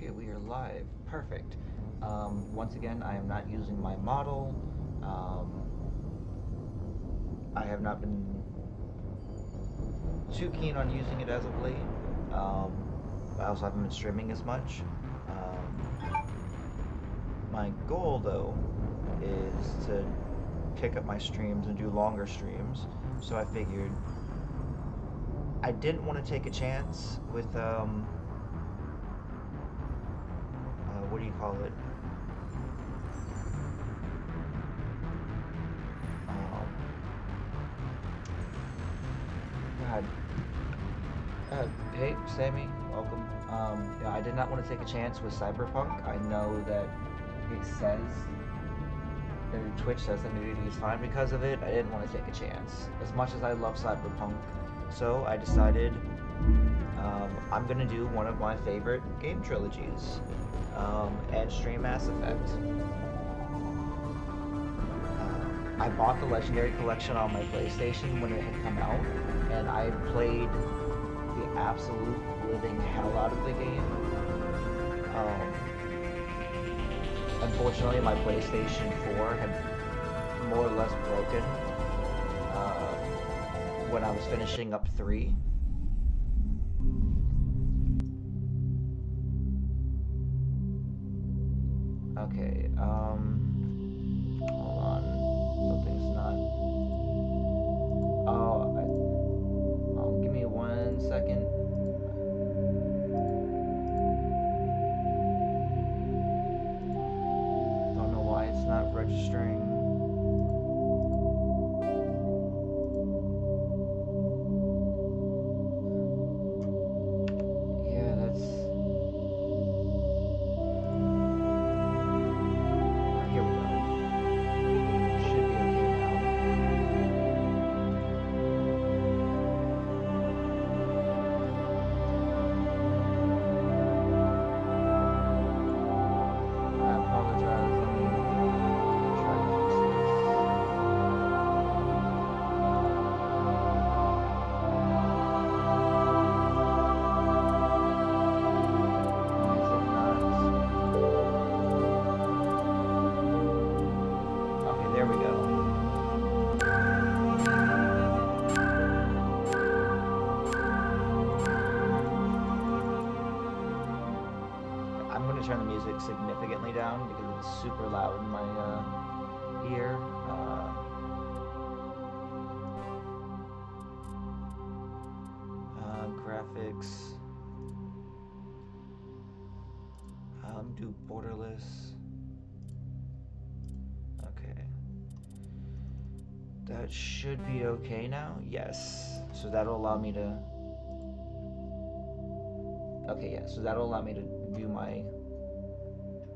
Okay, we are live. Perfect. Once again, I am not using my model. Um, I have not been too keen on using it as of late. Um, I also haven't been streaming as much. My goal, though, is to pick up my streams and do longer streams. So I figured I didn't want to take a chance with what do you call it? Um, God, hey, Sammy, welcome. Yeah, I did not want to take a chance with Cyberpunk. I know that it says that Twitch says the nudity is fine because of it. I didn't want to take a chance. As much as I love Cyberpunk, so I decided I'm gonna do one of my favorite game trilogies and stream Mass Effect. I bought the Legendary Collection on my PlayStation when it had come out, and I played the absolute living hell out of the game. Um, Unfortunately, my PlayStation 4 had more or less broken uh, when I was finishing up 3. Okay, hold on. Something's not. Give me 1 second. Don't know why it's not registering. Yeah, that's. Here we go. Should be okay now. I apologize. Let me try to fix this. Why is it not? Okay, there we go. I'm going to turn the music significantly down because it's super loud in my ear. Graphics. Do borderless. Okay. That should be okay now. Yes. So that'll allow me to. Okay, yeah. So that'll allow me to view my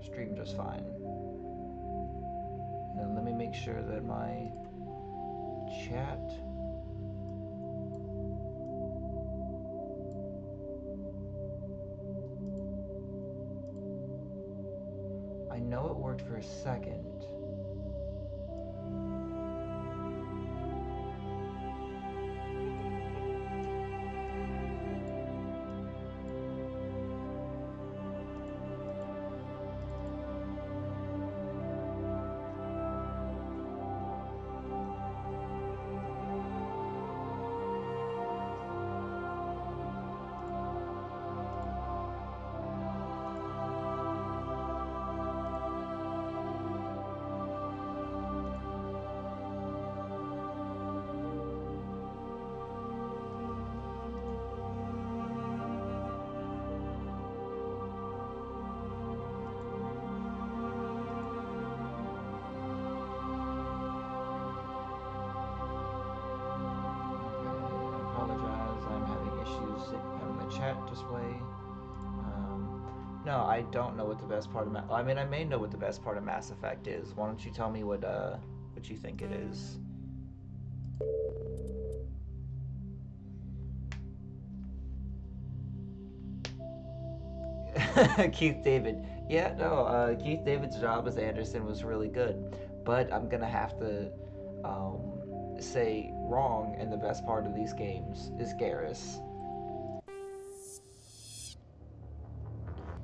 stream just fine. And let me make sure that my chat. I know it worked for a second. Apologize. I'm having issues having the chat display. No, I don't know what the best part of I mean, I may know what the best part of Mass Effect is. Why don't you tell me what you think it is? Keith David. Yeah, no, Keith David's job as Anderson was really good, but I'm gonna have to say wrong. And the best part of these games is Garrus.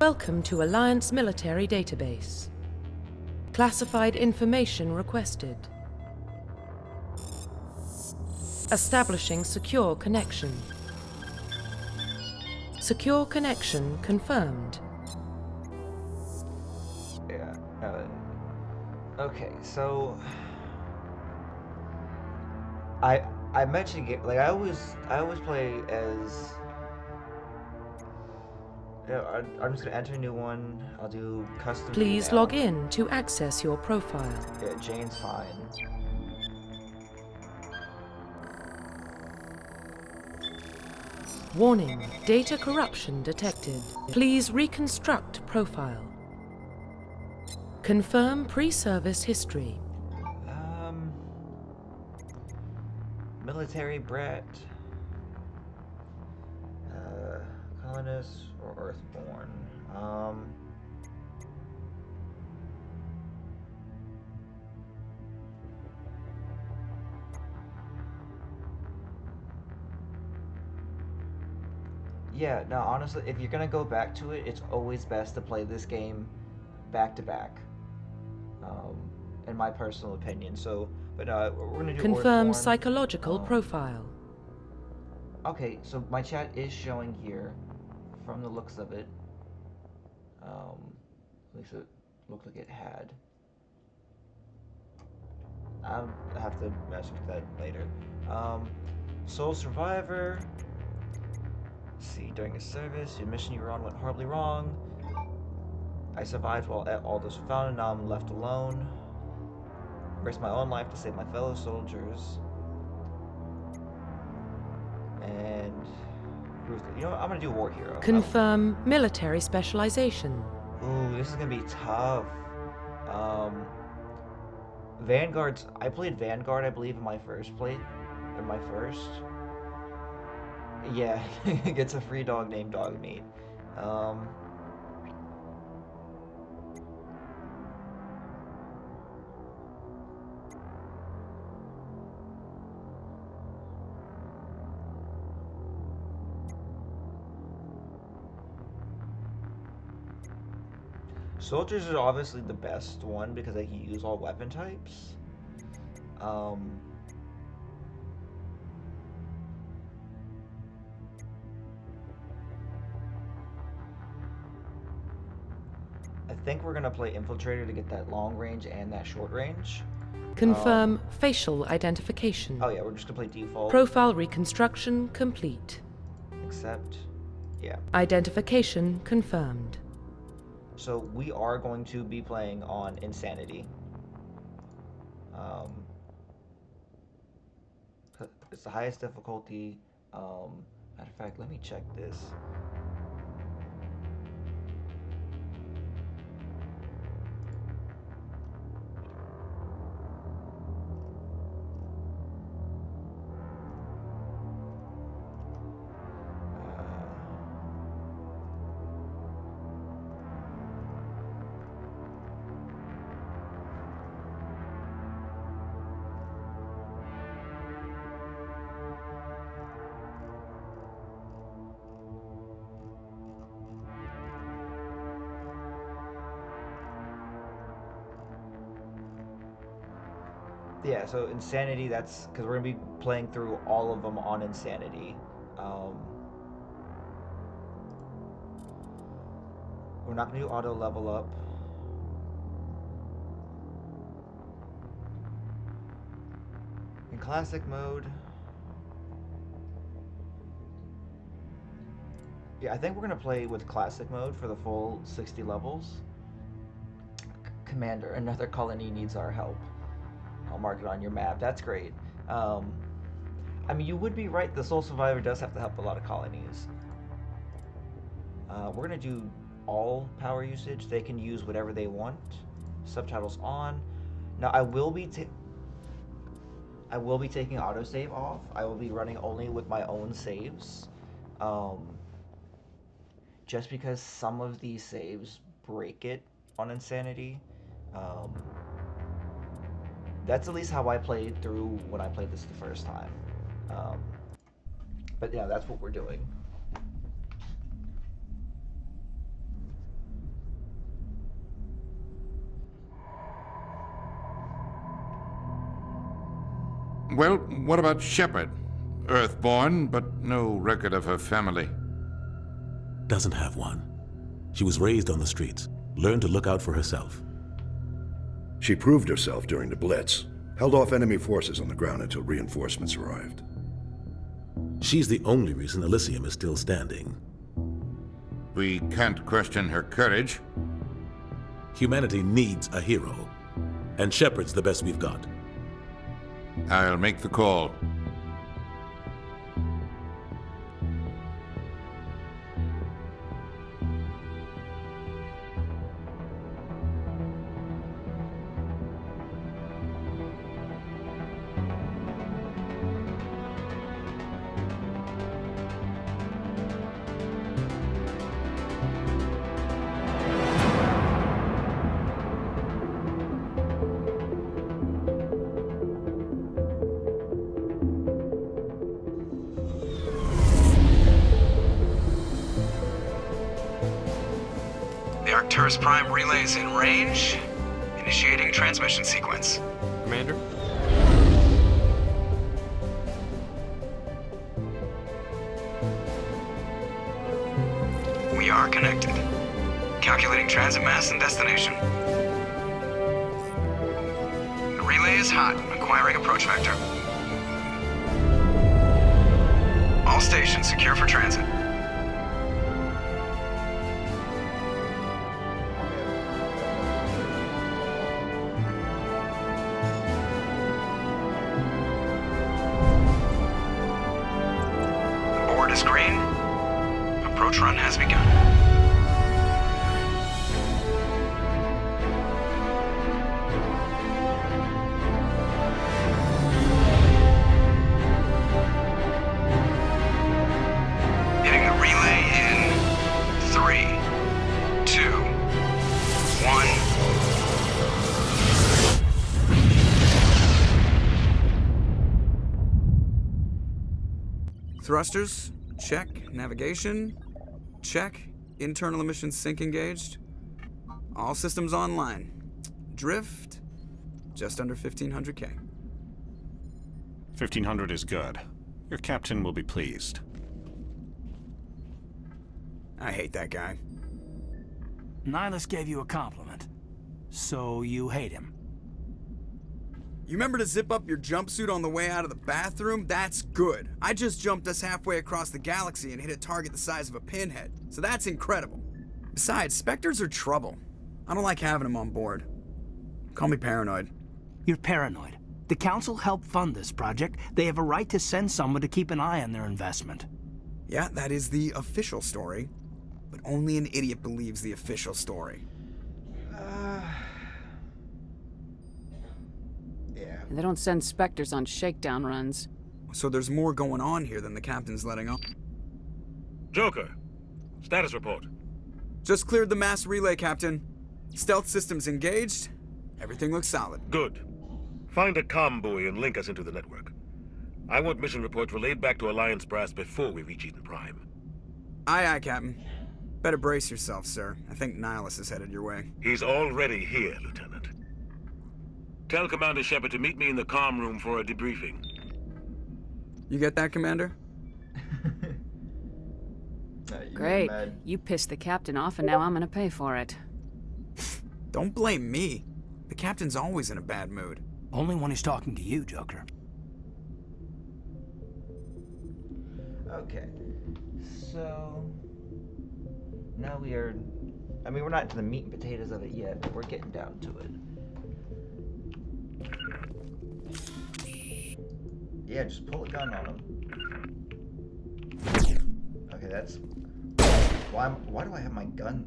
Welcome to Alliance Military Database. Classified information requested. Establishing secure connection. Secure connection confirmed. Yeah. Okay, so I mentioned like I always play as. Yeah, I'm just gonna enter a new one. I'll do custom. Please email. log in to access your profile. Yeah, Jane's fine. Warning, data corruption detected. Please reconstruct profile. Confirm pre-service history. Military brat. Colonist or Earthborn. Yeah, no, honestly, if you're gonna go back to it, it's always best to play this game back to back. In my personal opinion. So, but we're gonna do Confirm Earthborn. psychological profile. Okay, so my chat is showing here, from the looks of it. At least it looked like it had. I'll have to mess with that later. Sole survivor. Let's see, during his service, your mission you were on went horribly wrong. I survived while Aldous was found, and now I'm left alone. Risked my own life to save my fellow soldiers. And you know what? I'm gonna do War Hero. Confirm military specialization. Ooh, this is gonna be tough. Vanguard's. I played Vanguard, I believe, in my first play. In my first. Yeah, gets a free dog named Dogmeat. Soldiers are obviously the best one because they can use all weapon types. I think we're gonna play Infiltrator to get that long range and that short range. Confirm facial identification. Oh yeah, we're just gonna play default. Profile reconstruction complete. Accept. Yeah. Identification confirmed. So we are going to be playing on Insanity. It's the highest difficulty. Matter of fact, let me check this. Yeah, so Insanity, that's because we're going to be playing through all of them on Insanity. We're not going to do auto level up. In classic mode, yeah, I think we're going to play with classic mode for the full 60 levels. Commander, another colony needs our help. I'll mark it on your map. That's great. I mean, you would be right. The Sole Survivor does have to help a lot of colonies. We're going to do all power usage. They can use whatever they want. Subtitles on. Now, I will be taking autosave off. I will be running only with my own saves. Just because some of these saves break it on Insanity. That's at least how I played through when I played this the first time. But yeah, that's what we're doing. Well, what about Shepard? Earthborn, but no record of her family. Doesn't have one. She was raised on the streets, learned to look out for herself. She proved herself during the Blitz, held off enemy forces on the ground until reinforcements arrived. She's the only reason Elysium is still standing. We can't question her courage. Humanity needs a hero, and Shepard's the best we've got. I'll make the call. Arcturus Prime relays in range. Initiating transmission sequence. Commander? We are connected. Calculating transit mass and destination. The relay is hot. Acquiring approach vector. All stations secure for transit. Is green. Approach run has begun. Hitting the relay in 3, 2, 1. Thrusters. Check. Navigation. Check. Internal emissions sync engaged. All systems online. Drift. Just under 1500K. 1500 is good. Your captain will be pleased. I hate that guy. Nihilus gave you a compliment. So you hate him. You remember to zip up your jumpsuit on the way out of the bathroom? That's good. I just jumped us halfway across the galaxy and hit a target the size of a pinhead, so that's incredible. Besides, Spectres are trouble. I don't like having them on board. Call me paranoid. You're paranoid. The Council helped fund this project. They have a right to send someone to keep an eye on their investment. Yeah, that is the official story. But only an idiot believes the official story. Yeah. They don't send Spectres on shakedown runs. So there's more going on here than the captain's letting on. Joker, status report. Just cleared the mass relay, Captain. Stealth systems engaged. Everything looks solid. Good. Find a comm buoy and link us into the network. I want mission reports relayed back to Alliance Brass before we reach Eden Prime. Aye, aye, Captain. Better brace yourself, sir. I think Nihilus is headed your way. He's already here, Lieutenant. Tell Commander Shepard to meet me in the comm room for a debriefing. You get that, Commander? Great. You pissed the captain off and now I'm gonna pay for it. Don't blame me. The captain's always in a bad mood. Only when he's talking to you, Joker. Okay. So... now we are... I mean, we're not to the meat and potatoes of it yet, but we're getting down to it. Yeah, just pull a gun on him. Okay, that's... Why do I have my gun?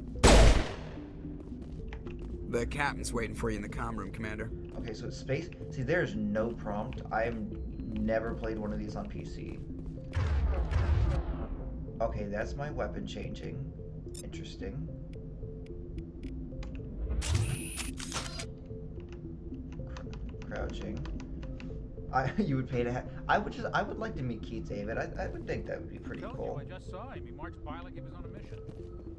The captain's waiting for you in the comm room, Commander. Okay, so it's space... See, there's no prompt. I've never played one of these on PC. Okay, that's my weapon changing. Interesting. Crouching. You would pay to have... I would like to meet Keith David. I would think that would be pretty cool. I just saw him. He marched by like he was on a mission.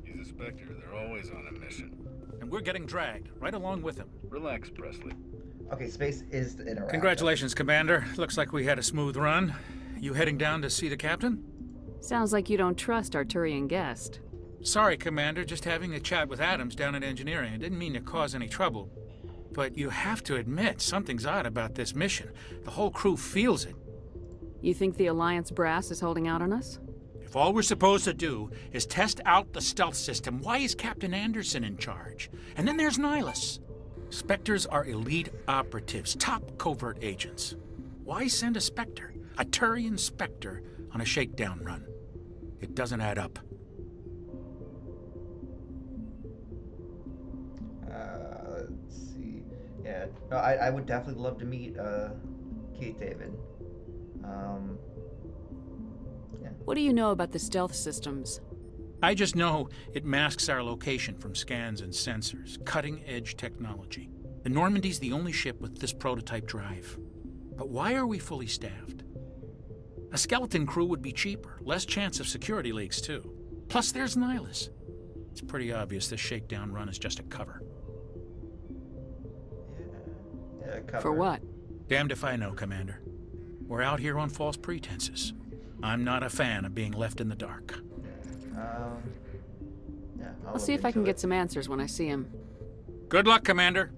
He's a Spectre. They're always on a mission. And we're getting dragged, right along with him. Relax, Presley. Okay, space is interactive. Congratulations, Commander. Looks like we had a smooth run. You heading down to see the captain? Sounds like you don't trust Arturian guest. Sorry, Commander. Just having a chat with Adams down at engineering. I didn't mean to cause any trouble. But you have to admit, something's odd about this mission. The whole crew feels it. You think the Alliance brass is holding out on us? If all we're supposed to do is test out the stealth system, why is Captain Anderson in charge? And then there's Nihilus. Spectres are elite operatives, top covert agents. Why send a Spectre, a Turian Spectre, on a shakedown run? It doesn't add up. Let's see. Yeah, no, I would definitely love to meet Kate David. Yeah. What do you know about the stealth systems? I just know it masks our location from scans and sensors. Cutting-edge technology. The Normandy's the only ship with this prototype drive. But why are we fully staffed? A skeleton crew would be cheaper, less chance of security leaks too. Plus there's Nihilus. It's pretty obvious this shakedown run is just a cover. Yeah, cover. For what? Damned if I know, Commander. We're out here on false pretenses. I'm not a fan of being left in the dark. Yeah, I'll see if I can get some answers when I see him. Good luck, Commander.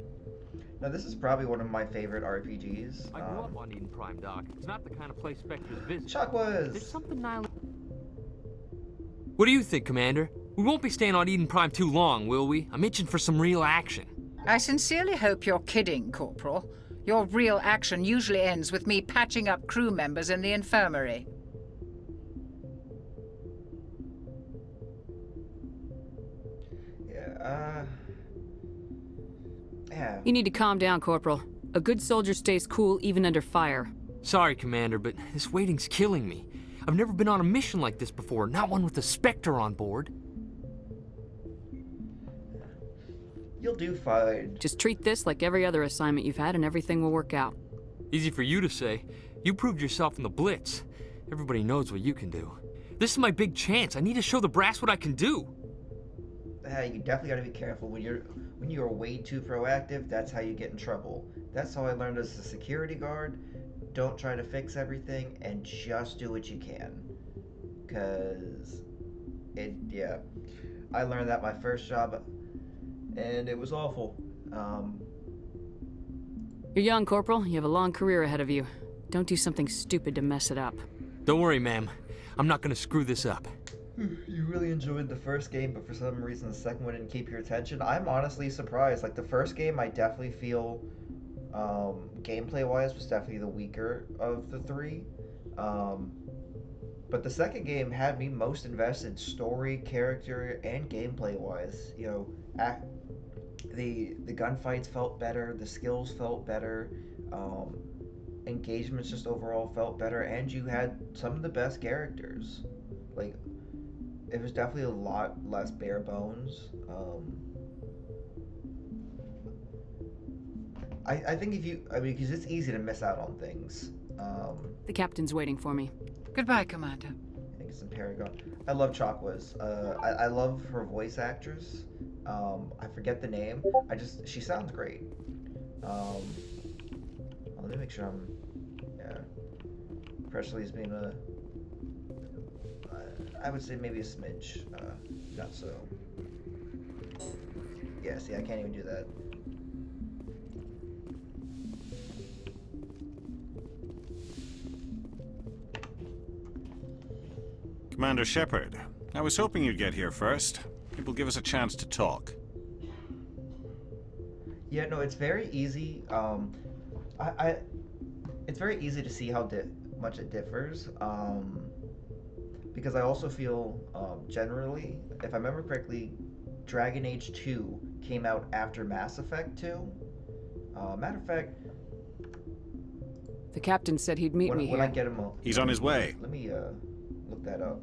Now, this is probably one of my favorite RPGs. I grew up on Eden Prime, Doc. It's not the kind of place Spectres visit. Chakwas! There's something What do you think, Commander? We won't be staying on Eden Prime too long, will we? I'm itching for some real action. I sincerely hope you're kidding, Corporal. Your real action usually ends with me patching up crew members in the infirmary. Yeah. You need to calm down, Corporal. A good soldier stays cool even under fire. Sorry, Commander, but this waiting's killing me. I've never been on a mission like this before, not one with a Spectre on board. You'll do fine. Just treat this like every other assignment you've had and everything will work out. Easy for you to say. You proved yourself in the Blitz. Everybody knows what you can do. This is my big chance. I need to show the brass what I can do. You definitely gotta be careful when you're way too proactive. That's how you get in trouble. That's how I learned as a security guard. Don't try to fix everything and just do what you can. Cause I learned that my first job, and it was awful. You're young, Corporal. You have a long career ahead of you. Don't do something stupid to mess it up. Don't worry, ma'am. I'm not gonna screw this up. You really enjoyed the first game, but for some reason the second one didn't keep your attention. I'm honestly surprised. Like, the first game, I definitely feel, gameplay-wise, was definitely the weaker of the three. But the second game had me most invested story, character, and gameplay-wise. You know, the gunfights felt better, the skills felt better, engagements just overall felt better, and you had some of the best characters. Like, it was definitely a lot less bare bones. I think because it's easy to miss out on things. The captain's waiting for me. Goodbye, Commander. I think it's in Paragon. I love Chakwas. I love her voice actress. I forget the name. She sounds great. Let me make sure press release being I would say maybe a smidge, not so. Yeah, see, I can't even do that. Commander Shepard, I was hoping you'd get here first. It will give us a chance to talk. Yeah, no, it's very easy. It's very easy to see how much it differs. Because I also feel, generally, if I remember correctly, Dragon Age 2 came out after Mass Effect 2. Matter of fact... The captain said he'd meet me here. When I get him... He's on his way. Let me, look that up.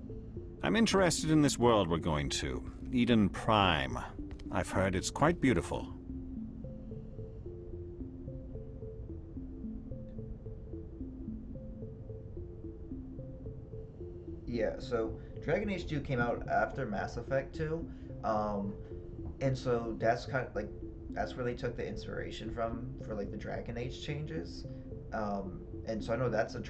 I'm interested in this world we're going to. Eden Prime. I've heard it's quite beautiful. Yeah, so Dragon Age 2 came out after Mass Effect 2, and so that's kind of like, that's where they took the inspiration from for like the Dragon Age changes, and so I know that's a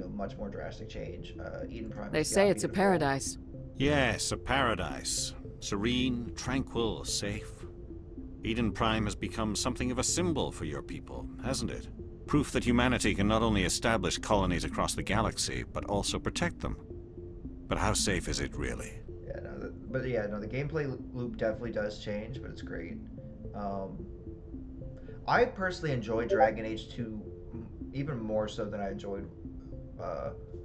much more drastic change. Eden Prime. They say it's a paradise. Yes, a paradise. Serene, tranquil, safe. Eden Prime has become something of a symbol for your people, hasn't it? Proof that humanity can not only establish colonies across the galaxy, but also protect them. But how safe is it really? Yeah, the gameplay loop definitely does change, but it's great. I personally enjoyed Dragon Age 2 even more so than I enjoyed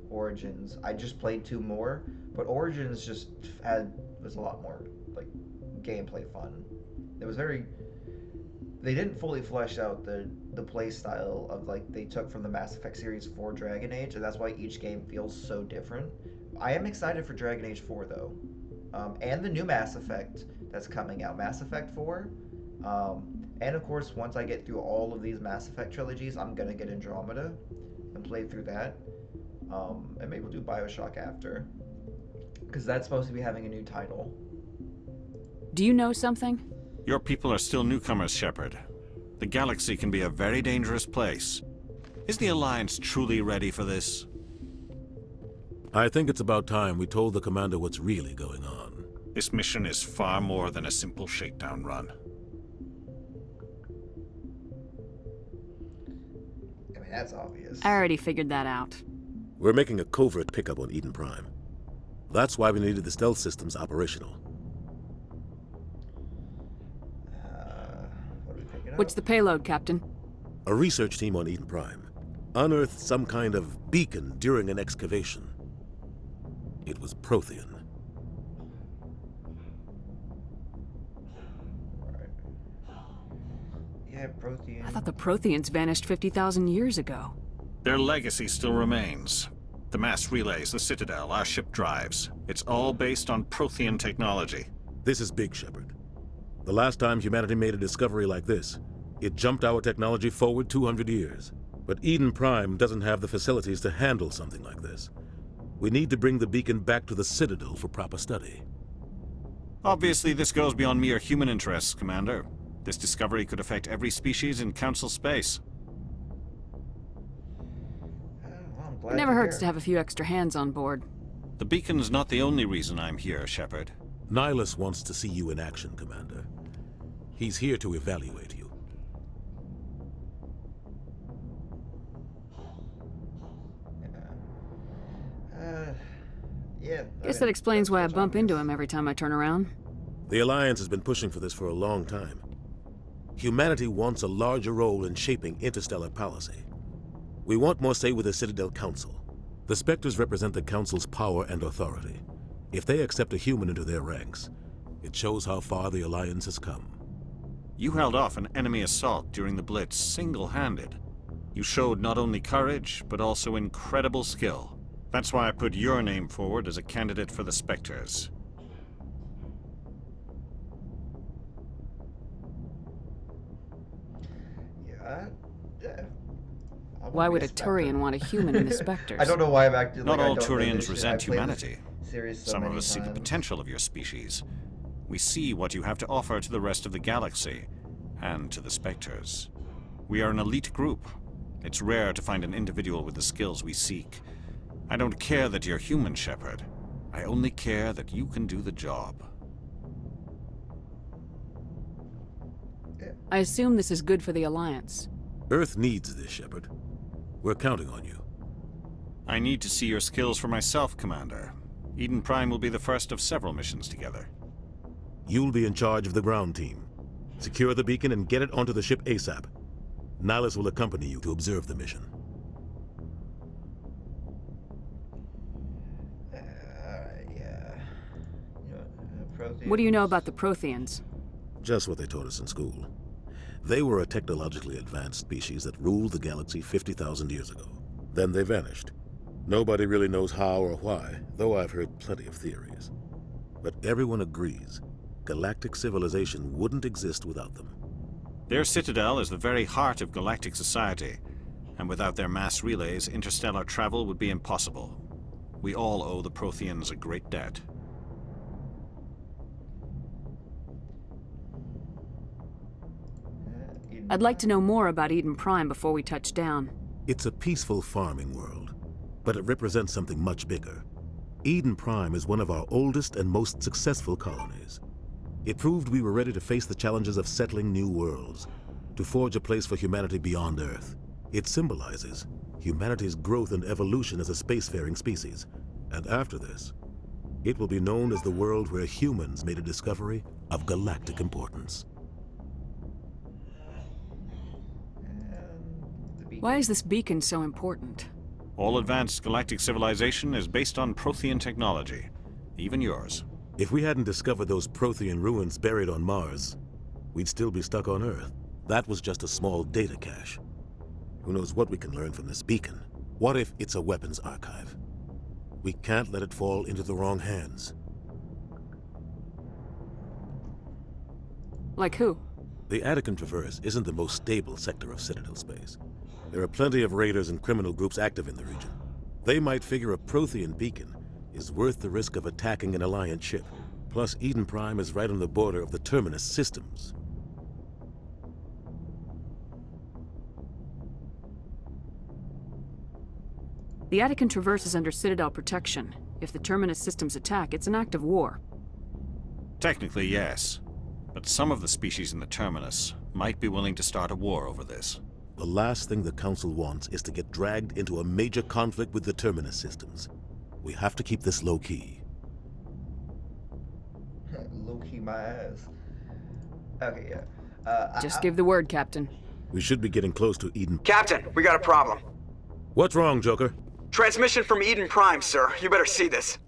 Origins. I just played 2 more, but Origins just was a lot more like gameplay fun. It was very. They didn't fully flesh out the play style of like they took from the Mass Effect series for Dragon Age, and that's why each game feels so different. I am excited for Dragon Age 4 though, and the new Mass Effect that's coming out, Mass Effect 4, and of course once I get through all of these Mass Effect trilogies, I'm gonna get Andromeda and play through that, and maybe we'll do BioShock after, because that's supposed to be having a new title. Do you know something? Your people are still newcomers, Shepard. The galaxy can be a very dangerous place. Is the Alliance truly ready for this? I think it's about time we told the commander what's really going on. This mission is far more than a simple shakedown run. I mean, that's obvious. I already figured that out. We're making a covert pickup on Eden Prime. That's why we needed the stealth systems operational. What's the payload, Captain? A research team on Eden Prime unearthed some kind of beacon during an excavation. It was Prothean. Yeah, Prothean. I thought the Protheans vanished 50,000 years ago. Their legacy still remains. The mass relays, the Citadel, our ship drives. It's all based on Prothean technology. This is big, Shepard. The last time humanity made a discovery like this, it jumped our technology forward 200 years. But Eden Prime doesn't have the facilities to handle something like this. We need to bring the beacon back to the Citadel for proper study. Obviously, this goes beyond mere human interests, Commander. This discovery could affect every species in Council space. It never hurts to have a few extra hands on board. The beacon's not the only reason I'm here, Shepard. Nihilus wants to see you in action, Commander. He's here to evaluate you. Yeah. Guess that explains why I bump into him every time I turn around. The Alliance has been pushing for this for a long time. Humanity wants a larger role in shaping interstellar policy. We want more say with the Citadel Council. The Spectres represent the Council's power and authority. If they accept a human into their ranks, it shows how far the Alliance has come. You held off an enemy assault during the Blitz single-handed. You showed not only courage, but also incredible skill. That's why I put your name forward as a candidate for the Spectres. Why would a Turian want a human in the Spectres? I don't know why I'm acting like Not I all don't know Turians this resent shit. I played humanity. this series so Some of many us see the times. potential of your species. We see what you have to offer to the rest of the galaxy, and to the Spectres. We are an elite group. It's rare to find an individual with the skills we seek. I don't care that you're human, Shepard. I only care that you can do the job. I assume this is good for the Alliance. Earth needs this, Shepard. We're counting on you. I need to see your skills for myself, Commander. Eden Prime will be the first of several missions together. You'll be in charge of the ground team. Secure the beacon and get it onto the ship ASAP. Nihilus will accompany you to observe the mission. What do you know about the Protheans? Just what they taught us in school. They were a technologically advanced species that ruled the galaxy 50,000 years ago. Then they vanished. Nobody really knows how or why, though I've heard plenty of theories. But everyone agrees, galactic civilization wouldn't exist without them. Their citadel is the very heart of galactic society, and without their mass relays, interstellar travel would be impossible. We all owe the Protheans a great debt. I'd like to know more about Eden Prime before we touch down. It's a peaceful farming world, but it represents something much bigger. Eden Prime is one of our oldest and most successful colonies. It proved we were ready to face the challenges of settling new worlds, to forge a place for humanity beyond Earth. It symbolizes humanity's growth and evolution as a spacefaring species. And after this, it will be known as the world where humans made a discovery of galactic importance. Why is this beacon so important? All advanced galactic civilization is based on Prothean technology, even yours. If we hadn't discovered those Prothean ruins buried on Mars, we'd still be stuck on Earth. That was just a small data cache. Who knows what we can learn from this beacon? What if it's a weapons archive? We can't let it fall into the wrong hands. Like who? The Attican Traverse isn't the most stable sector of Citadel space. There are plenty of raiders and criminal groups active in the region. They might figure a Prothean beacon is worth the risk of attacking an Alliance ship. Plus, Eden Prime is right on the border of the Terminus systems. The Attican Traverse is under Citadel protection. If the Terminus systems attack, it's an act of war. Technically, yes. But some of the species in the Terminus might be willing to start a war over this. The last thing the Council wants is to get dragged into a major conflict with the Terminus systems. We have to keep this low-key. Low-key my ass. Okay, yeah. Just give the word, Captain. We should be getting close to Eden. Captain, we got a problem. What's wrong, Joker? Transmission from Eden Prime, sir. You better see this.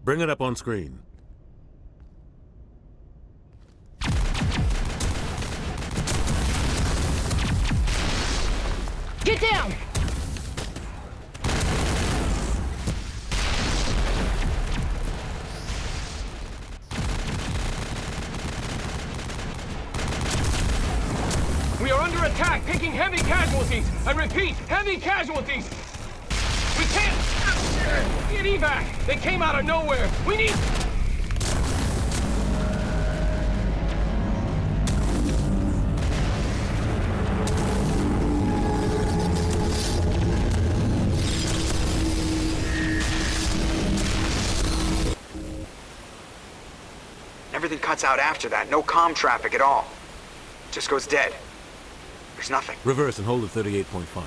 Bring it up on screen. Get down! We are under attack, taking heavy casualties. I repeat, heavy casualties. We can't get evac. They came out of nowhere. We need... Everything cuts out after that. No comm traffic at all. Just goes dead. There's nothing. Reverse and hold at 38.5.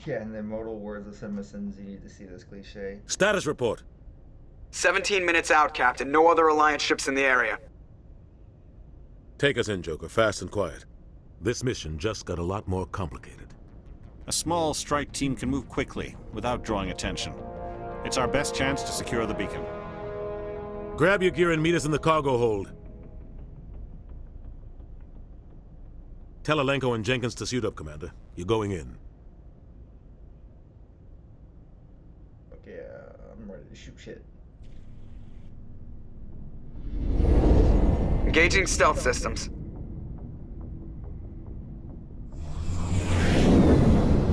Yeah, in the immortal words of Simpsons, you need to see this cliche. Status report. 17 minutes out, Captain. No other Alliance ships in the area. Take us in, Joker, fast and quiet. This mission just got a lot more complicated. A small strike team can move quickly, without drawing attention. It's our best chance to secure the beacon. Grab your gear and meet us in the cargo hold. Tell Alenko and Jenkins to suit up, Commander. You're going in. Okay, I'm ready to shoot shit. Engaging stealth systems.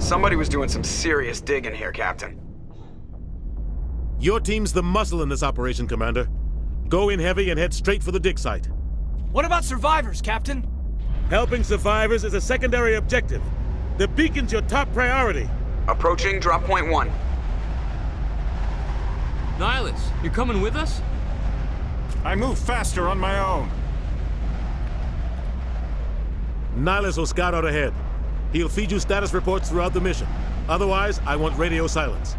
Somebody was doing some serious digging here, Captain. Your team's the muscle in this operation, Commander. Go in heavy and head straight for the dig site. What about survivors, Captain? Helping survivors is a secondary objective. The beacon's your top priority. Approaching drop point 1. Nihilus, you're coming with us? I move faster on my own. Nihilus will scout out ahead. He'll feed you status reports throughout the mission. Otherwise, I want radio silence.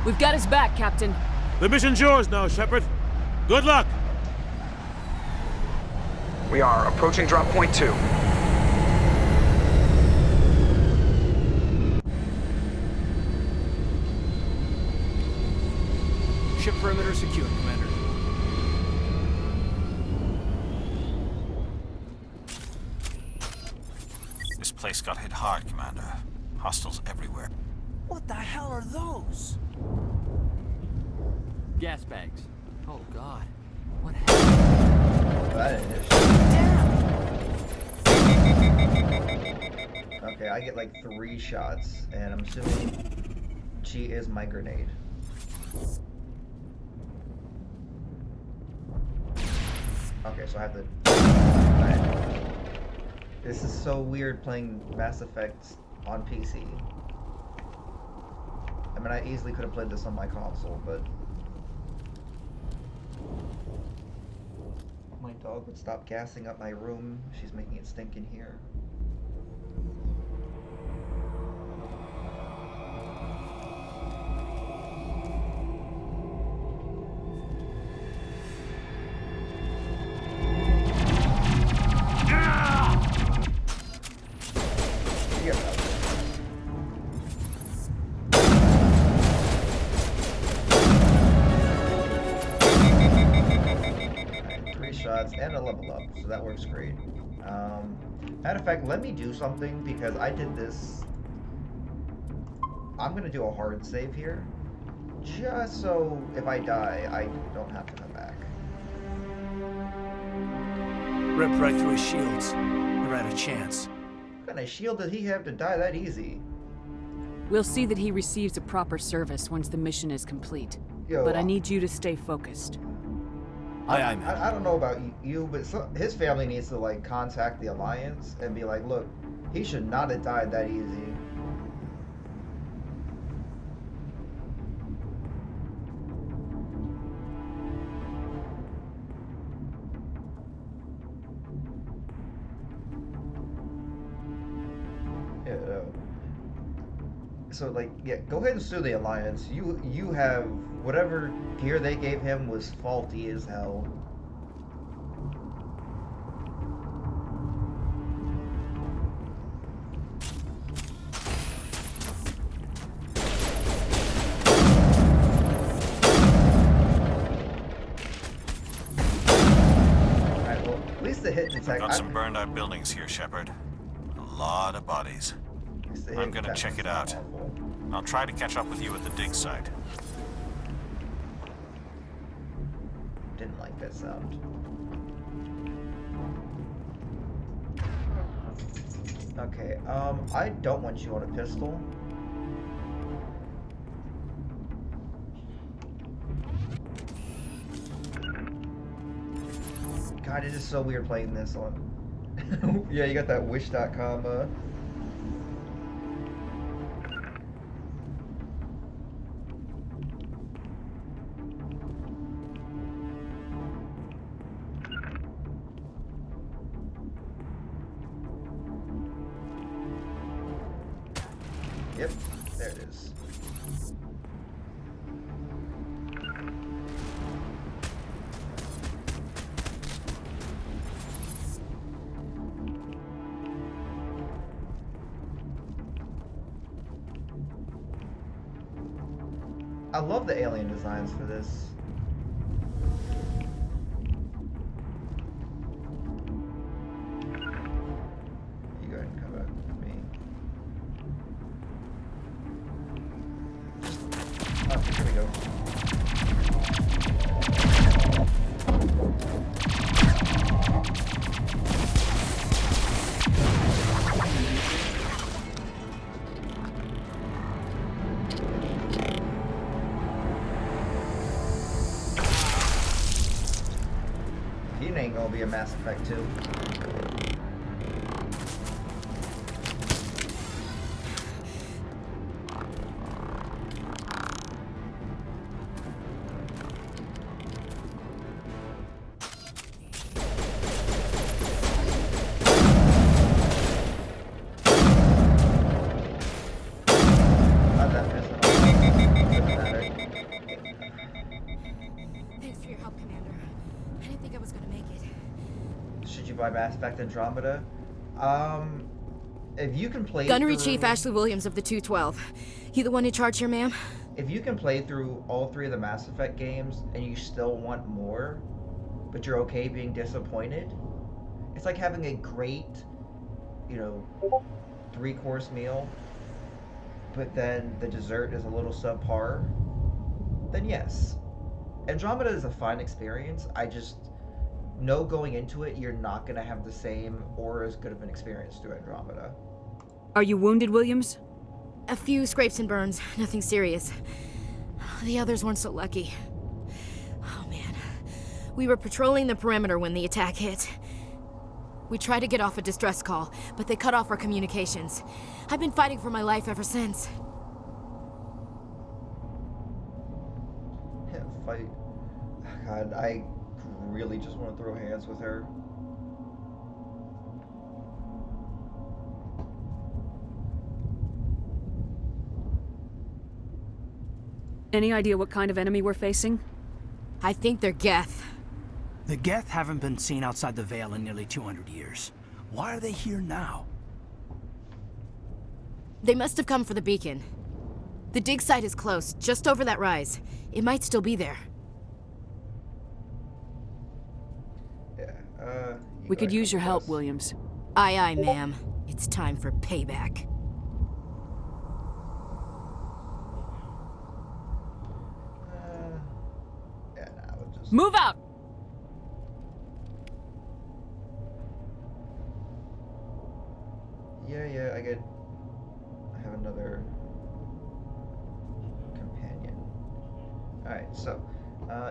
We've got his back, Captain. The mission's yours now, Shepard. Good luck! We are approaching drop point 2. Ship perimeter secure, Commander. This place got hit hard, Commander. Hostiles everywhere. What the hell are those? Gas bags. Oh, God. What Okay, I get like 3 shots, and I'm assuming she is my grenade. Okay, so I have to... This is so weird playing Mass Effect on PC. I mean, I easily could have played this on my console, but... My dog would stop gassing up my room. She's making it stink in here. And a level up, so that works great. Matter of fact, let me do something because I did this. I'm gonna do a hard save here, just so if I die, I don't have to come back. Ripped right through his shields. Never had a chance. What kind of shield did he have to die that easy? We'll see that he receives a proper service once the mission is complete. Yo, but I need you to stay focused. I don't know about you, but his family needs to like contact the Alliance and be like, look, he should not have died that easy. Yeah. So like, yeah, go ahead and sue the Alliance. You have whatever gear they gave him was faulty as hell. Alright, well, at least the hit detect. Got some burned out buildings here, Shepard. A lot of bodies. I'm gonna check it out. I'll try to catch up with you at the dig site. Didn't like that sound. Okay, I don't want you on a pistol. God, it is so weird playing this on. Yeah, you got that wish.com, Yep, there it is. I love the alien designs for this. You go ahead and come back with me. Oh, here we go. He ain't gonna be a Mass Effect 2. Thanks for your help, Commander. I didn't think I was gonna make it. Should you buy Mass Effect Andromeda? If you can play Gunnery through... Chief Ashley Williams of the 212. You the one in charge here, ma'am? If you can play through all 3 of the Mass Effect games and you still want more, but you're okay being disappointed, it's like having a great, 3-course meal, but then the dessert is a little subpar, then yes. Andromeda is a fine experience. I just know going into it, you're not going to have the same or as good of an experience through Andromeda. Are you wounded, Williams? A few scrapes and burns, nothing serious. The others weren't so lucky. Oh man, We were patrolling the perimeter when the attack hit. We tried to get off a distress call, but they cut off our communications. I've been fighting for my life ever since. Yeah, fight. God, I really just want to throw hands with her. Any idea what kind of enemy we're facing? I think they're Geth. The Geth haven't been seen outside the Veil in nearly 200 years. Why are they here now? They must have come for the beacon. The dig site is close, just over that rise. It might still be there. Yeah, we could use your help, Williams. Aye, aye, ma'am. It's time for payback. Move out! Yeah, I have another companion. Alright, so,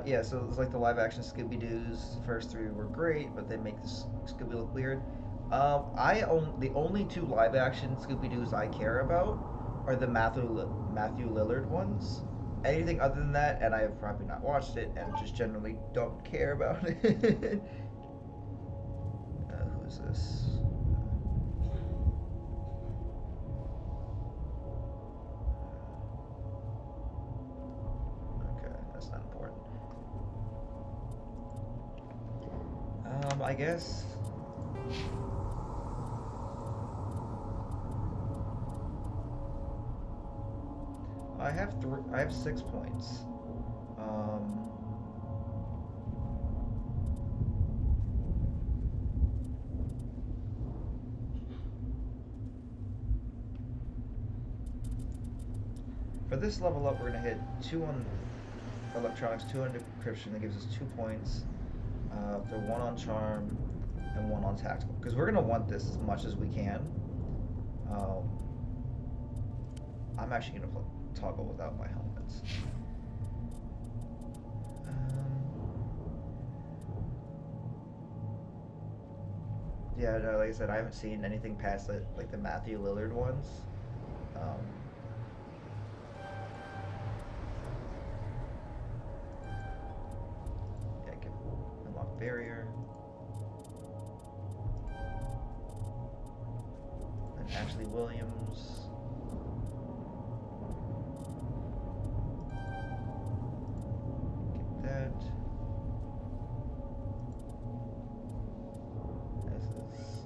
yeah, so it's like the live-action Scooby-Doo's. First three were great, but they make this Scooby look weird. The only two live-action Scooby-Doos I care about are the Matthew Lillard ones. Anything other than that, and I have probably not watched it, and just generally don't care about it. Who's this? Okay, that's not important. I guess. I have 6 points. For this level up, we're gonna hit 2 on electronics, 2 on decryption. That gives us 2 points. For 1 on charm and 1 on tactical, because we're gonna want this as much as we can. I'm actually gonna toggle without my helmets. Yeah, no, like I said, I haven't seen anything past it, like the Matthew Lillard ones. Yeah, give unlock barrier. And Ashley Williams. That. This is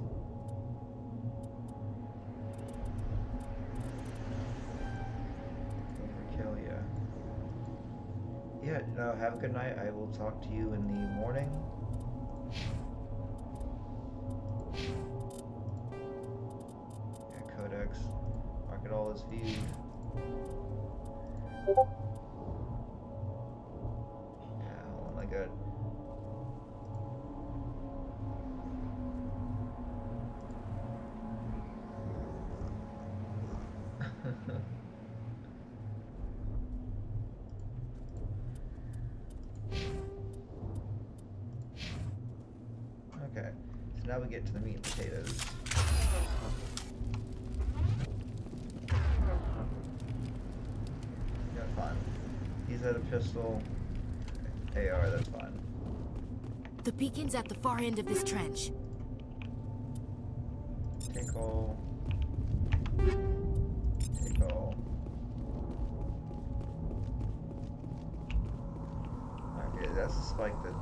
overkill, yeah. Yeah, no, have a good night. I will talk to you in the morning. Yeah, codex. Mark it all as viewed. Good. Okay, so now we get to the meat and potatoes. Yeah, fine. He's at a pistol. AR, that's fine. The beacon's at the far end of this trench. Take all. Take all. Okay, that's the spike that...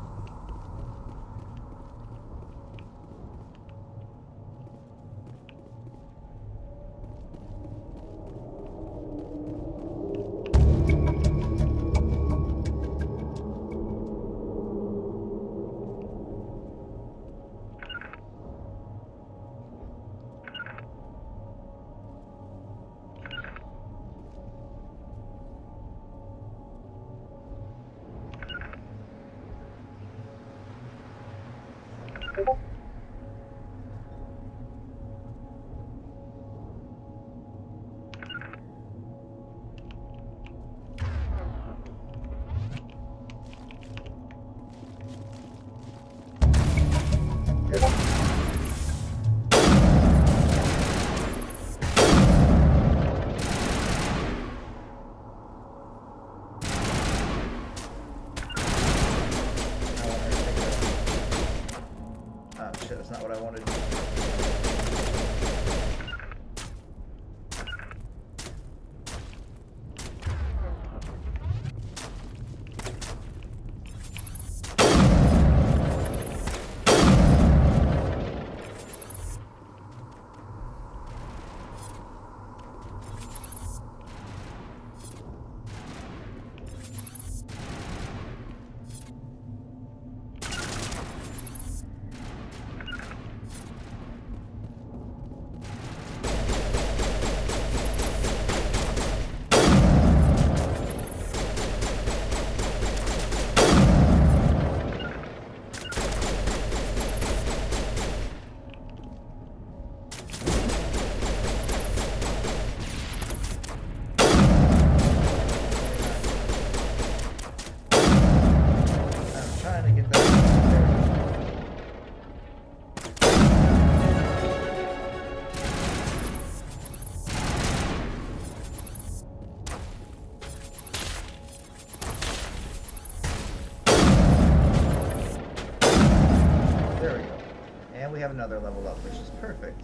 another level up, which is perfect.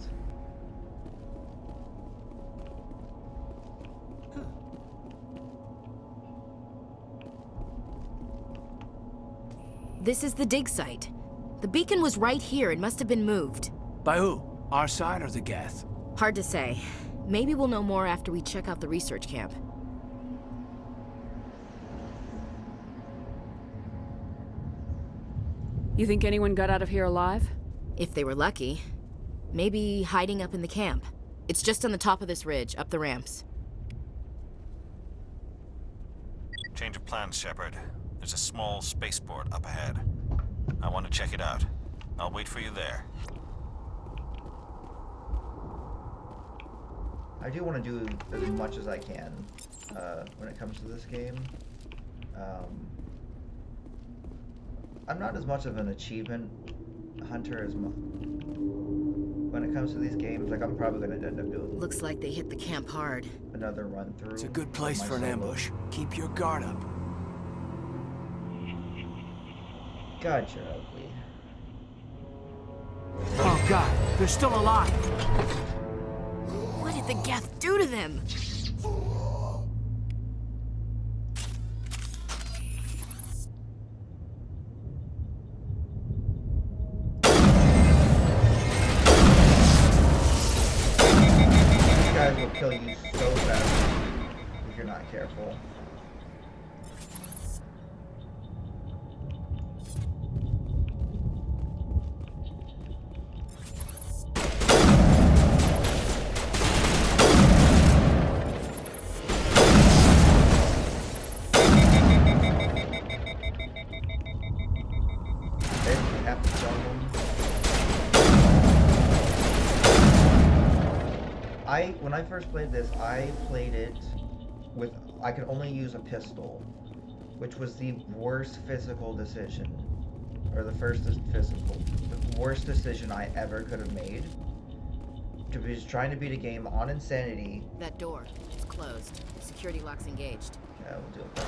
This is the dig site. The beacon was right here. It must have been moved. By who? Our side or the Geth? Hard to say. Maybe we'll know more after we check out the research camp. You think anyone got out of here alive? If they were lucky. Maybe hiding up in the camp. It's just on the top of this ridge, up the ramps. Change of plans, Shepard. There's a small spaceport up ahead. I want to check it out. I'll wait for you there. I do want to do as much as I can when it comes to this game. I'm not as much of an achievement hunter as when it comes to these games. Like, I'm probably going to end up doing... Looks like they hit the camp hard. Another run through. It's a good place for an ambush. Keep your guard up. God, you're ugly. Oh God, they're still alive. What did the Geth do to them? These guys will kill you so fast if you're not careful. When I first played this, I played it with, I could only use a pistol, which was the worst physical decision, or the worst decision I ever could have made. To be just trying to beat a game on Insanity. That door, it's closed. Security lock's engaged. Yeah, we'll deal with that.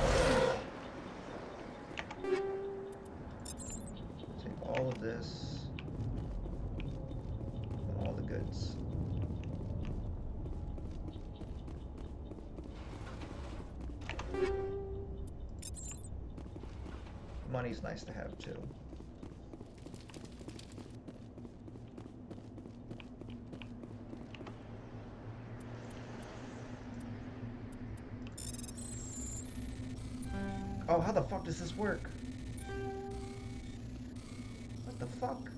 Take all of this, and all the goods. Money's nice to have too. Oh, how the fuck does this work? What the fuck?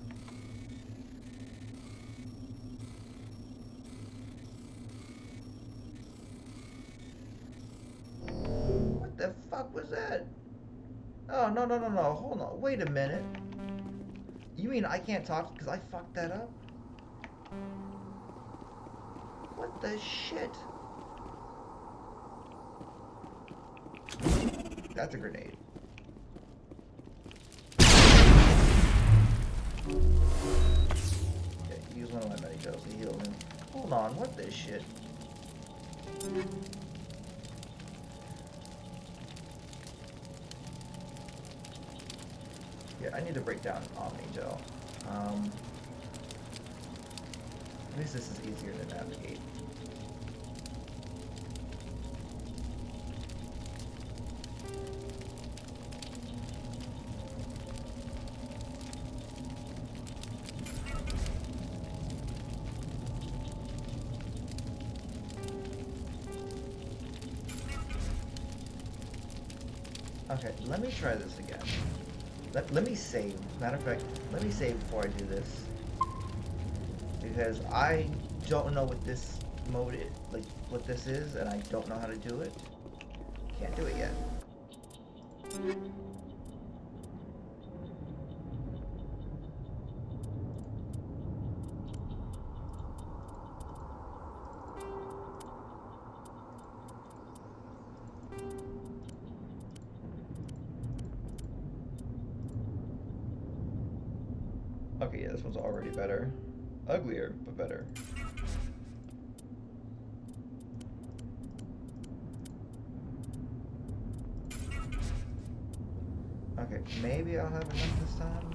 What the fuck was that? Oh, no, no, no, no. Hold on. Wait a minute. You mean I can't talk because I fucked that up? What the shit? That's a grenade. Okay, use one of my medicos to heal him. Hold on, what the shit? Yeah, I need to break down Omnigel. At least this is easier to navigate. Okay, let me try this again. Let me save. Matter of fact, let me save before I do this. Because I don't know what this mode is, like what this is, and I don't know how to do it. Can't do it yet. Okay, yeah, this one's already better. Uglier, but better. Okay, maybe I'll have enough this time.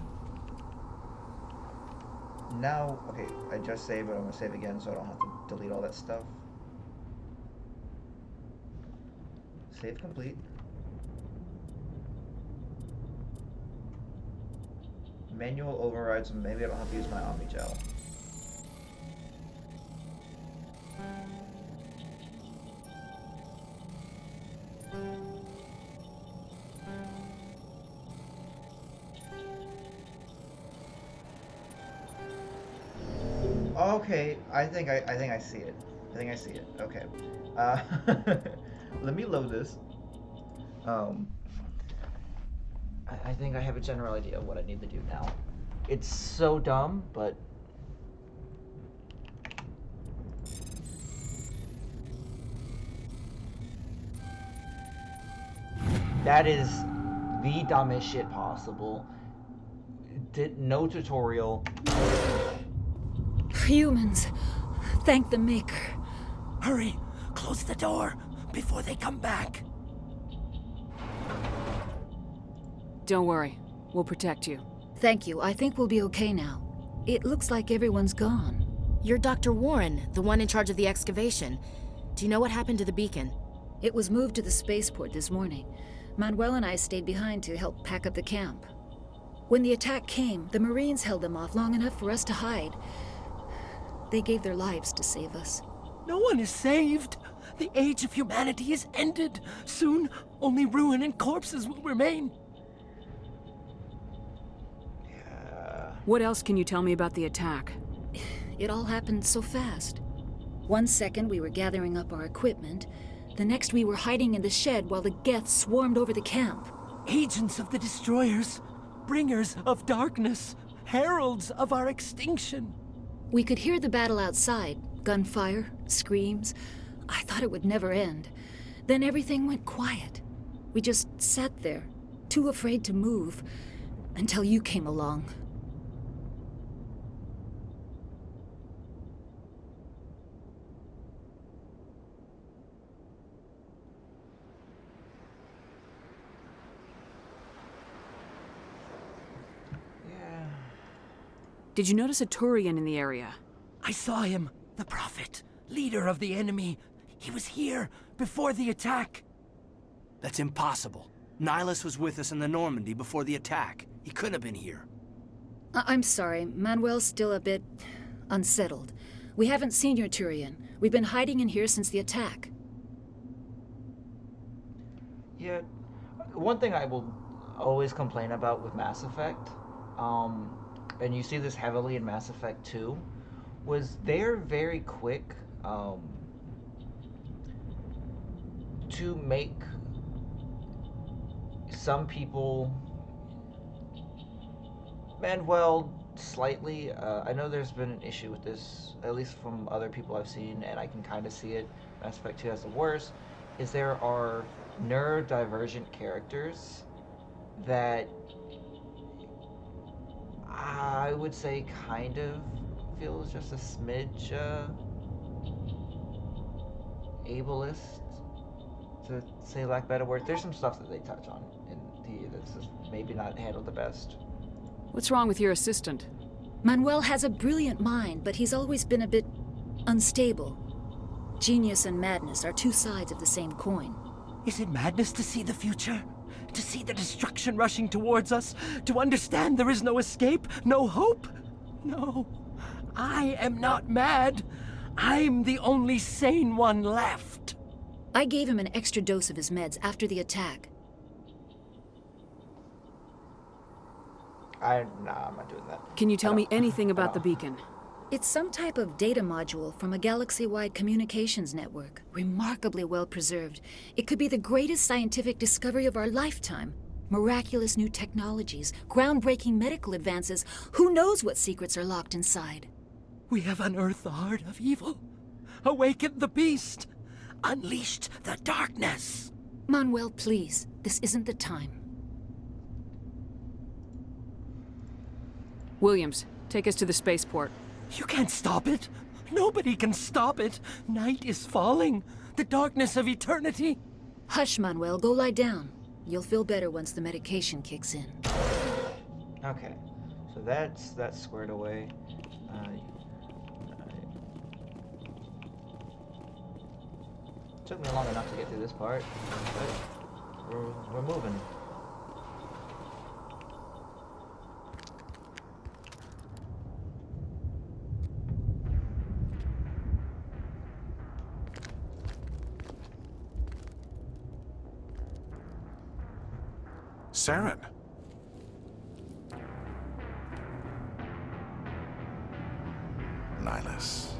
now, okay, I just saved, but I'm gonna save again so I don't have to delete all that stuff. Save complete. Manual overrides, maybe I don't have to use my Omnigel. Okay, I think I see it. I think I see it. Okay. Let me load this. I think I have a general idea of what I need to do now. It's so dumb, but that is the dumbest shit possible. Did no tutorial. Humans, thank the Maker. Hurry, close the door before they come back. Don't worry, we'll protect you. Thank you. I think we'll be okay now. It looks like everyone's gone. You're Dr. Warren, the one in charge of the excavation. Do you know what happened to the beacon? It was moved to the spaceport this morning. Manuel and I stayed behind to help pack up the camp. When the attack came, the Marines held them off long enough for us to hide. They gave their lives to save us. No one is saved. The age of humanity is ended. Soon, only ruin and corpses will remain. What else can you tell me about the attack? It all happened so fast. 1 second we were gathering up our equipment. The next we were hiding in the shed while the Geth swarmed over the camp. Agents of the Destroyers, bringers of darkness, heralds of our extinction. We could hear the battle outside. Gunfire, screams. I thought it would never end. Then everything went quiet. We just sat there, too afraid to move, until you came along. Did you notice a Turian in the area? I saw him, the Prophet, leader of the enemy. He was here before the attack. That's impossible. Nihilus was with us in the Normandy before the attack. He couldn't have been here. I'm sorry. Manuel's still a bit unsettled. We haven't seen your Turian. We've been hiding in here since the attack. Yeah, one thing I will always complain about with Mass Effect, and you see this heavily in Mass Effect 2, was they're very quick to make some people, and well, slightly, I know there's been an issue with this, at least from other people I've seen, and I can kind of see it, Mass Effect 2 has the worst, is there are neurodivergent characters that I would say kind of feels just a smidge ableist, to say lack of better words. There's some stuff that they touch on in the that's just maybe not handled the best. What's wrong with your assistant? Manuel has a brilliant mind, but he's always been a bit unstable. Genius and madness are two sides of the same coin. Is it madness to see the future? To see the destruction rushing towards us? To understand there is no escape? No hope? No. I am not mad. I'm the only sane one left. I gave him an extra dose of his meds after the attack. Nah, I'm not doing that. Can you tell me anything about the beacon? It's some type of data module from a galaxy-wide communications network, remarkably well preserved. It could be the greatest scientific discovery of our lifetime. Miraculous new technologies, groundbreaking medical advances. Who knows what secrets are locked inside? We have unearthed the heart of evil, awakened the beast, unleashed the darkness. Manuel, please, this isn't the time. Williams, take us to the spaceport. You can't stop it. Nobody can stop it. Night is falling. The darkness of eternity. Hush, Manuel. Go lie down. You'll feel better once the medication kicks in. Okay, so that's squared away. Took me long enough to get through this part, but we're moving. Saren. Nihilus.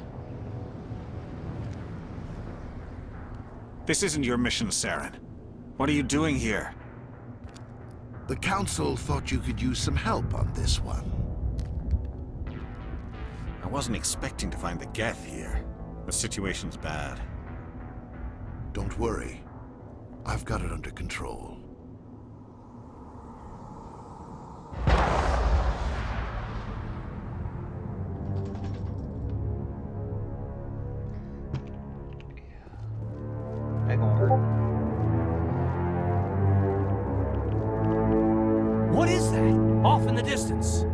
This isn't your mission, Saren. What are you doing here? The Council thought you could use some help on this one. I wasn't expecting to find the Geth here. The situation's bad. Don't worry. I've got it under control. What is that? Off in the distance.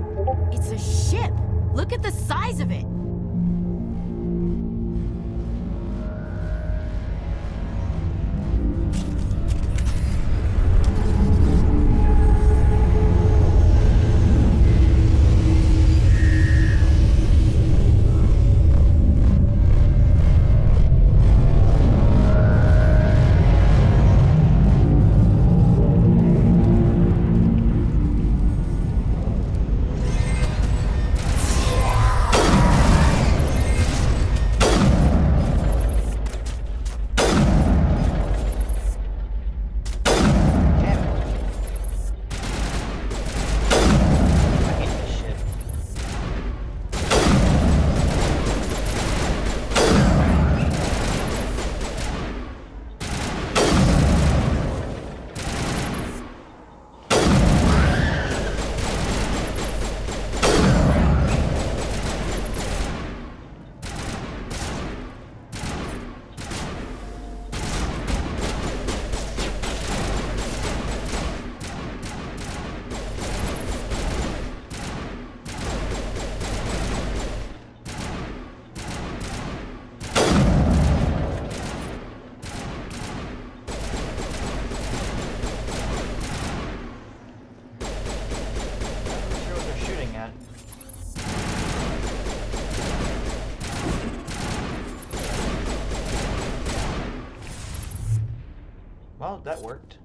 It's a ship. Look at the size of it. Well, that worked.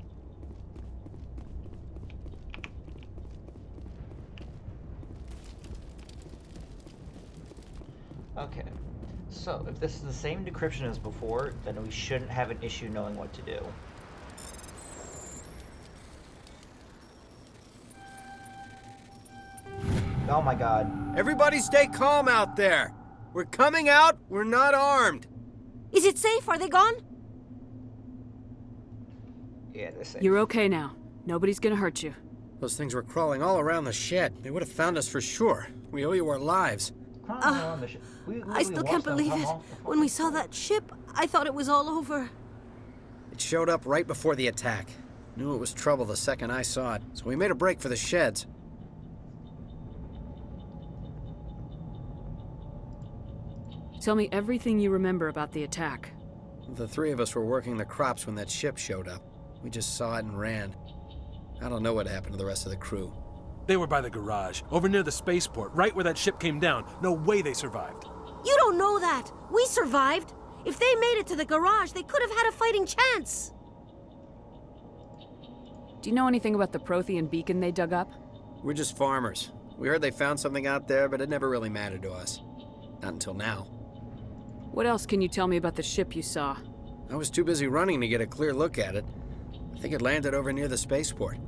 Okay, so if this is the same decryption as before, then we shouldn't have an issue knowing what to do. Oh my god. Everybody stay calm out there. We're coming out. We're not armed. Is it safe? Are they gone? Yeah, they're safe. You're okay now. Nobody's gonna hurt you. Those things were crawling all around the shed. They would have found us for sure. We owe you our lives. I still can't believe it. When we saw that ship, I thought it was all over. It showed up right before the attack. Knew it was trouble the second I saw it, so we made a break for the sheds. Tell me everything you remember about the attack. The three of us were working the crops when that ship showed up. We just saw it and ran. I don't know what happened to the rest of the crew. They were by the garage, over near the spaceport, right where that ship came down. No way they survived. You don't know that. We survived. If they made it to the garage, they could have had a fighting chance. Do you know anything about the Prothean beacon they dug up? We're just farmers. We heard they found something out there, but it never really mattered to us. Not until now. What else can you tell me about the ship you saw? I was too busy running to get a clear look at it. I think it landed over near the spaceport.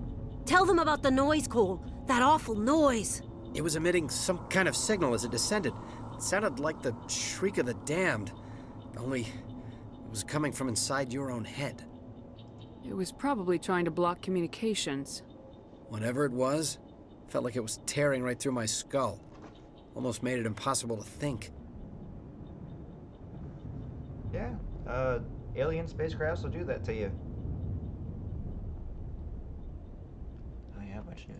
Tell them about the noise, Cole. That awful noise. It was emitting some kind of signal as it descended. It sounded like the shriek of the damned. Only it was coming from inside your own head. It was probably trying to block communications. Whatever it was, felt like it was tearing right through my skull. Almost made it impossible to think. Yeah, alien spacecrafts will do that to you. Oh yeah, much new.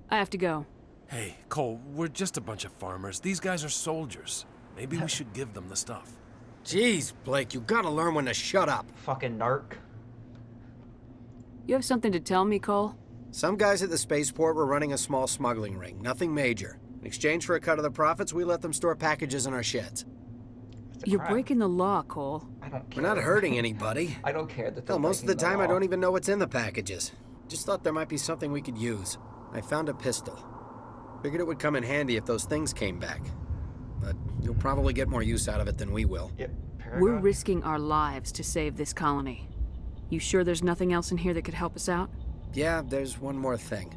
I have to go. Hey, Cole, we're just a bunch of farmers. These guys are soldiers. Maybe we should give them the stuff. Jeez, Blake, you gotta learn when to shut up. Fucking narc. You have something to tell me, Cole? Some guys at the spaceport were running a small smuggling ring, nothing major. In exchange for a cut of the profits, we let them store packages in our sheds. You're breaking the law, Cole. I don't care. We're not hurting anybody. I don't care that they're Hell, most of the breaking time I law. don't even know what's in the packages. Just thought there might be something we could use. I found a pistol. Figured it would come in handy if those things came back. But you'll probably get more use out of it than we will. Yep. We're risking our lives to save this colony. You sure there's nothing else in here that could help us out? Yeah, there's one more thing.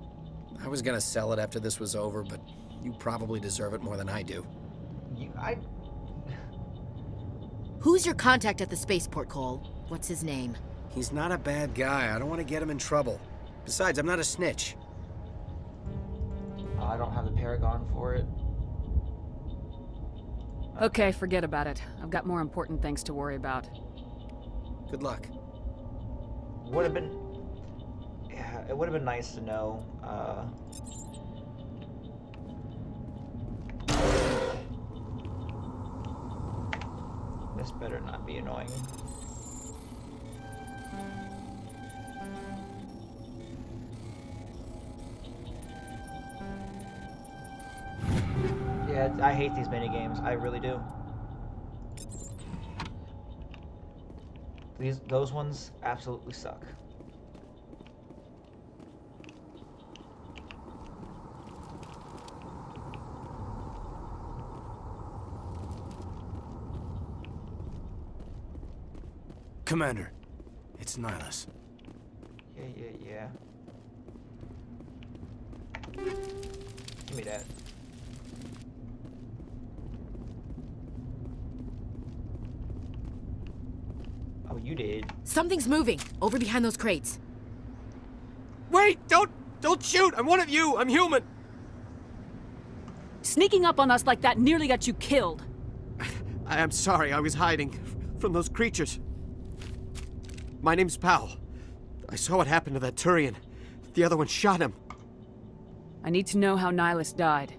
I was gonna sell it after this was over, but you probably deserve it more than I do. Who's your contact at the spaceport, Cole? What's his name? He's not a bad guy. I don't want to get him in trouble. Besides, I'm not a snitch. I don't have the Paragon for it. Okay, forget about it. I've got more important things to worry about. Good luck. Would have been... Yeah, it would have been nice to know, This better not be annoying. Yeah, I hate these minigames. I really do. Those ones absolutely suck. Commander, it's Nihilus. Yeah. Give me that. Oh, you did. Something's moving over behind those crates. Wait! Don't shoot! I'm one of you! I'm human! Sneaking up on us like that nearly got you killed. I'm sorry, I was hiding from those creatures. My name's Powell. I saw what happened to that Turian. The other one shot him. I need to know how Nihilus died.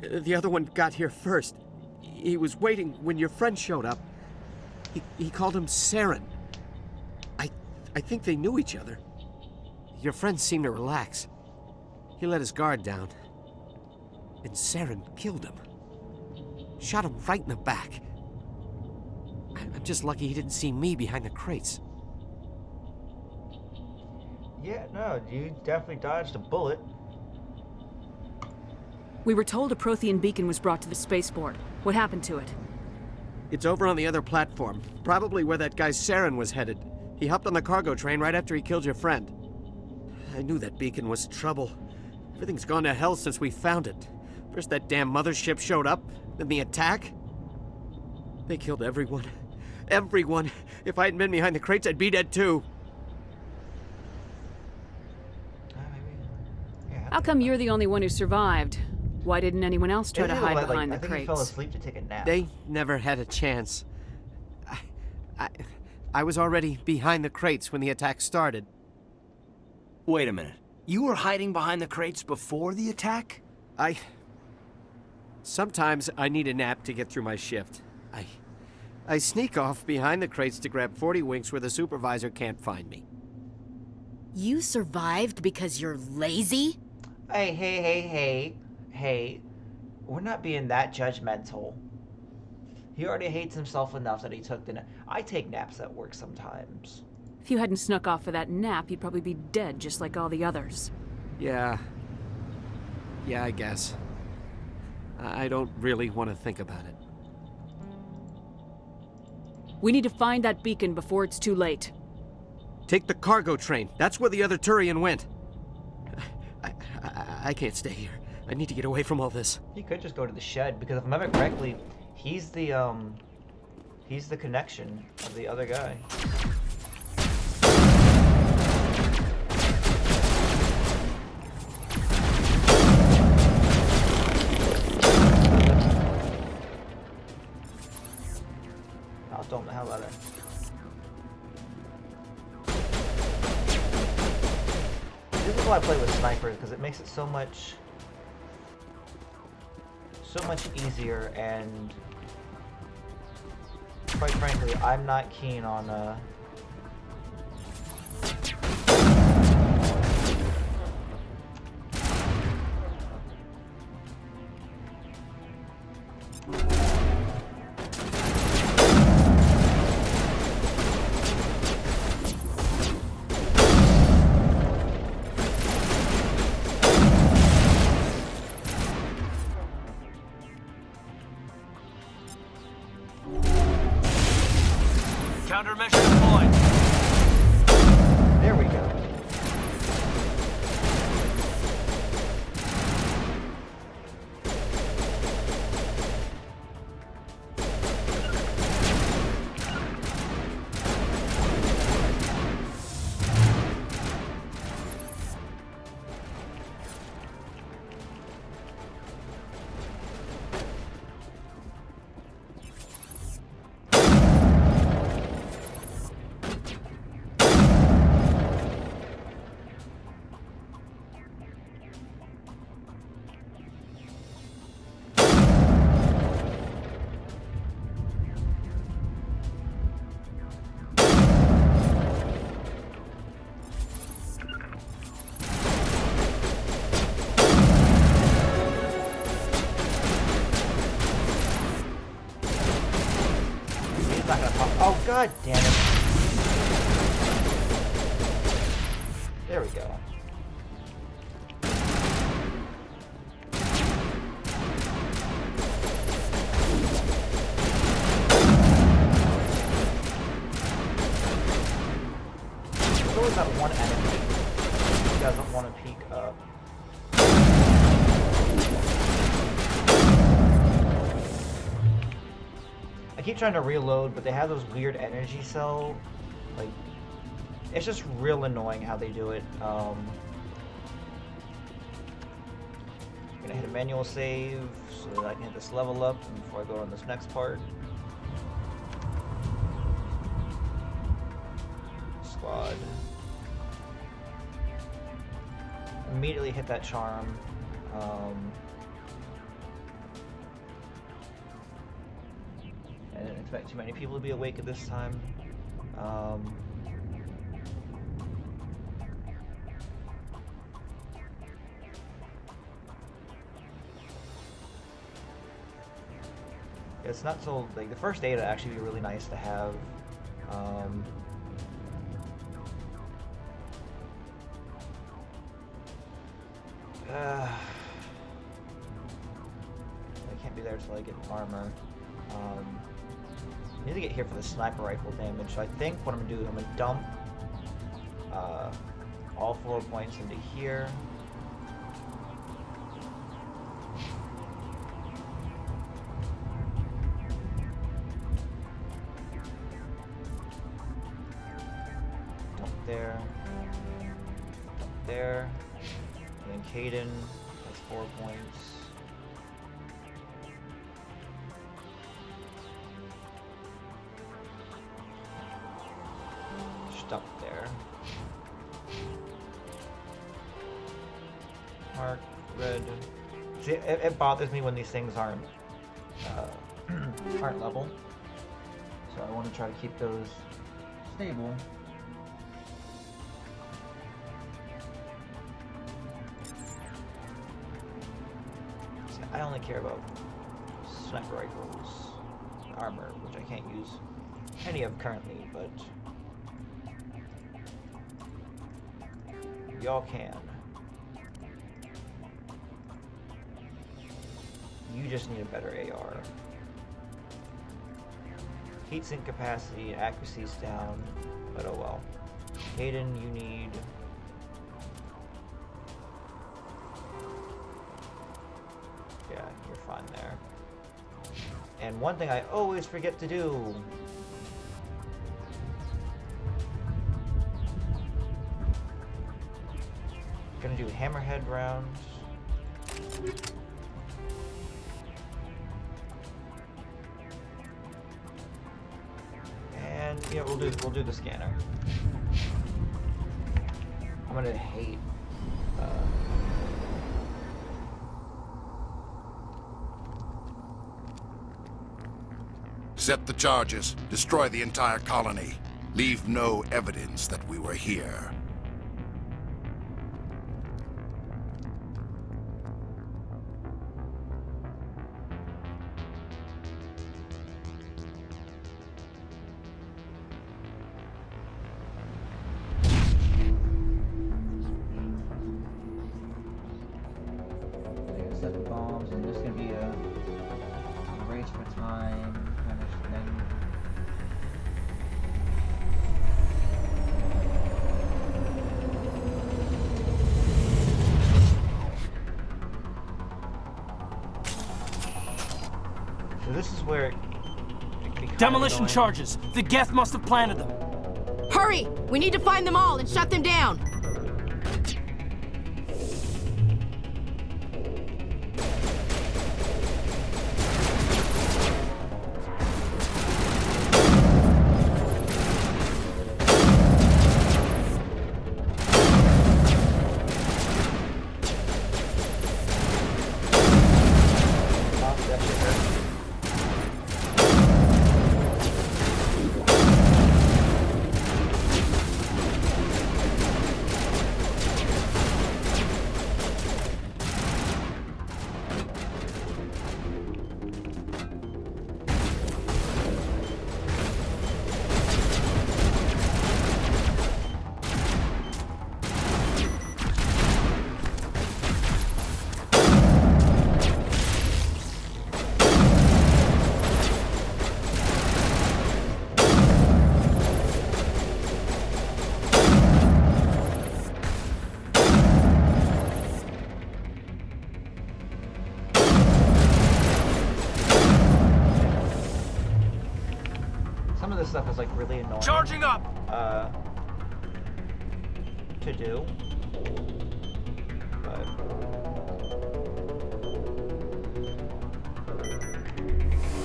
The other one got here first. He was waiting when your friend showed up. He called him Saren. I think they knew each other. Your friend seemed to relax. He let his guard down. And Saren killed him. Shot him right in the back. I'm just lucky he didn't see me behind the crates. Yeah, no, you definitely dodged a bullet. We were told a Prothean beacon was brought to the spaceport. What happened to it? It's over on the other platform, probably where that guy Saren was headed. He hopped on the cargo train right after he killed your friend. I knew that beacon was trouble. Everything's gone to hell since we found it. First that damn mothership showed up, then the attack. They killed everyone. Everyone. If I hadn't been behind the crates, I'd be dead too. How come you're the only one who survived? Why didn't anyone else try to hide behind the I think crates? he fell asleep to take a nap. They never had a chance. I was already behind the crates when the attack started. Wait a minute. You were hiding behind the crates before the attack? Sometimes I need a nap to get through my shift. I sneak off behind the crates to grab 40 winks where the supervisor can't find me. You survived because you're lazy? Hey. We're not being that judgmental. He already hates himself enough that he took the nap. I take naps at work sometimes. If you hadn't snuck off for that nap, you'd probably be dead just like all the others. Yeah, I guess. I don't really want to think about it. We need to find that beacon before it's too late. Take the cargo train. That's where the other Turian went. I can't stay here. I need to get away from all this. He could just go to the shed, because if I remember correctly, he's the connection of the other guy. I'll dome the hell out of it. This is why I play with snipers, because it makes it so much so much easier, and quite frankly, I'm not keen on Countermeasure deployed. There we go. Oh, god damn it. There we go. There's always that one enemy who doesn't want to peek up. I keep trying to reload, but they have those weird energy cell, like, it's just real annoying how they do it. I'm gonna hit a manual save so that I can hit this level up before I go on this next part. Squad. Immediately hit that charm. I didn't expect too many people to be awake at this time. It's not so, like, the first aid would actually be really nice to have. I can't be there till I get armor. I need to get here for the sniper rifle damage, so I think what I'm gonna do is I'm gonna dump all 4 points into here. Dump there. Dump there. And then Kaidan, that's 4 points. Up there. Mark, red. See, it bothers me when these things aren't aren't level. So I want to try to keep those stable. See, I only care about sniper rifles, armor, which I can't use any of currently, but y'all can. You just need a better AR. Heatsink capacity and accuracy's down, but oh well. Kaidan, you need... Yeah, you're fine there. And one thing I always forget to do. Gonna do hammerhead rounds. And yeah, we'll do the scanner. I'm gonna hate Accept the charges. Destroy the entire colony. Leave no evidence that we were here. Set the bombs, and there's gonna be a race for time kind of thing. So this is where it Demolition charges. The Geth must have planted them. Hurry! We need to find them all and shut them down! This stuff is like really annoying. Charging up. To do. But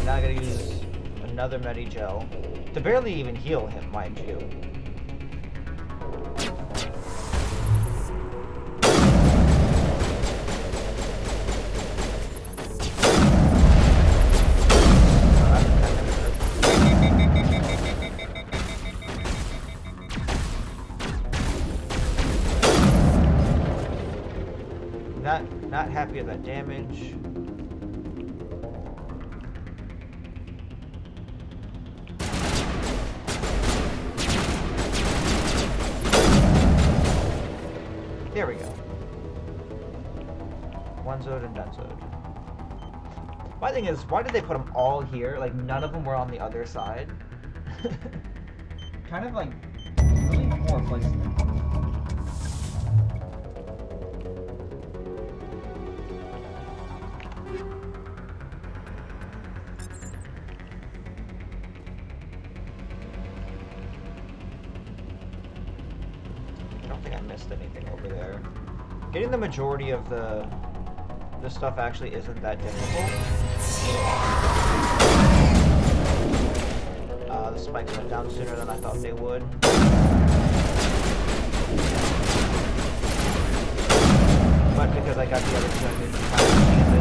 now I gotta use another Medi-Gel to barely even heal him, mind you. Not happy with that damage. There we go. One zone and done zone. My thing is, why did they put them all here? Like, none of them were on the other side. Kind of like really poor placement. Anything over there. Getting the majority of the stuff actually isn't that difficult. The spikes went down sooner than I thought they would. But because I got the other two, I didn't kind of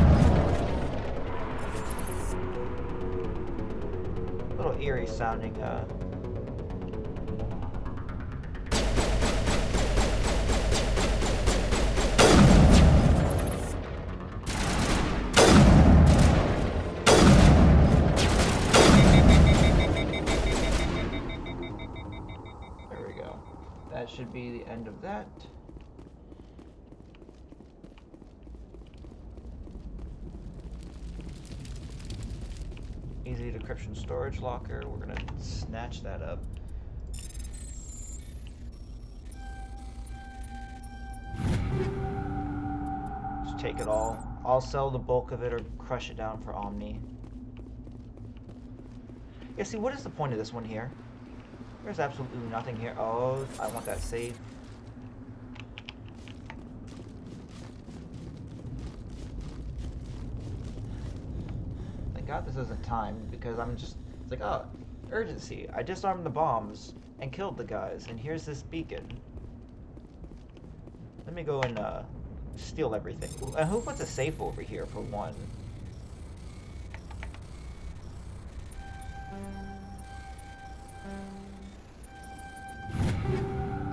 it. A little eerie sounding should be the end of that. Easy decryption storage locker. We're gonna snatch that up. Just take it all. I'll sell the bulk of it or crush it down for Omni. Yeah, see, what is the point of this one here? There's absolutely nothing here. Oh, I want that safe. Thank God this isn't timed, because I'm just, it's like, oh, urgency. I disarmed the bombs and killed the guys, and here's this beacon. Let me go and steal everything. And who puts a safe over here for one?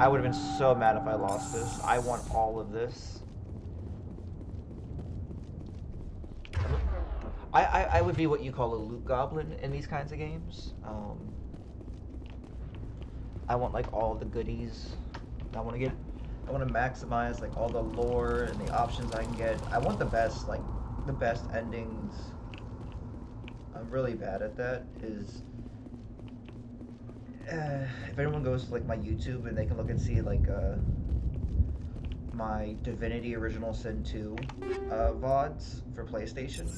I would have been so mad if I lost this. I want all of this. I would be what you call a loot goblin in these kinds of games. I want like all the goodies. I want to maximize like all the lore and the options I can get. I want the best, like the best endings. I'm really bad at that. If anyone goes to like my YouTube and they can look and see like my Divinity Original Sin 2 VODs for PlayStation,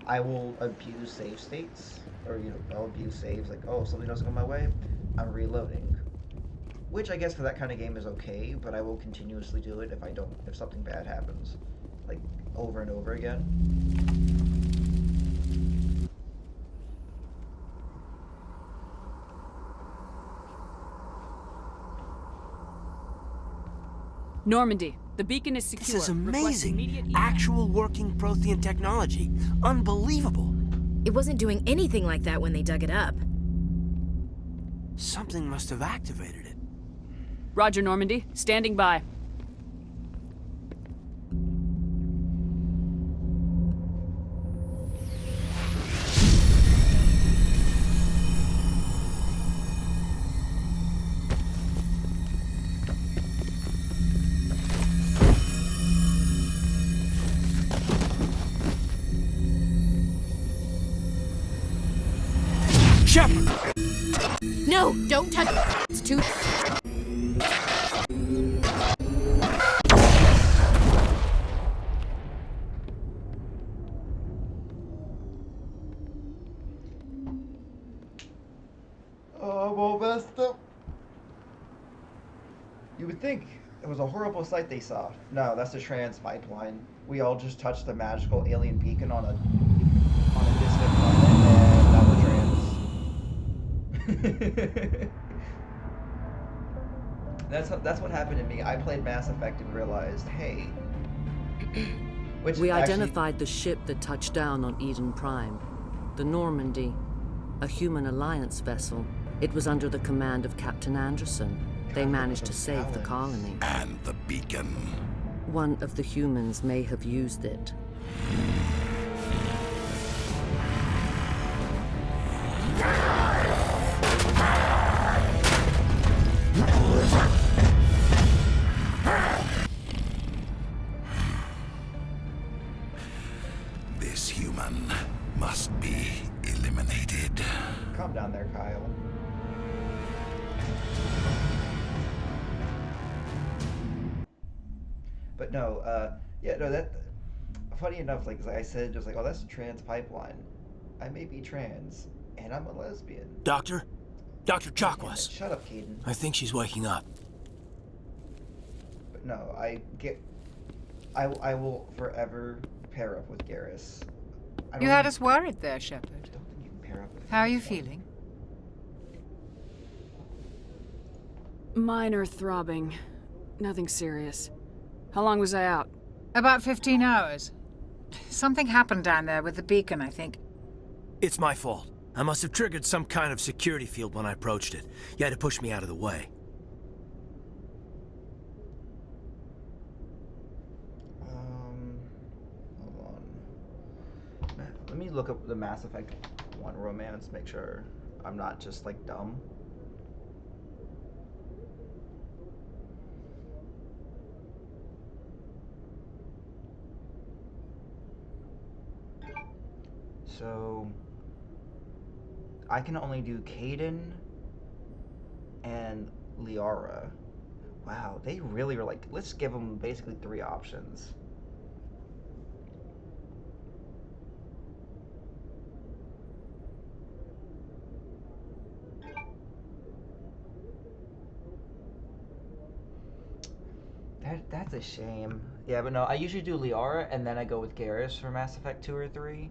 I will abuse save states, or I'll abuse saves like, oh, something doesn't go my way, I'm reloading. Which I guess for that kind of game is okay, but I will continuously do it if something bad happens, like over and over again. Normandy, the beacon is secure. This is Request amazing. immediate evac. Actual working Prothean technology. Unbelievable. It wasn't doing anything like that when they dug it up. Something must have activated it. Roger, Normandy. Standing by. Shepard! No, don't touch it. It's too... Oh, I'm all messed up. You would think it was a horrible sight they saw. No, that's the trans pipeline. We all just touched the magical alien beacon on a distant planet, and now we're trans. That's what happened to me. I played Mass Effect and realized, hey, we identified the ship that touched down on Eden Prime, the Normandy, a human alliance vessel. It was under the command of Captain Anderson. They managed to save the colony. And the beacon. One of the humans may have used it. This human must be eliminated. Calm down there, Kyle. But no, that. Funny enough, like I said, just like, oh, that's a trans pipeline. I may be trans, and I'm a lesbian. Doctor? Dr. Chakwas. Shut up, Caden. I think she's waking up. But no, I will forever pair up with Garrus. You had us worried there, Shepard. How are you feeling? Minor throbbing. Nothing serious. How long was I out? About 15 hours. Something happened down there with the beacon, I think. It's my fault. I must have triggered some kind of security field when I approached it. You had to push me out of the way. Hold on. Let me look up the Mass Effect 1 romance, make sure I'm not just like dumb. So I can only do Kaidan and Liara. Wow, they really were like, let's give them basically 3 options. That's a shame. Yeah, but no, I usually do Liara and then I go with Garrus for Mass Effect 2 or 3.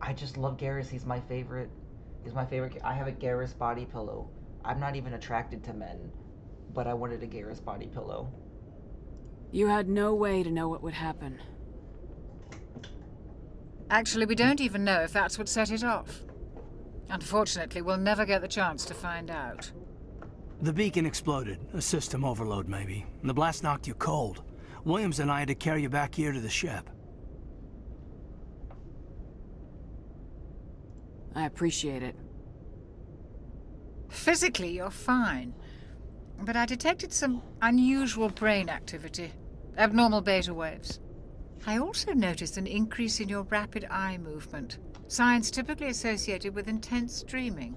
I just love Garrus. He's my favorite. He's my favorite. I have a Garrus body pillow. I'm not even attracted to men, but I wanted a Garrus body pillow. You had no way to know what would happen. Actually, we don't even know if that's what set it off. Unfortunately, we'll never get the chance to find out. The beacon exploded. A system overload, maybe. And the blast knocked you cold. Williams and I had to carry you back here to the ship. I appreciate it. Physically, you're fine. But I detected some unusual brain activity. Abnormal beta waves. I also noticed an increase in your rapid eye movement. Signs typically associated with intense dreaming.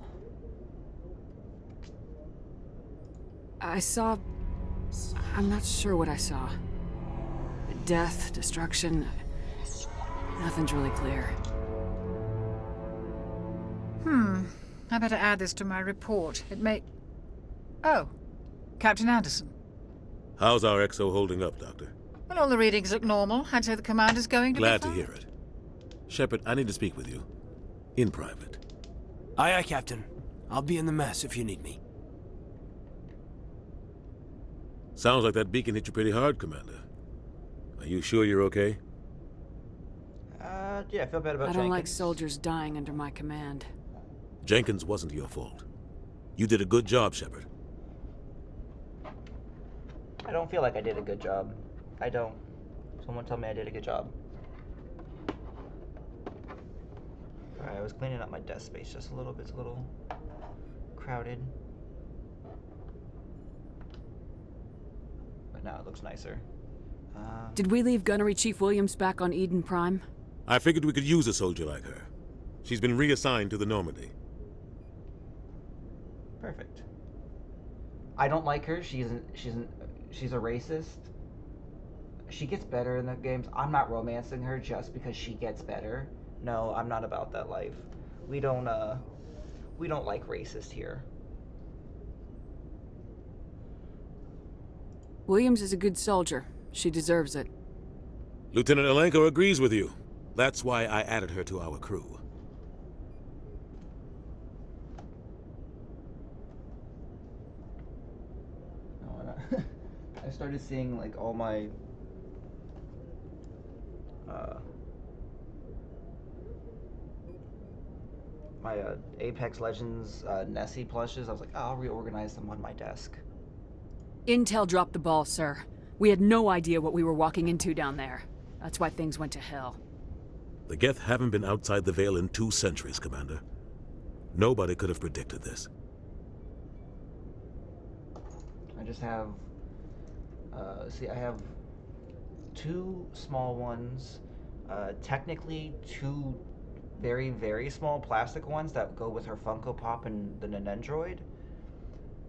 I saw... I'm not sure what I saw. Death, destruction... Nothing's really clear. I better add this to my report. It may... Oh, Captain Anderson. How's our XO holding up, Doctor? Well, all the readings look normal. I'd say the commander's going to Glad be to hear it. Shepard, I need to speak with you. In private. Aye, aye, Captain. I'll be in the mess if you need me. Sounds like that beacon hit you pretty hard, Commander. Are you sure you're okay? Yeah, I feel bad about I don't like Jenkins. soldiers dying under my command. Jenkins wasn't your fault. You did a good job, Shepard. I don't feel like I did a good job. I don't. Someone tell me I did a good job. Alright, I was cleaning up my desk space just a little bit. It's a little crowded. But now it looks nicer. Did we leave Gunnery Chief Williams back on Eden Prime? I figured we could use a soldier like her. She's been reassigned to the Normandy. Perfect. I don't like her. She's a racist. She gets better in the games. I'm not romancing her just because she gets better. No, I'm not about that life. We don't like racist here. Williams is a good soldier. She deserves it. Lieutenant Alenko agrees with you. That's why I added her to our crew. I started seeing like all my Apex Legends Nessie plushes. I was like, oh, I'll reorganize them on my desk. Intel dropped the ball, sir. We had no idea what we were walking into down there. That's why things went to hell. The Geth haven't been outside the Veil in 2 centuries, Commander. Nobody could have predicted this. I just have, see, I have 2 small ones, technically 2 very, very small plastic ones that go with her Funko Pop and the Ninendroid,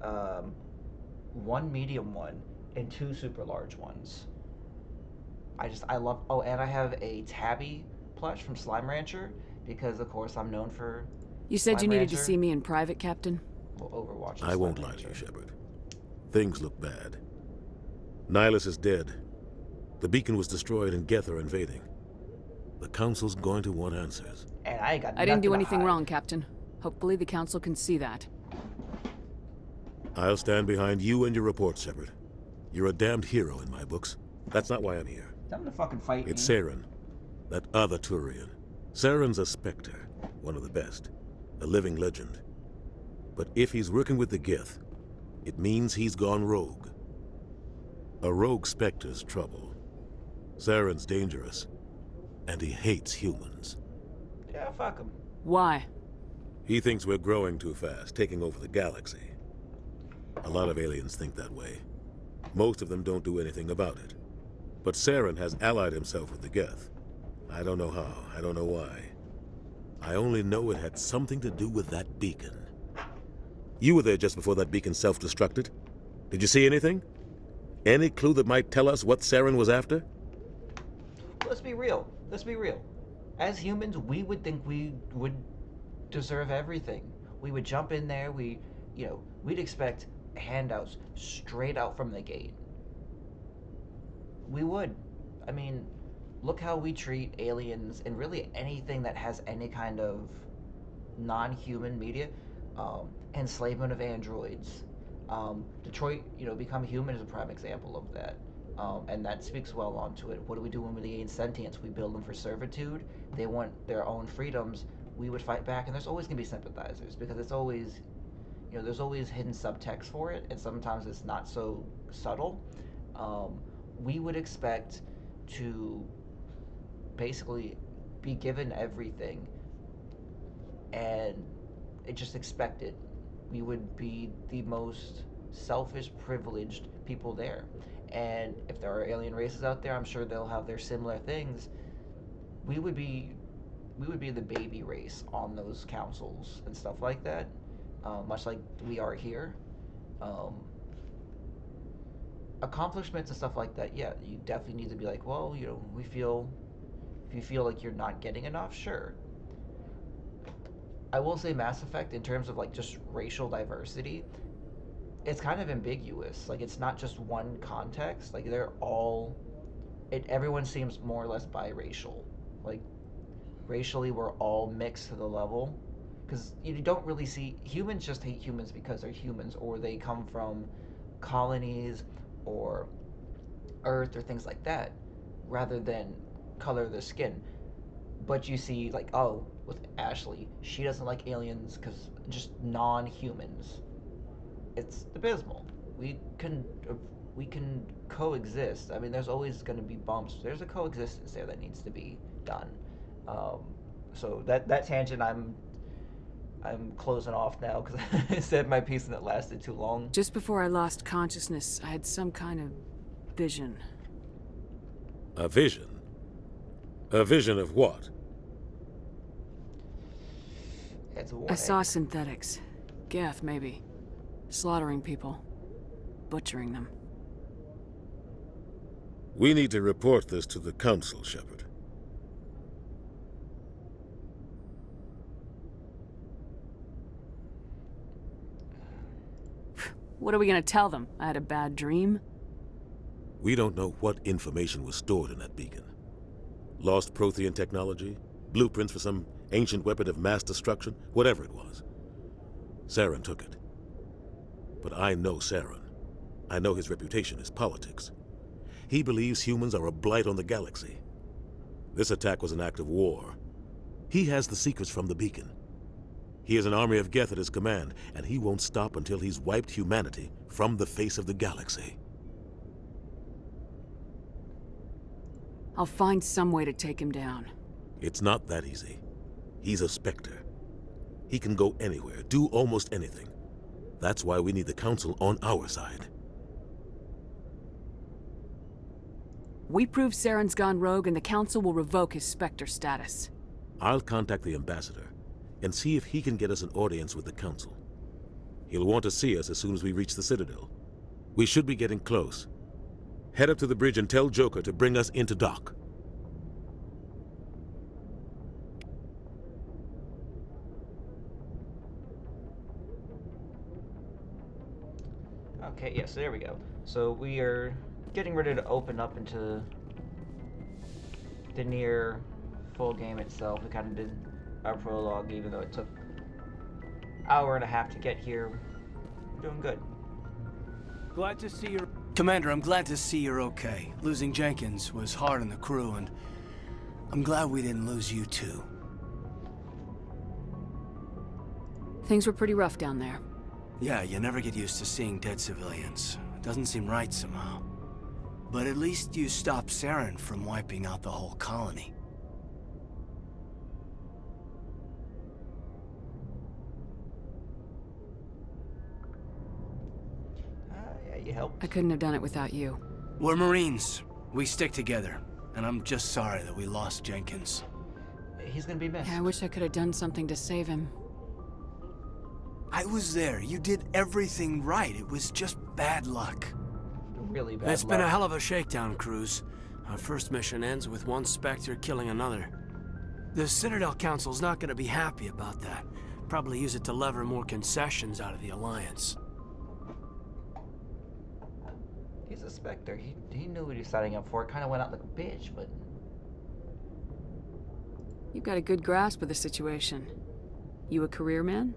1 medium one, and 2 super large ones. I love, oh, and I have a Tabby plush from Slime Rancher, because of course I'm known for You said Slime you needed to Rancher. see me in private, Captain? Well, Overwatch. I won't lie to you, Shepard. Things look bad. Nihilus is dead. The beacon was destroyed and Geth are invading. The Council's going to want answers. And I ain't got I didn't do nothing to anything hide. wrong, Captain. Hopefully the Council can see that. I'll stand behind you and your report, Shepard. You're a damned hero in my books. That's not why I'm here. Tell him to fucking fight It's me. Saren, that other Turian. Saren's a Spectre, one of the best, a living legend. But if he's working with the Geth, it means he's gone rogue. A rogue Spectre's trouble. Saren's dangerous, and he hates humans. Yeah, fuck him. Why? He thinks we're growing too fast, taking over the galaxy. A lot of aliens think that way. Most of them don't do anything about it. But Saren has allied himself with the Geth. I don't know how, I don't know why. I only know it had something to do with that beacon. You were there just before that beacon self-destructed. Did you see anything? Any clue that might tell us what Saren was after? Let's be real. Let's be real. As humans, we would think we would deserve everything. We would jump in there, we'd expect handouts straight out from the gate. We would. I mean, look how we treat aliens and really anything that has any kind of non-human media. Enslavement of androids. Detroit, Become Human is a prime example of that. And that speaks well onto it. What do we do when we gain sentience? We build them for servitude. They want their own freedoms. we would fight back, and there's always going to be sympathizers, because it's always, you know, there's always hidden subtext for it, and sometimes it's not so subtle. We would expect to basically be given everything, and it just expected. We would be the most selfish, privileged people there. And if there are alien races out there, I'm sure they'll have their similar things. We would be the baby race on those councils and stuff like that, much like we are here. Accomplishments and stuff like that, yeah, you definitely need to be like, well, you know, if you feel like you're not getting enough, sure. I will say Mass Effect, in terms of like just racial diversity, it's kind of ambiguous. Like, it's not just one context. Like, they're all, everyone seems more or less biracial. Like, racially, we're all mixed to the level, because you don't really see humans just hate humans because they're humans, or they come from colonies or Earth or things like that, rather than color of their skin. But you see, like, oh, with Ashley, she doesn't like aliens because just non-humans. It's abysmal. We can coexist. I mean, there's always going to be bumps. There's a coexistence there that needs to be done. So that tangent, I'm closing off now because I said my piece and it lasted too long. Just before I lost consciousness, I had some kind of vision. A vision? A vision of what? I saw synthetics. Geth, maybe. Slaughtering people. Butchering them. We need to report this to the Council, Shepard. What are we gonna tell them? I had a bad dream? We don't know what information was stored in that beacon. Lost Prothean technology? Blueprints for some ancient weapon of mass destruction? Whatever it was. Saren took it. But I know Saren. I know his reputation is politics. He believes humans are a blight on the galaxy. This attack was an act of war. He has the secrets from the beacon. He has an army of Geth at his command, and he won't stop until he's wiped humanity from the face of the galaxy. I'll find some way to take him down. It's not that easy. He's a Spectre. He can go anywhere, do almost anything. That's why we need the Council on our side. We prove Saren's gone rogue and the Council will revoke his Spectre status. I'll contact the Ambassador and see if he can get us an audience with the Council. He'll want to see us as soon as we reach the Citadel. We should be getting close. Head up to the bridge and tell Joker to bring us into dock. Okay, yeah, so there we go. So we are getting ready to open up into the near full game itself. We kind of did our prologue, even though it took an hour and a half to get here. We're doing good. Glad to see you're... Commander, I'm glad to see you're okay. Losing Jenkins was hard on the crew, and I'm glad we didn't lose you too. Things were pretty rough down there. Yeah, you never get used to seeing dead civilians. It doesn't seem right somehow. But at least you stopped Saren from wiping out the whole colony. Yeah, you helped. I couldn't have done it without you. We're Marines. We stick together. And I'm just sorry that we lost Jenkins. He's gonna be missed. Yeah, I wish I could have done something to save him. I was there. You did everything right. It was just bad luck. Really bad It's luck. been a hell of a shakedown, Cruz. Our first mission ends with one Spectre killing another. The Citadel Council's not going to be happy about that. Probably use it to lever more concessions out of the Alliance. He's a Spectre. He knew what he was signing up for. It kind of went out like a bitch, but... You've got a good grasp of the situation. You a career man?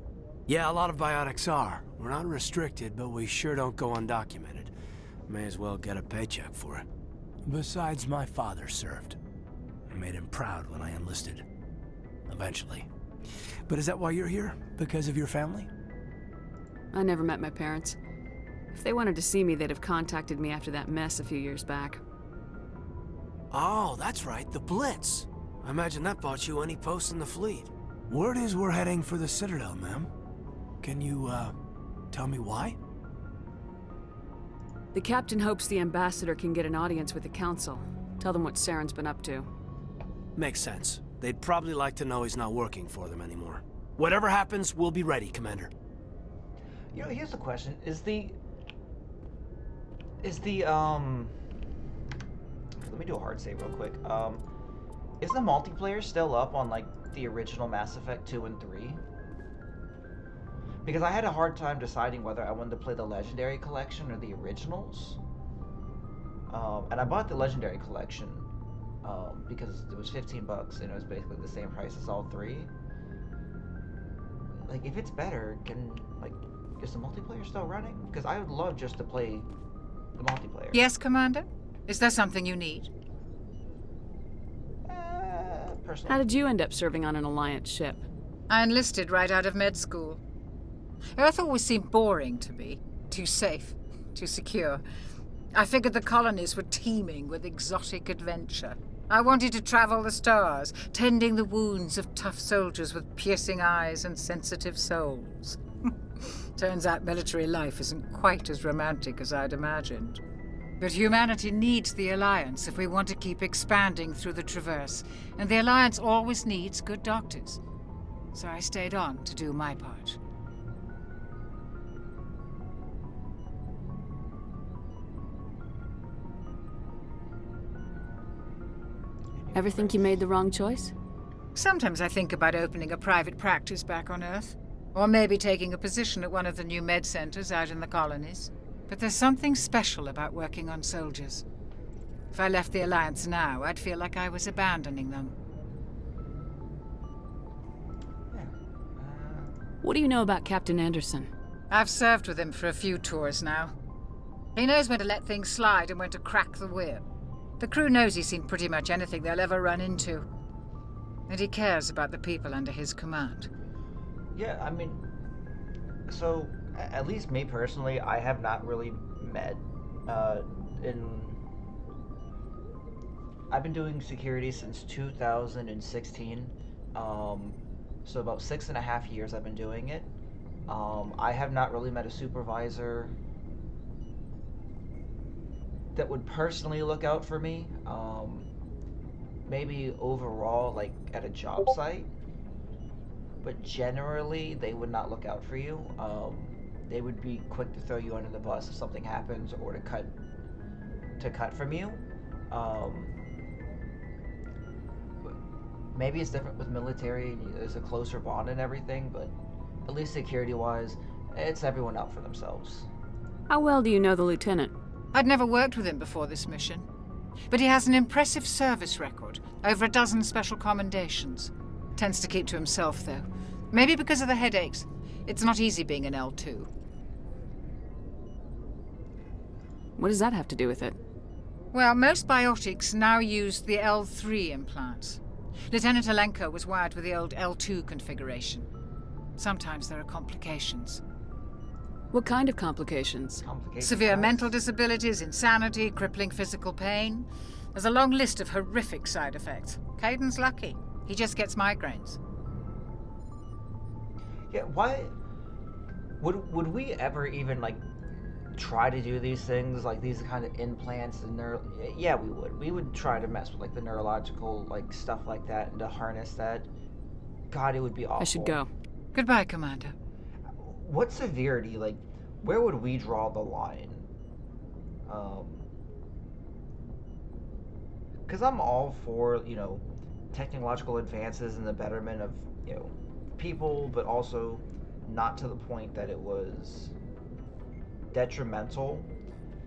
Yeah, a lot of biotics are. We're not restricted, but we sure don't go undocumented. May as well get a paycheck for it. Besides, my father served. I made him proud when I enlisted. Eventually. But is that why you're here? Because of your family? I never met my parents. If they wanted to see me, they'd have contacted me after that mess a few years back. Oh, that's right, the Blitz. I imagine that bought you any post in the fleet. Word is we're heading for the Citadel, ma'am. Can you, tell me why? The captain hopes the ambassador can get an audience with the council. Tell them what Saren's been up to. Makes sense. They'd probably like to know he's not working for them anymore. Whatever happens, we'll be ready, Commander. You know, here's the question. Is the let me do a hard save real quick. Is the multiplayer still up on, like, the original Mass Effect 2 and 3? Because I had a hard time deciding whether I wanted to play the Legendary Collection or the originals. And I bought the Legendary Collection because it was $15 and it was basically the same price as all three. Like, if it's better, is the multiplayer still running? Because I would love just to play the multiplayer. Yes, Commander? Is there something you need? Personally. How did you end up serving on an Alliance ship? I enlisted right out of med school. Earth always seemed boring to me. Too safe, too secure. I figured the colonies were teeming with exotic adventure. I wanted to travel the stars, tending the wounds of tough soldiers with piercing eyes and sensitive souls. Turns out military life isn't quite as romantic as I'd imagined. But humanity needs the Alliance if we want to keep expanding through the Traverse, and the Alliance always needs good doctors. So I stayed on to do my part. Ever think you made the wrong choice? Sometimes I think about opening a private practice back on Earth. Or maybe taking a position at one of the new med centers out in the colonies. But there's something special about working on soldiers. If I left the Alliance now, I'd feel like I was abandoning them. What do you know about Captain Anderson? I've served with him for a few tours now. He knows when to let things slide and when to crack the whip. The crew knows he's seen pretty much anything they'll ever run into. And he cares about the people under his command. Yeah, I mean, so, at least me personally, I have not really met, I've been doing security since 2016, so about 6.5 years I've been doing it. I have not really met a supervisor that would personally look out for me, maybe overall, like, at a job site. But generally, they would not look out for you. They would be quick to throw you under the bus if something happens, or to cut from you. Maybe it's different with military, and there's a closer bond and everything, but at least security-wise, it's everyone out for themselves. How well do you know the lieutenant? I'd never worked with him before this mission. But he has an impressive service record, over a dozen special commendations. Tends to keep to himself, though. Maybe because of the headaches. It's not easy being an L2. What does that have to do with it? Well, most biotics now use the L3 implants. Lieutenant Alenko was wired with the old L2 configuration. Sometimes there are complications. What kind of complications? Severe mental disabilities, insanity, crippling physical pain. There's a long list of horrific side effects. Caden's lucky. He just gets migraines. Yeah, why would we ever even, like, try to do these things, like these kind of implants and yeah, we would. We would try to mess with, like, the neurological, like, stuff like that, and to harness that. God, it would be awful. I should go. Goodbye, Commander. What severity, like, where would we draw the line? Because I'm all for, you know, technological advances and the betterment of, you know, people, but also not to the point that it was detrimental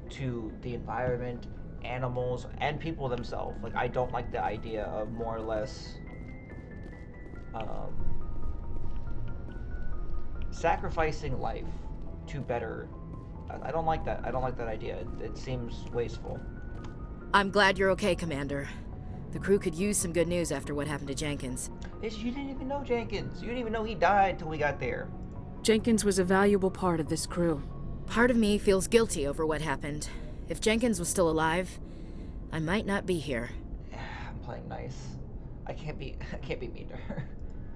to the environment, animals, and people themselves. Like, I don't like the idea of more or less sacrificing life to better. I don't like that. I don't like that idea. It seems wasteful. I'm glad you're okay, Commander. The crew could use some good news after what happened to Jenkins. You didn't even know Jenkins. You didn't even know he died till we got there. Jenkins was a valuable part of this crew. Part of me feels guilty over what happened. If Jenkins was still alive, I might not be here. I'm playing nice. I can't be mean to her.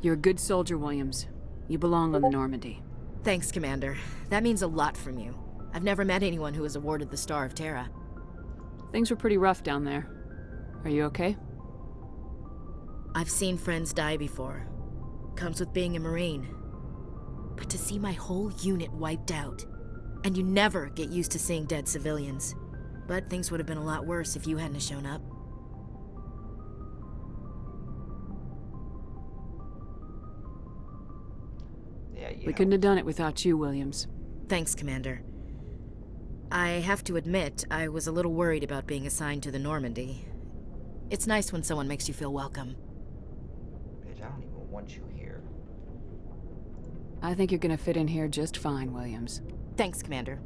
You're a good soldier, Williams. You belong on the Normandy. Thanks, Commander. That means a lot from you. I've never met anyone who was awarded the Star of Terra. Things were pretty rough down there. Are you okay? I've seen friends die before. Comes with being a Marine. But to see my whole unit wiped out, and you never get used to seeing dead civilians. But things would have been a lot worse if you hadn't shown up. We couldn't have done it without you, Williams. Thanks, Commander. I have to admit, I was a little worried about being assigned to the Normandy. It's nice when someone makes you feel welcome. Bitch, I don't even want you here. I think you're gonna fit in here just fine, Williams. Thanks, Commander.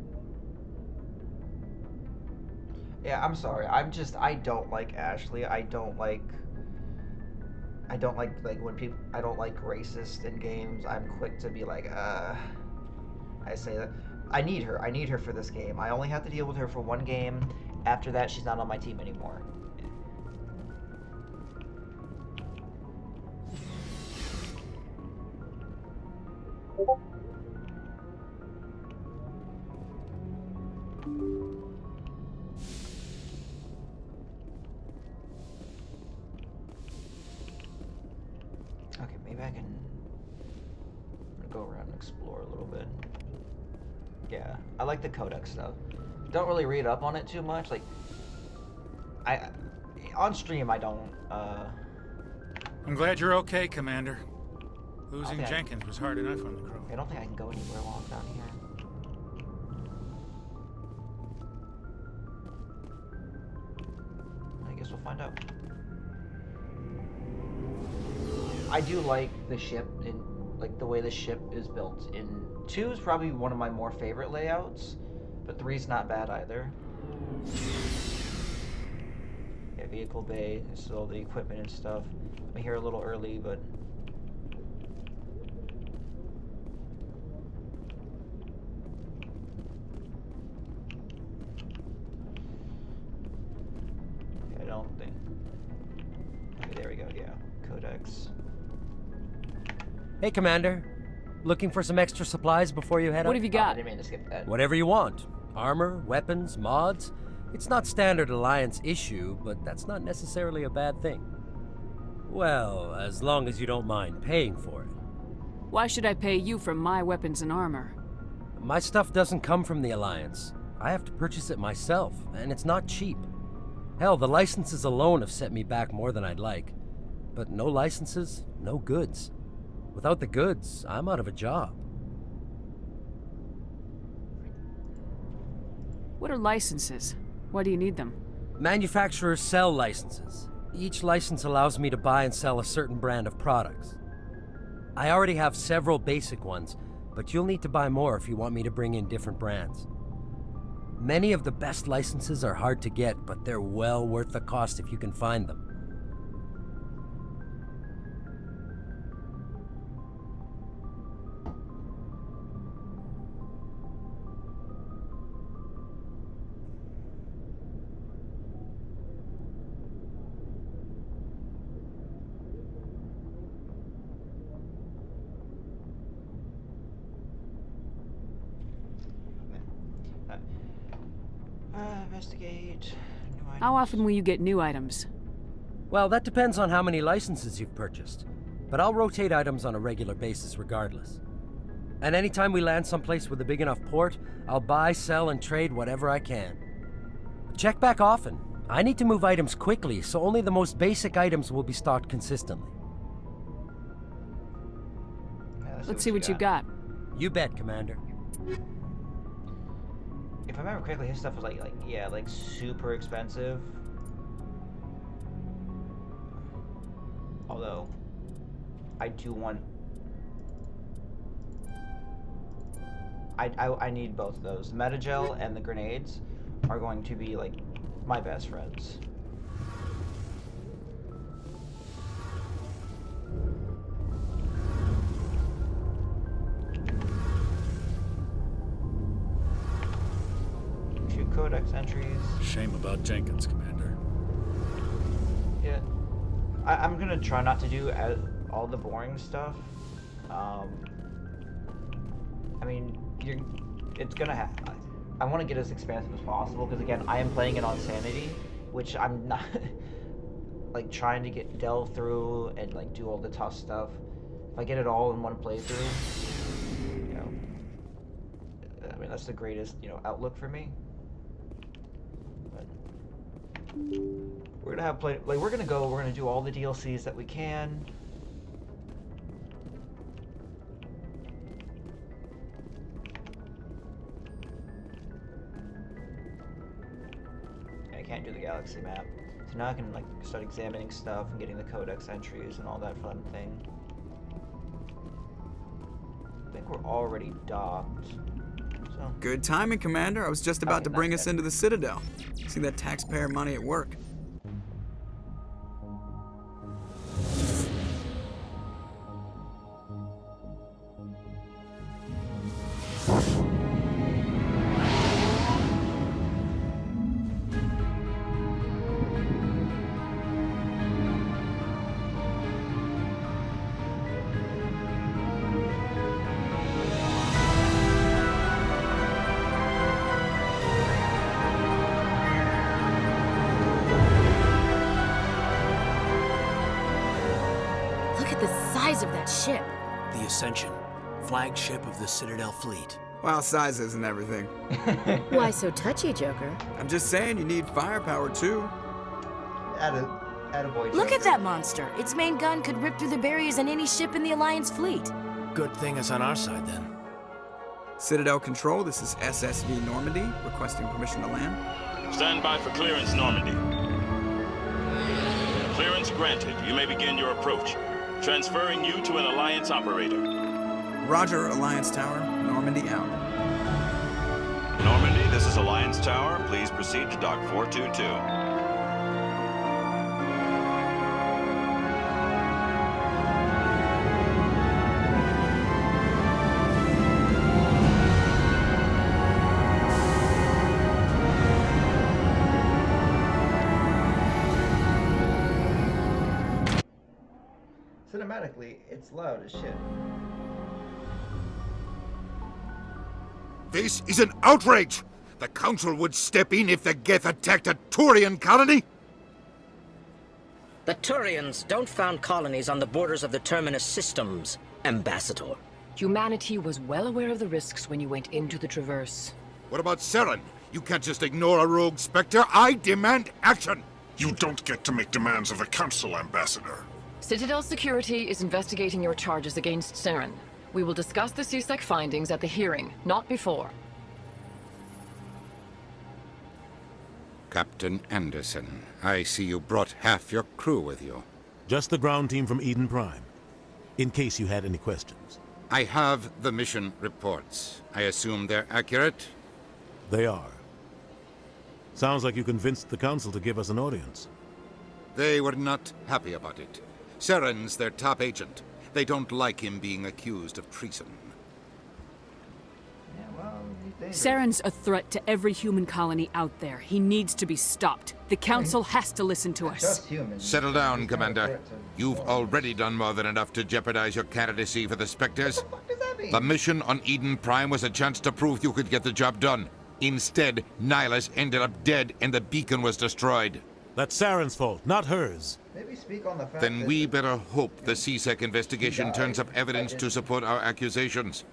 Yeah, I'm sorry. I don't like Ashley. I don't like when people, I don't like racist in games. I'm quick to be like, I say that. I need her for this game. I only have to deal with her for one game. After that, she's not on my team anymore. Okay, maybe I can go around and explore a little bit. Yeah, I like the codex stuff. Don't really read up on it too much. Like, on stream I don't. I'm glad you're okay, Commander. Losing Jenkins was hard enough on the crew. I don't think I can go anywhere while I'm down here. I guess we'll find out. I do like the ship, in like the way the ship is built. In 2 is probably one of my more favorite layouts, but 3's not bad either. Yeah, vehicle bay, this is all the equipment and stuff. I'm here a little early, but I don't think. Okay, there we go. Yeah, codex. Hey, Commander. Looking for some extra supplies before you head up? What have you got? I didn't mean to skip that. Whatever you want. Armor, weapons, mods. It's not standard Alliance issue, but that's not necessarily a bad thing. Well, as long as you don't mind paying for it. Why should I pay you for my weapons and armor? My stuff doesn't come from the Alliance. I have to purchase it myself, and it's not cheap. Hell, the licenses alone have set me back more than I'd like. But no licenses, no goods. Without the goods, I'm out of a job. What are licenses? Why do you need them? Manufacturers sell licenses. Each license allows me to buy and sell a certain brand of products. I already have several basic ones, but you'll need to buy more if you want me to bring in different brands. Many of the best licenses are hard to get, but they're well worth the cost if you can find them. Investigate. How often will you get new items? Well, that depends on how many licenses you've purchased. But I'll rotate items on a regular basis regardless. And anytime we land someplace with a big enough port, I'll buy, sell, and trade whatever I can. Check back often. I need to move items quickly, so only the most basic items will be stocked consistently. Let's see what you got. You bet, Commander. If I remember correctly, his stuff was like super expensive. Although, I do want. I need both of those. The Metagel and the grenades are going to be like my best friends. codex entries. Shame about Jenkins, Commander. Yeah. I'm gonna try not to do all the boring stuff. I mean, it's gonna happen. I want to get as expansive as possible because again, I am playing it on sanity, which I'm not like trying to delve through and like do all the tough stuff. If I get it all in one playthrough, you know, I mean that's the greatest, you know, outlook for me. But we're gonna have we're gonna do all the DLCs that we can. I can't do the galaxy map. So now I can like start examining stuff and getting the codex entries and all that fun thing. I think we're already docked. So Good timing, Commander. I was just about to bring us into the Citadel. See that taxpayer money at work. Of that ship. The Ascension, flagship of the Citadel fleet. Well, size isn't everything. Why so touchy, Joker? I'm just saying you need firepower too. Attaboy, Look at that monster. Its main gun could rip through the barriers in any ship in the Alliance fleet. Good thing it's on our side then. Citadel Control, this is SSV Normandy, requesting permission to land. Stand by for clearance, Normandy. Clearance granted. You may begin your approach. Transferring you to an Alliance operator. Roger, Alliance Tower. Normandy out. Normandy, this is Alliance Tower. Please proceed to Dock 422. Cinematically, it's loud as shit. This is an outrage! The Council would step in if the Geth attacked a Turian colony? The Turians don't found colonies on the borders of the Terminus systems, Ambassador. Humanity was well aware of the risks when you went into the Traverse. What about Saren? You can't just ignore a rogue Spectre. I demand action! You don't get to make demands of the Council, Ambassador. Citadel Security is investigating your charges against Saren. We will discuss the CSEC findings at the hearing, not before. Captain Anderson, I see you brought half your crew with you. Just the ground team from Eden Prime, in case you had any questions. I have the mission reports. I assume they're accurate? They are. Sounds like you convinced the Council to give us an audience. They were not happy about it. Saren's their top agent. They don't like him being accused of treason. Yeah, well, Saren's a threat to every human colony out there. He needs to be stopped. The Council has to listen to us. Just humans. Settle down, Commander. You've already done more than enough to jeopardize your candidacy for the Spectres. What the fuck does that mean? The mission on Eden Prime was a chance to prove you could get the job done. Instead, Nihilus ended up dead and the beacon was destroyed. That's Saren's fault, not hers. Maybe speak on the fact Then that we better hope the CSEC investigation turns up evidence to support our accusations.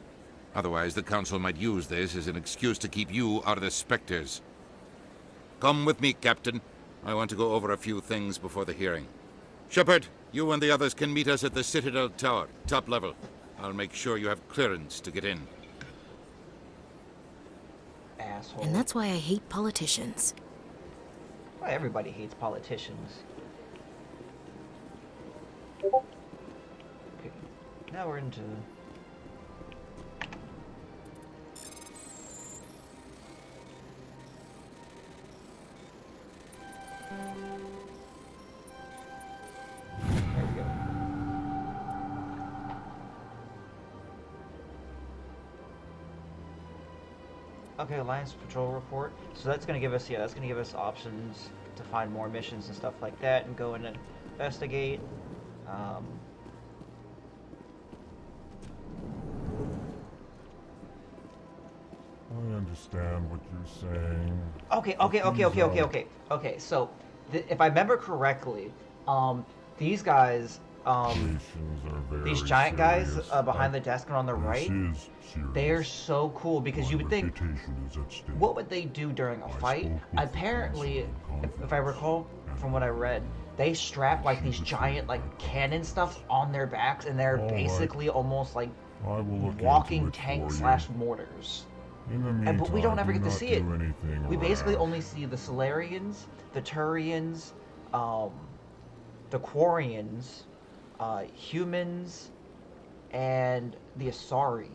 Otherwise, the Council might use this as an excuse to keep you out of the Spectres. Come with me, Captain. I want to go over a few things before the hearing. Shepard, you and the others can meet us at the Citadel Tower, top level. I'll make sure you have clearance to get in. asshole. And that's why I hate politicians. Well, everybody hates politicians. Okay, now we're into... There we go. Okay, Alliance Patrol Report. So that's gonna give us, yeah, that's gonna give us options to find more missions and stuff like that, and go in and investigate. I understand what you're saying. Okay. So, if I remember correctly, these guys, these giant guys behind the desk and on the right, they are so cool because you would think, what would they do during a fight? Apparently, if I recall from what I read, they strap like these giant like cannon stuff on their backs, and they're basically almost like walking tanks / mortars. But we don't ever get to see it. We basically only see the Solarians, the Turians, the Quarians, humans, and the Asari,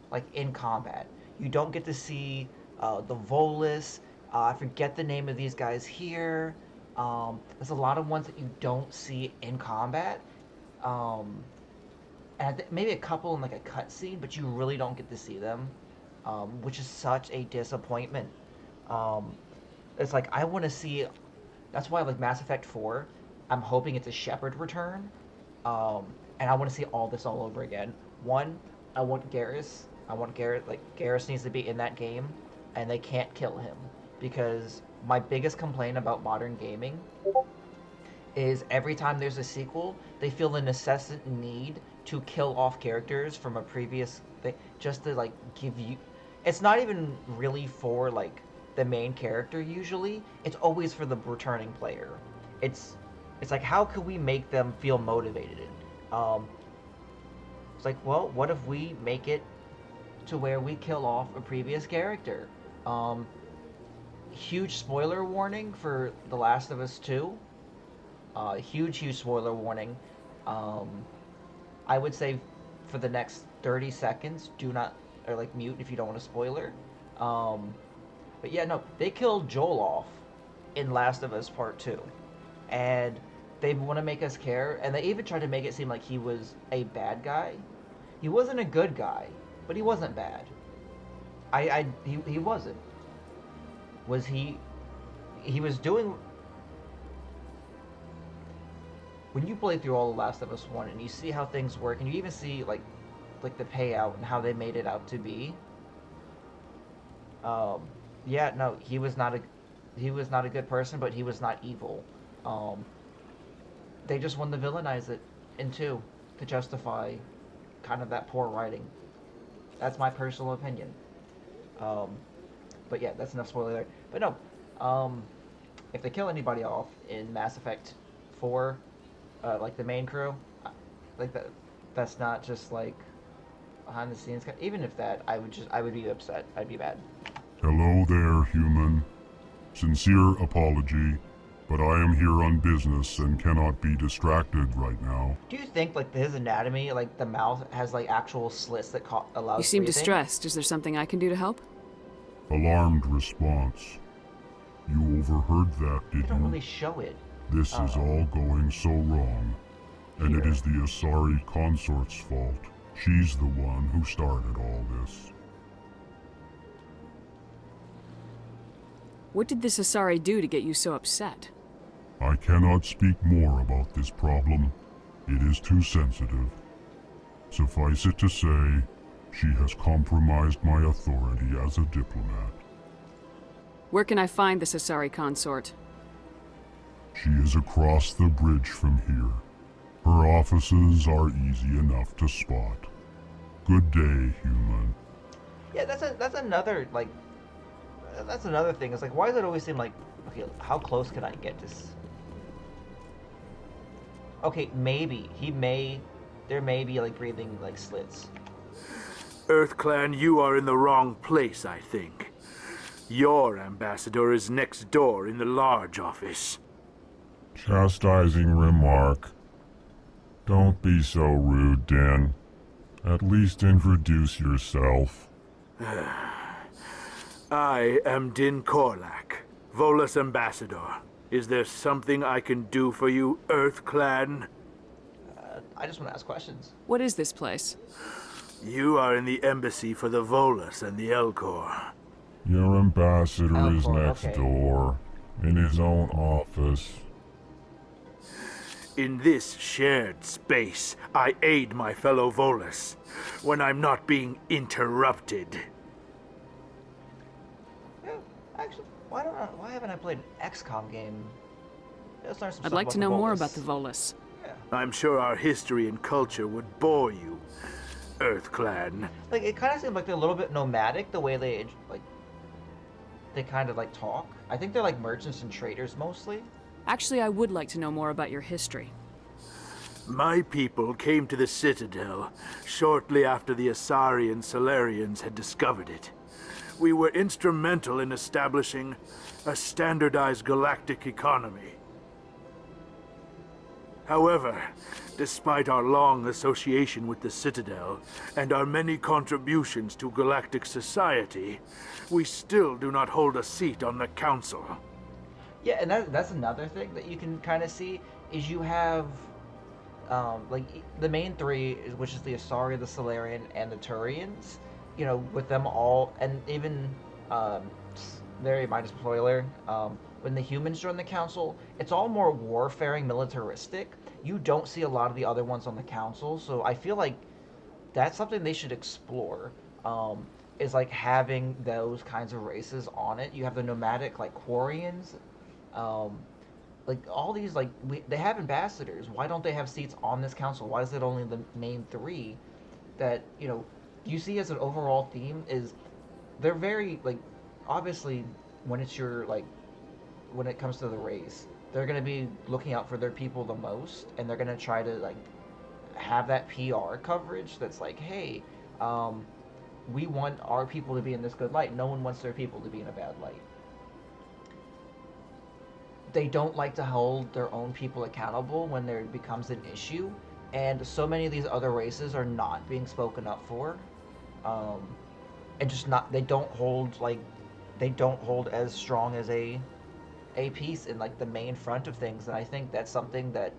like in combat. You don't get to see the Volus. I forget the name of these guys here. There's a lot of ones that you don't see in combat. And maybe a couple in like a cutscene, but you really don't get to see them. Which is such a disappointment. It's like, I want to see... That's why, like, Mass Effect 4, I'm hoping it's a Shepard return. And I want to see all this all over again. One, I want Garrus. Garrus needs to be in that game, and they can't kill him. Because my biggest complaint about modern gaming is every time there's a sequel, they feel the necessary need to kill off characters from a previous thing, just to, like, give you... It's not even really for, like, the main character, usually. It's always for the returning player. It's like, how could we make them feel motivated? It's like, well, what if we make it to where we kill off a previous character? Huge spoiler warning for The Last of Us 2. Huge spoiler warning. I would say for the next 30 seconds, do not... or like mute if you don't want a spoiler. But yeah, no, they killed Joel off in Last of Us Part 2. And they want to make us care, and they even tried to make it seem like he was a bad guy. He wasn't a good guy, but he wasn't bad. He wasn't. Was he was doing... When you play through all the Last of Us 1 and you see how things work, and you even see like the payout and how they made it out to be. Yeah, no, he was not a good person, but he was not evil. They just wanted to villainize it in 2 to justify kind of that poor writing. That's my personal opinion. But yeah, that's enough spoiler there. But no, if they kill anybody off in Mass Effect 4, like the main crew, like that's not just like behind the scenes. Even if that, I would be upset. I'd be mad. Hello there, human. Sincere apology, but I am here on business and cannot be distracted right now. Do you think like his anatomy, like the mouth, has like actual slits that allows You seem breathing? distressed. Is there something I can do to help? Alarmed response. You overheard that, did you? They don't really show it. This is all going so wrong. And it is the Asari consort's fault. She's the one who started all this. What did this Asari do to get you so upset? I cannot speak more about this problem. It is too sensitive. Suffice it to say, she has compromised my authority as a diplomat. Where can I find this Asari consort? She is across the bridge from here. Her offices are easy enough to spot. Good day, human. Yeah, that's another like. That's another thing. It's like, why does it always seem like, okay, how close can I get this? Okay, maybe there may be like breathing like slits. EarthClan, you are in the wrong place, I think. Your ambassador is next door in the large office. Chastising remark. Don't be so rude, Din. At least introduce yourself. I am Din Korlak, Volus ambassador. Is there something I can do for you, EarthClan? I just want to ask questions. What is this place? You are in the embassy for the Volus and the Elcor. Your ambassador Oh, is cool, next okay. door, in his own office. In this shared space, I aid my fellow Volus when I'm not being interrupted. Yeah, actually, why haven't I played an XCOM game? Let's learn some I'd stuff like about to know the more Volus. about the Volus. I'm sure our history and culture would bore you, Earth Clan. Like, it kind of seems like they're a little bit nomadic, the way they, like, they kind of, like, talk. I think they're, like, merchants and traders, mostly. Actually, I would like to know more about your history. My people came to the Citadel shortly after the Asari and Solarians had discovered it. We were instrumental in establishing a standardized galactic economy. However, despite our long association with the Citadel and our many contributions to galactic society, we still do not hold a seat on the Council. Yeah, and that's another thing that you can kind of see, is you have, like, the main three, which is the Asari, the Solarian, and the Turians, you know, with them all, and even, very minor spoiler, when the humans join the Council, it's all more warfaring, militaristic. You don't see a lot of the other ones on the Council, so I feel like that's something they should explore, is, like, having those kinds of races on it. You have the nomadic, like, Quarians, like, all these, like, they have ambassadors. Why don't they have seats on this council? Why is it only the main three that, you know, you see as an overall theme is they're very, like, obviously, when it's your, like, when it comes to the race, they're going to be looking out for their people the most, and they're going to try to, like, have that PR coverage that's like, hey, we want our people to be in this good light. No one wants their people to be in a bad light. They don't like to hold their own people accountable when there becomes an issue, and so many of these other races are not being spoken up for, and just not, they don't hold as strong as a piece in, like, the main front of things. And I think that's something that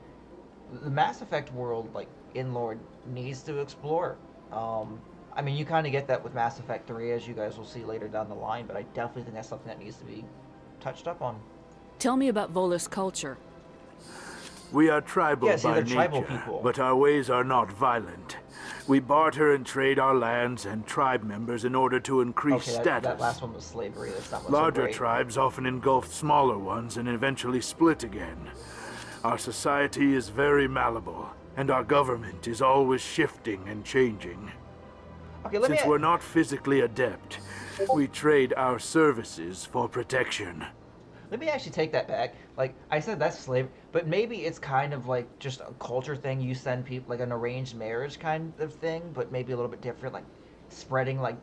the Mass Effect world, like, in-lore, needs to explore. I mean, you kind of get that with Mass Effect 3, as you guys will see later down the line, but I definitely think that's something that needs to be touched up on. Tell me about Volus culture. We are tribal Yeah, see, by they're nature, tribal people. but our ways are not violent. We barter and trade our lands and tribe members in order to increase Okay, status. that last one was slavery. That's not what's Larger so great. tribes often engulf smaller ones and eventually split again. Our society is very malleable, and our government is always shifting and changing. Okay, let me. Since we're not physically adept, we trade our services for protection. Let me actually take that back. Like, I said that's slavery, but maybe it's kind of like just a culture thing. You send people, like an arranged marriage kind of thing, but maybe a little bit different, like spreading, like,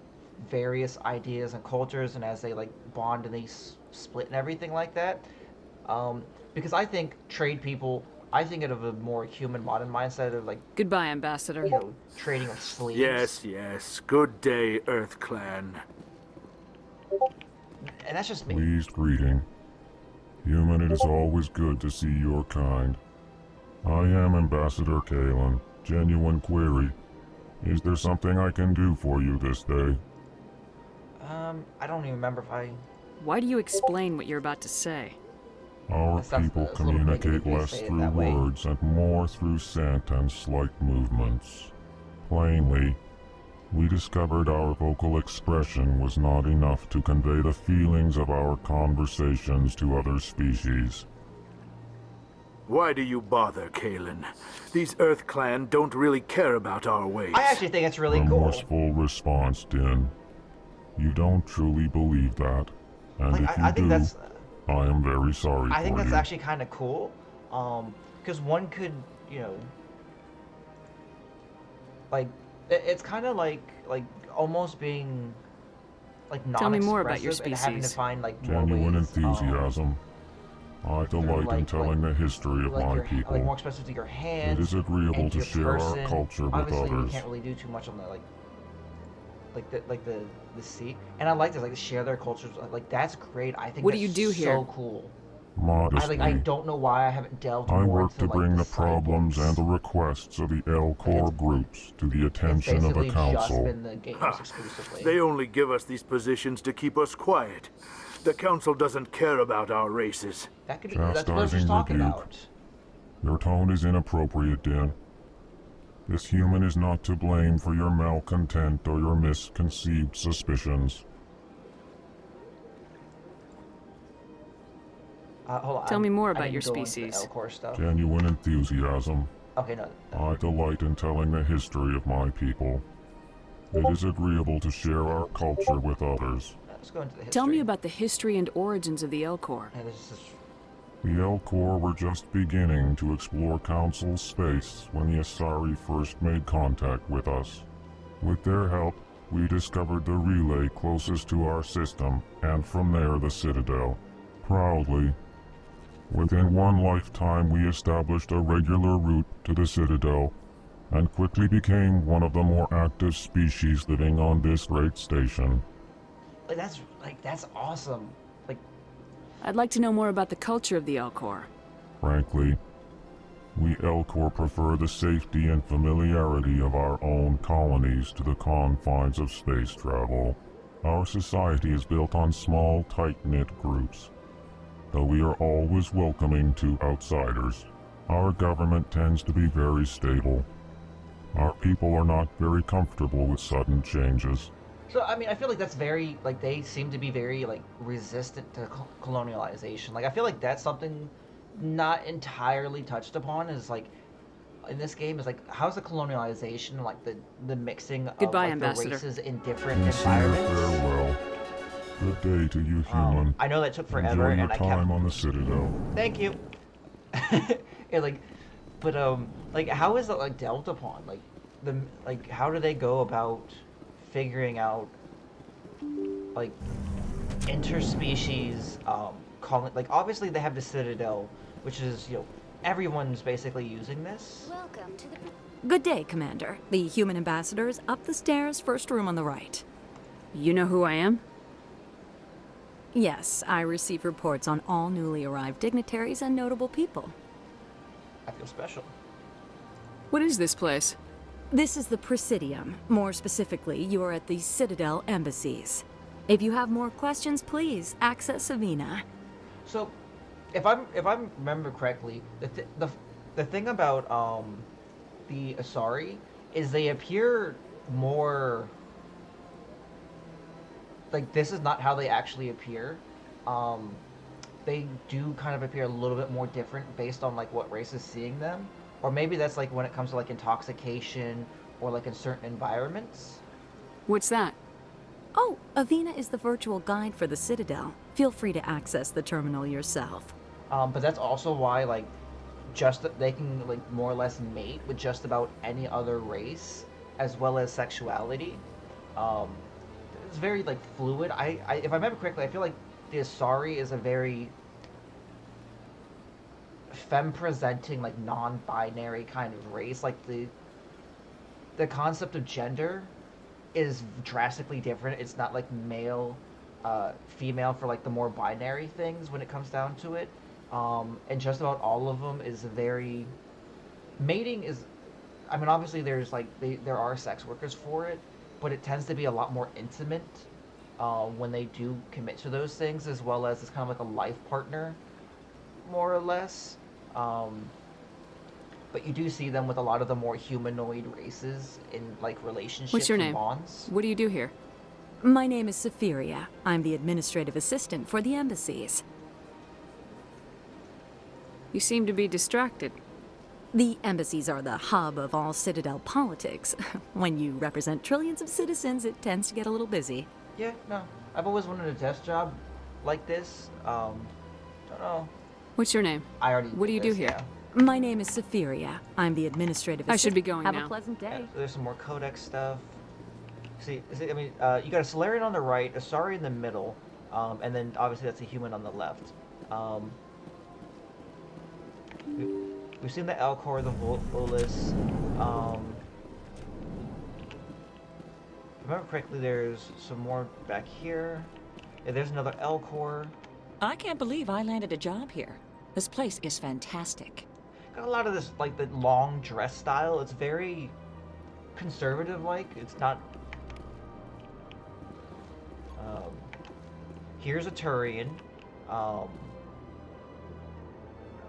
various ideas and cultures, and as they, like, bond and they split and everything like that. Because I think trade people, I think of a more human, modern mindset of, like, Goodbye, Ambassador. you know, trading of slaves. Yes, yes. Good day, Earth Clan. And that's just me. Pleased greeting. Human, it is always good to see your kind. I am Ambassador Kalen. Genuine query. Is there something I can do for you this day? I don't even remember if I... Why do you explain what you're about to say? Our That sounds- people it's a little bit communicate if you less say it through that way. words and more through scent and slight movements. Plainly, we discovered our vocal expression was not enough to convey the feelings of our conversations to other species. Why do you bother, Kalen? These Earth Clan don't really care about our ways. I actually think it's really cool. Remorseful response, Din. You don't truly believe that, and Like, if you I think do, that's... I am very sorry I think for that's you. actually kind of cool, because one could, you know, like, it's kind of like almost being, like, Tell me more about your non-expressive and having to species. find, like, more Genuine ways, enthusiasm. I delight in like- telling the history of like my your, people. like, more expressive to your hands. It is agreeable and to your share person. our culture with Obviously, others. you can't really do too much on the the sea. And I like this, like, to share their cultures. Like, that's great. I think What do that's you do so here? cool. Modestly, I don't know why I haven't delved I more work into to like, bring the side problems books. and the requests of the L-Corps groups to the attention of the Basically Council. just been the games Ha! exclusively. They only give us these positions to keep us quiet. The Council doesn't care about our races. That could be, that's what I was just Chastising talking rebuke. about. Your tone is inappropriate, Din. This human is not to blame for your malcontent or your misconceived suspicions. Hold on. Tell me more I about didn't your go into the species. L-Corps stuff. Genuine enthusiasm. Okay, no. I delight in telling the history of my people. It is agreeable to share our culture with others. Let's go into the history. Tell me about the history and origins of the L-Corps. Yeah, this is... The L-Corps were just beginning to explore Council space when the Asari first made contact with us. With their help, we discovered the relay closest to our system, and from there the Citadel. Proudly, within one lifetime we established a regular route to the Citadel, and quickly became one of the more active species living on this great station. That's awesome. I'd like to know more about the culture of the L-Corps. Frankly, we L-Corps prefer the safety and familiarity of our own colonies to the confines of space travel. Our society is built on small, tight-knit groups. Though we are always welcoming to outsiders, our government tends to be very stable. Our people are not very comfortable with sudden changes. So, I mean, I feel like that's very, they seem to be very, resistant to colonialization. I feel like that's something not entirely touched upon is, in this game, is, how's the colonialization, the mixing of, Goodbye, the Ambassador. races in different Sincere environments? farewell. Good day to you, human. I know that took forever, Enjoy your and I time kept... on the Citadel. Thank you. Yeah, how is it, dealt upon? How do they go about figuring out interspecies obviously they have the Citadel, which is everyone's basically using this. Welcome to the... Good day, Commander. The human ambassador is up the stairs, first room on the right. You know who I am? Yes, I receive reports on all newly arrived dignitaries and notable people. I feel special. What is this place? This is the Presidium. More specifically, you are at the Citadel embassies. If you have more questions, please access Avina. So, if I remember correctly, the thing about the Asari is they appear more this is not how they actually appear. They do kind of appear a little bit more different based on what race is seeing them. Or maybe that's when it comes to intoxication or in certain environments. What's that? Oh, Avina is the virtual guide for the Citadel. Feel free to access the terminal yourself. But that's also why just that they can more or less mate with just about any other race as well as sexuality. It's very fluid. I if I remember correctly, I feel like the Asari is a very femme-presenting, non-binary kind of race. The concept of gender is drastically different. It's not male, female for the more binary things when it comes down to it. And just about all of them is very... Mating is... I mean, obviously there's there are sex workers for it, but it tends to be a lot more intimate when they do commit to those things, as well as it's kind of a life partner, more or less. But you do see them with a lot of the more humanoid races in relationships. What's your and name? Bonds. What do you do here? My name is Safiria. I'm the administrative assistant for the embassies. You seem to be distracted. The embassies are the hub of all Citadel politics. When you represent trillions of citizens, it tends to get a little busy. Yeah, no. I've always wanted a desk job like this. Don't know. What's your name? I already. What do you do here? Yeah. My name is Safiria. I'm the administrative assistant. I should be going Have now. a pleasant day. Yeah, so there's some more codex stuff. See, I mean, you got a Solarian on the right, a Asari in the middle, and then obviously that's a human on the left. We've seen the L-Corps, the Volus. If I remember correctly, there's some more back here. Yeah, there's another L-Corps. I can't believe I landed a job here. This place is fantastic. Got a lot of this, like, the long dress style. It's very conservative-like. It's not... here's a Turian.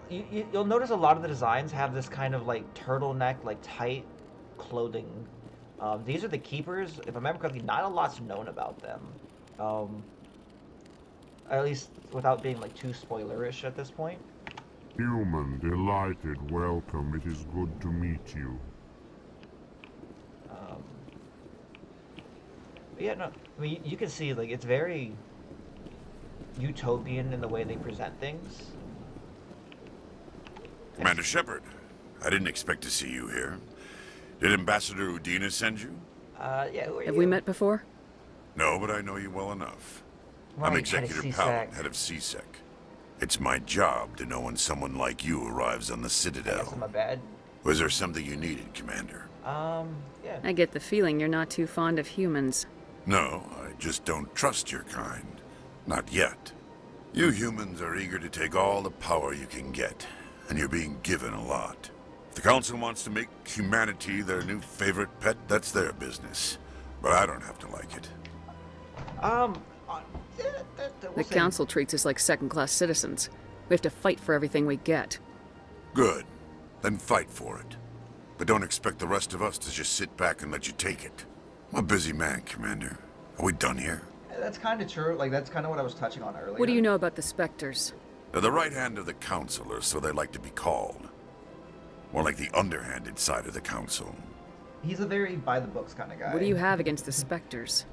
You'll notice a lot of the designs have this kind of, like, turtleneck, like, tight clothing. These are the Keepers. If I remember correctly, not a lot's known about them. At least without being, like, too spoilerish at this point. Human, delighted, welcome. It is good to meet you. But yeah, no, I mean, you can see, like, it's very utopian in the way they present things. Commander Shepard, I didn't expect to see you here. Did Ambassador Udina send you? Yeah, who are Have you? we met before? No, but I know you well enough. Right, I'm Executor head of Powell, CSEC. head of CSEC. It's my job to know when someone like you arrives on the Citadel. That's my bad. Was there something you needed, Commander? Yeah. I get the feeling you're not too fond of humans. No, I just don't trust your kind. Not yet. You humans are eager to take all the power you can get, and you're being given a lot. If the Council wants to make humanity their new favorite pet, that's their business. But I don't have to like it. The Council treats us like second-class citizens. We have to fight for everything we get. Good. Then fight for it. But don't expect the rest of us to just sit back and let you take it. I'm a busy man, Commander. Are we done here? That's kind of true. Like, that's kind of what I was touching on earlier. What do you know about the Spectres? They're the right hand of the Council, or so they like to be called. More like the underhanded side of the Council. He's a very by-the-books kind of guy. What do you have against the Spectres?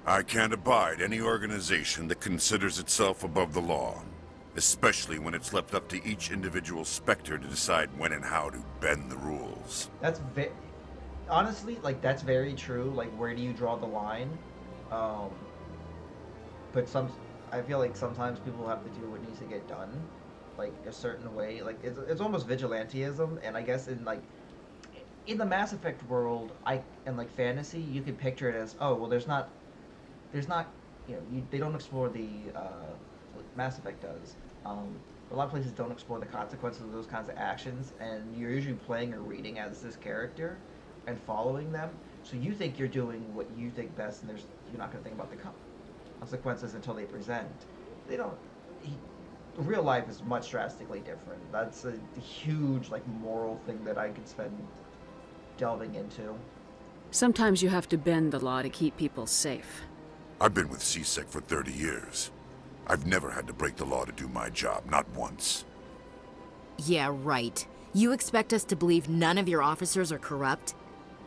I can't abide any organization that considers itself above the law. Especially when it's left up to each individual Spectre to decide when and how to bend the rules. That's honestly, like, that's very true. Like, where do you draw the line? But I feel like sometimes people have to do what needs to get done, like a certain way. Like, it's almost vigilantism, and I guess in the Mass Effect world, and like fantasy, you can picture it as, oh well, there's not, you know, they don't explore the what Mass Effect does. A lot of places don't explore the consequences of those kinds of actions, and you're usually playing or reading as this character and following them. So you think you're doing what you think best, and you're not going to think about the consequences until they present. They don't. Real life is much drastically different. That's a huge, like, moral thing that I could spend delving into. Sometimes you have to bend the law to keep people safe. I've been with CSEC for 30 years. I've never had to break the law to do my job, not once. Yeah, right. You expect us to believe none of your officers are corrupt?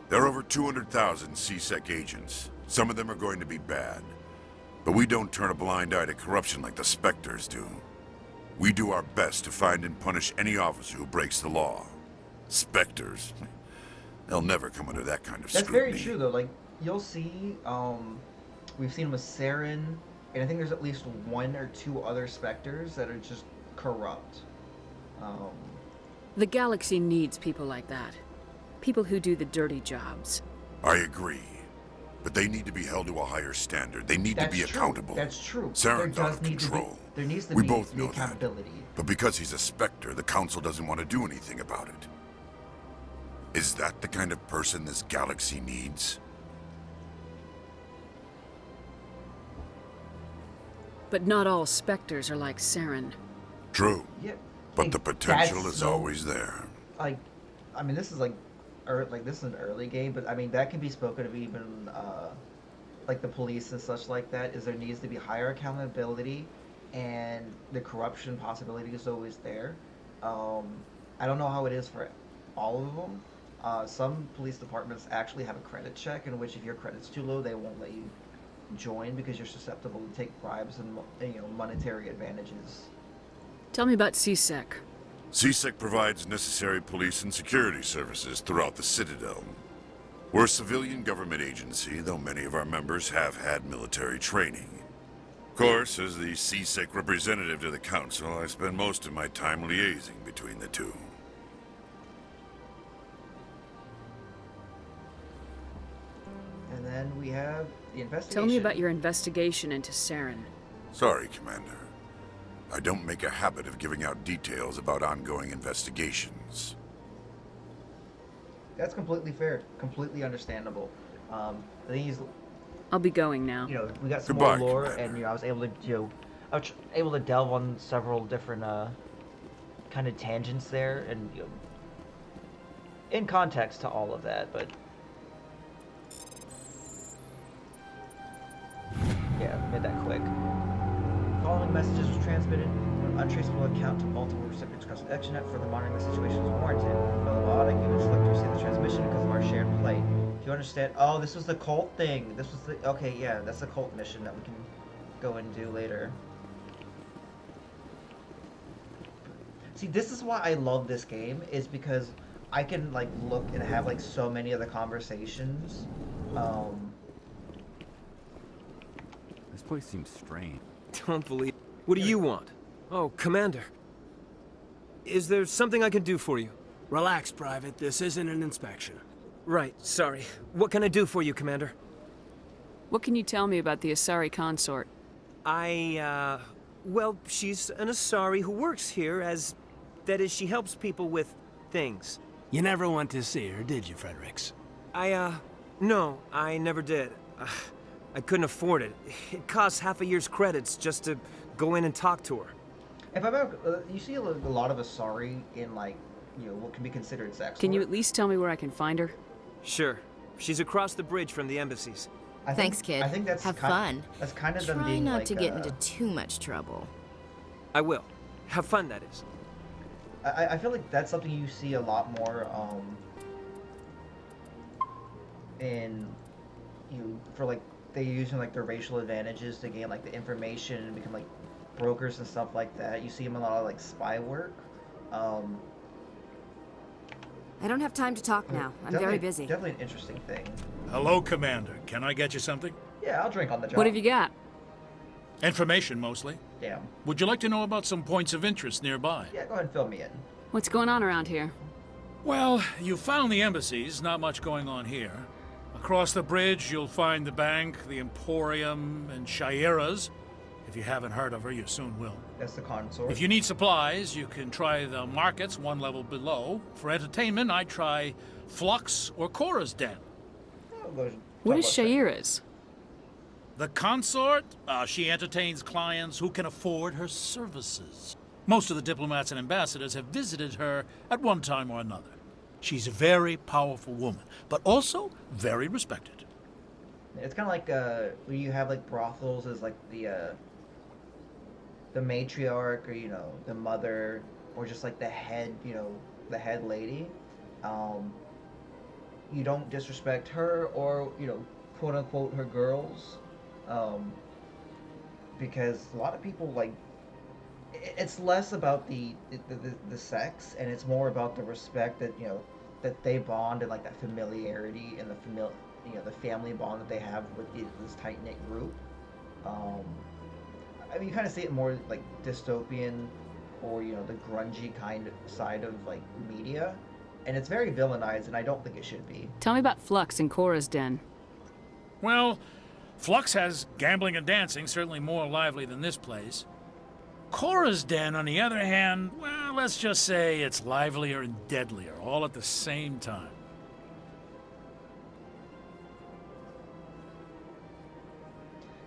There are over 200,000 CSEC agents. Some of them are going to be bad. But we don't turn a blind eye to corruption like the Spectres do. We do our best to find and punish any officer who breaks the law. Spectres, they'll never come under that kind of scrutiny. That's very true, though. Like, you'll see, we've seen with Saren, and I think there's at least one or two other Spectres that are just corrupt. The galaxy needs people like that. People who do the dirty jobs. I agree. But they need to be held to a higher standard. They need to be accountable. That's true. Saren's out of control. There needs to we be both know accountability. That. But because he's a Spectre, the Council doesn't want to do anything about it. Is that the kind of person this galaxy needs? But not all Spectres are like Saren. True. Yeah. But the potential is always there. Like, I mean, this is like this is an early game, but I mean that can be spoken of even like the police and such like that. Is there needs to be higher accountability, and the corruption possibility is always there. I don't know how it is for all of them. Some police departments actually have a credit check in which if your credit's too low, they won't let you join because you're susceptible to take bribes and monetary advantages. Tell me about CSEC. CSEC provides necessary police and security services throughout the Citadel. We're a civilian government agency, though many of our members have had military training. Of course, as the CSEC representative to the Council, I spend most of my time liaising between the two. And then we have the investigation. Tell me about your investigation into Saren. Sorry, Commander. I don't make a habit of giving out details about ongoing investigations. That's completely fair, completely understandable. These, I'll be going now. you know, we got some Goodbye, more lore, Commander. and I was able to, I was able to delve on several different kind of tangents there, and in context to all of that. But yeah, made that quick. Following messages was transmitted from an untraceable account to multiple recipients across the ExtraNet. Further monitoring the situation was warranted. Melodic, you would select to receive the transmission because of our shared plate. If you understand, oh, this was the cult thing. This was the, okay, yeah, that's the cult mission that we can go and do later. See, this is why I love this game, is because I can, like, look and have, like, so many of the conversations. This place seems strange. Don't believe. What do you want? Oh, Commander. Is there something I can do for you? Relax, Private. This isn't an inspection. Right, sorry. What can I do for you, Commander? What can you tell me about the Asari consort? Well, she's an Asari who works here as... That is, she helps people with things. You never went to see her, did you, Fredericks? No, I never did. I couldn't afford it. It costs half a year's credits just to go in and talk to her. If I'm you see a lot of Asari in, like, what can be considered sex. Can you at least tell me where I can find her? Sure. She's across the bridge from the embassies. Thanks, kid. I think that's Have fun. That's kind of them Try being not like, to get into too much trouble. I will. Have fun, that is. I feel like that's something you see a lot more for like they using like their racial advantages to gain like the information and become like brokers and stuff like that. You see them a lot of like spy work. I don't have time to talk now. I'm very busy. Definitely an interesting thing. Hello, Commander. Can I get you something? Yeah, I'll drink on the job. What have you got? Information, mostly. Damn. Would you like to know about some points of interest nearby? Yeah, go ahead and fill me in. What's going on around here? Well, you found the embassies. Not much going on here. Across the bridge, you'll find the bank, the Emporium, and Shaira's. If you haven't heard of her, you soon will. That's the consort. If you need supplies, you can try the markets one level below. For entertainment, I'd try Flux or Cora's Den. What is Shaira's? The consort, she entertains clients who can afford her services. Most of the diplomats and ambassadors have visited her at one time or another. She's a very powerful woman, but also very respected. It's kind of like when you have like brothels as like the matriarch or the mother or just like the head the head lady. You don't disrespect her or quote unquote her girls. Because a lot of people like it's less about the sex and it's more about the respect that that they bond and like that familiarity and the family bond that they have with this tight knit group. I mean, you kind of see it more like dystopian or the grungy kind of side of like media, and it's very villainized, and I don't think it should be. Tell me about Flux and Cora's Den. Well, Flux has gambling and dancing, certainly more lively than this place. Cora's Den, on the other hand, well, let's just say it's livelier and deadlier, all at the same time.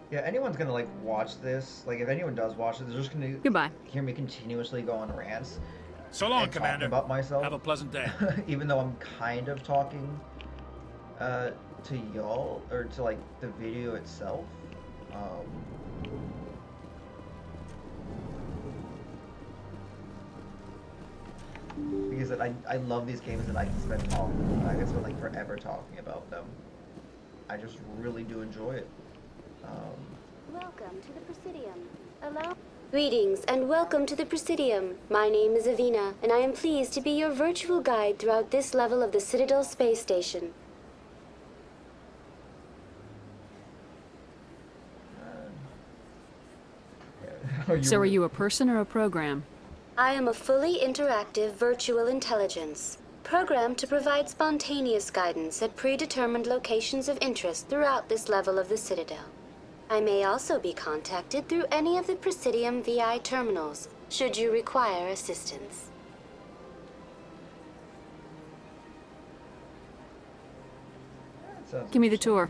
Yeah, anyone's gonna like watch this. Like, if anyone does watch it, they're just gonna hear me continuously go on rants. So long, and Commander. Talk about myself. Have a pleasant day. Even though I'm kind of talking to y'all or to like the video itself. Because I love these games and I can spend like forever talking about them. I just really do enjoy it. Welcome to the Presidium. Hello? Greetings and welcome to the Presidium. My name is Avina, and I am pleased to be your virtual guide throughout this level of the Citadel Space Station. So are you a person or a program? I am a fully interactive virtual intelligence, programmed to provide spontaneous guidance at predetermined locations of interest throughout this level of the Citadel. I may also be contacted through any of the Presidium VI terminals, should you require assistance. Give me the tour.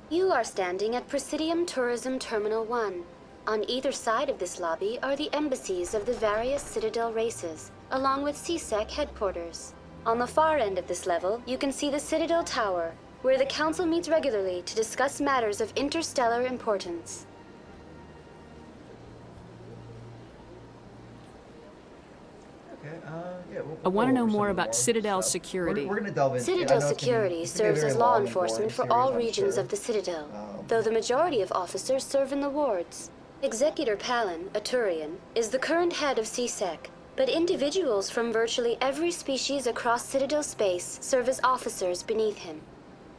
You are standing at Presidium Tourism Terminal 1. On either side of this lobby are the embassies of the various Citadel races, along with CSEC headquarters. On the far end of this level, you can see the Citadel Tower, where the Council meets regularly to discuss matters of interstellar importance. Okay, yeah, I want to know more about Citadel security. We're gonna delve into Citadel security serves as law enforcement for all regions of the Citadel, though the majority of officers serve in the wards. Executor Palin, a Turian, is the current head of CSEC, but individuals from virtually every species across Citadel space serve as officers beneath him.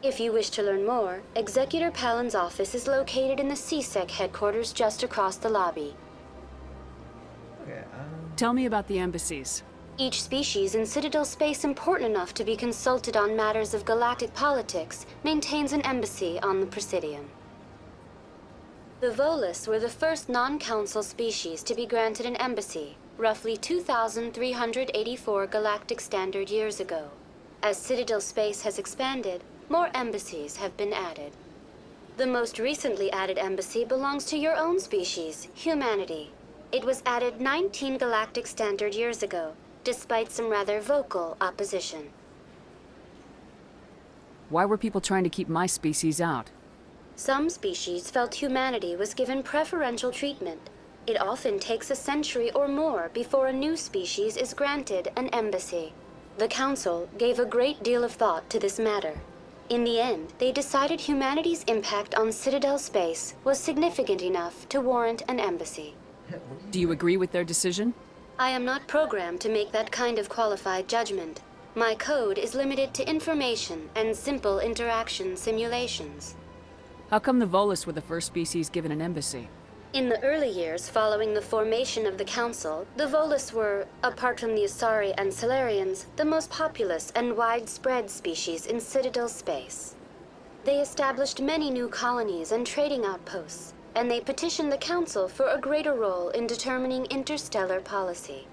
If you wish to learn more, Executor Palin's office is located in the CSEC headquarters just across the lobby. Okay, Tell me about the embassies. Each species in Citadel space important enough to be consulted on matters of galactic politics maintains an embassy on the Presidium. The Volus were the first non-council species to be granted an embassy, roughly 2,384 galactic standard years ago. As Citadel space has expanded, more embassies have been added. The most recently added embassy belongs to your own species, humanity. It was added 19 galactic standard years ago, despite some rather vocal opposition. Why were people trying to keep my species out? Some species felt humanity was given preferential treatment. It often takes a century or more before a new species is granted an embassy. The Council gave a great deal of thought to this matter. In the end, they decided humanity's impact on Citadel space was significant enough to warrant an embassy. Do you agree with their decision? I am not programmed to make that kind of qualified judgment. My code is limited to information and simple interaction simulations. How come the Volus were the first species given an embassy? In the early years following the formation of the Council, the Volus were, apart from the Asari and Solarians, the most populous and widespread species in Citadel space. They established many new colonies and trading outposts, and they petitioned the Council for a greater role in determining interstellar policy.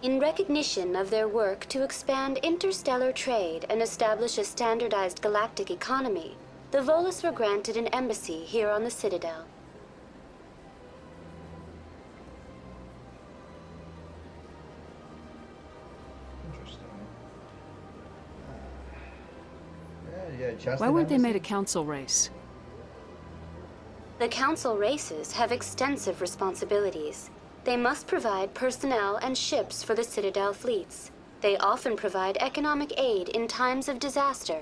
In recognition of their work to expand interstellar trade and establish a standardized galactic economy, the Volus were granted an embassy here on the Citadel. Why weren't they made a council race? The council races have extensive responsibilities. They must provide personnel and ships for the Citadel fleets. They often provide economic aid in times of disaster.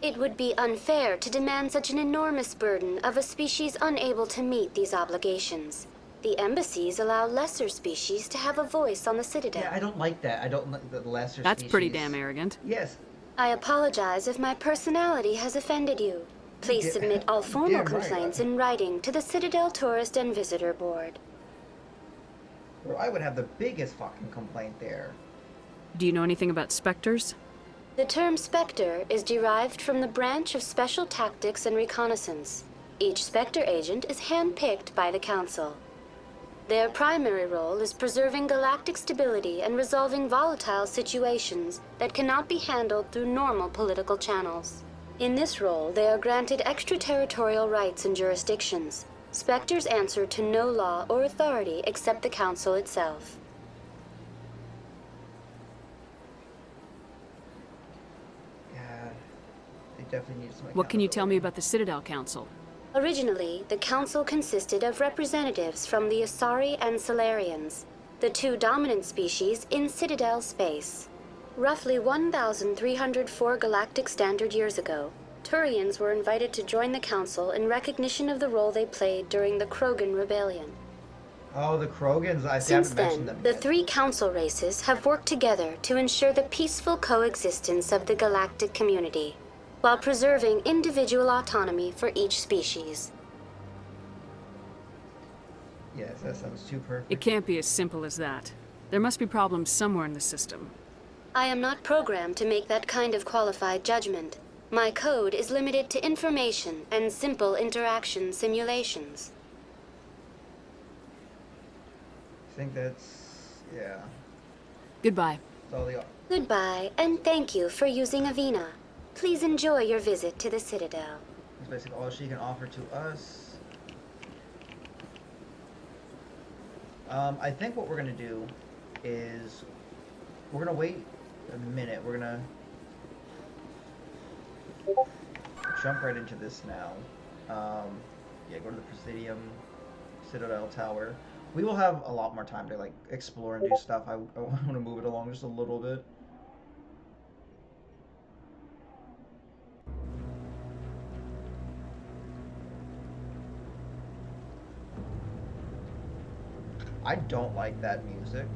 It would be unfair to demand such an enormous burden of a species unable to meet these obligations. The embassies allow lesser species to have a voice on the Citadel. Yeah, I don't like that. I don't like the lesser That's species. pretty damn arrogant. Yes. I apologize if my personality has offended you. Please submit all formal complaints in writing to the Citadel Tourist and Visitor Board. Well, I would have the biggest fucking complaint there. Do you know anything about Spectres? The term Spectre is derived from the branch of Special Tactics and Reconnaissance. Each Spectre agent is handpicked by the Council. Their primary role is preserving galactic stability and resolving volatile situations that cannot be handled through normal political channels. In this role, they are granted extraterritorial rights and jurisdictions. Spectres answer to no law or authority except the Council itself. Yeah, they definitely need some. What can you tell me about the Citadel Council? Originally, the Council consisted of representatives from the Asari and Solarians, the two dominant species in Citadel space. Roughly 1,304 galactic standard years ago, Turians were invited to join the Council in recognition of the role they played during the Krogan Rebellion. Oh, the Krogans, I Since haven't mentioned then, them the yet. three Council races have worked together to ensure the peaceful coexistence of the galactic community, while preserving individual autonomy for each species. Yes, that sounds too perfect. It can't be as simple as that. There must be problems somewhere in the system. I am not programmed to make that kind of qualified judgment. My code is limited to information and simple interaction simulations. I think that's... yeah. Goodbye. That's all they are. Goodbye, and thank you for using Avina. Please enjoy your visit to the Citadel. That's basically all she can offer to us. I think what we're gonna do is we're gonna wait a minute. We're gonna jump right into this now. Yeah, go to the Presidium, Citadel Tower. We will have a lot more time to like explore and do stuff. I want to move it along just a little bit. I don't like that music.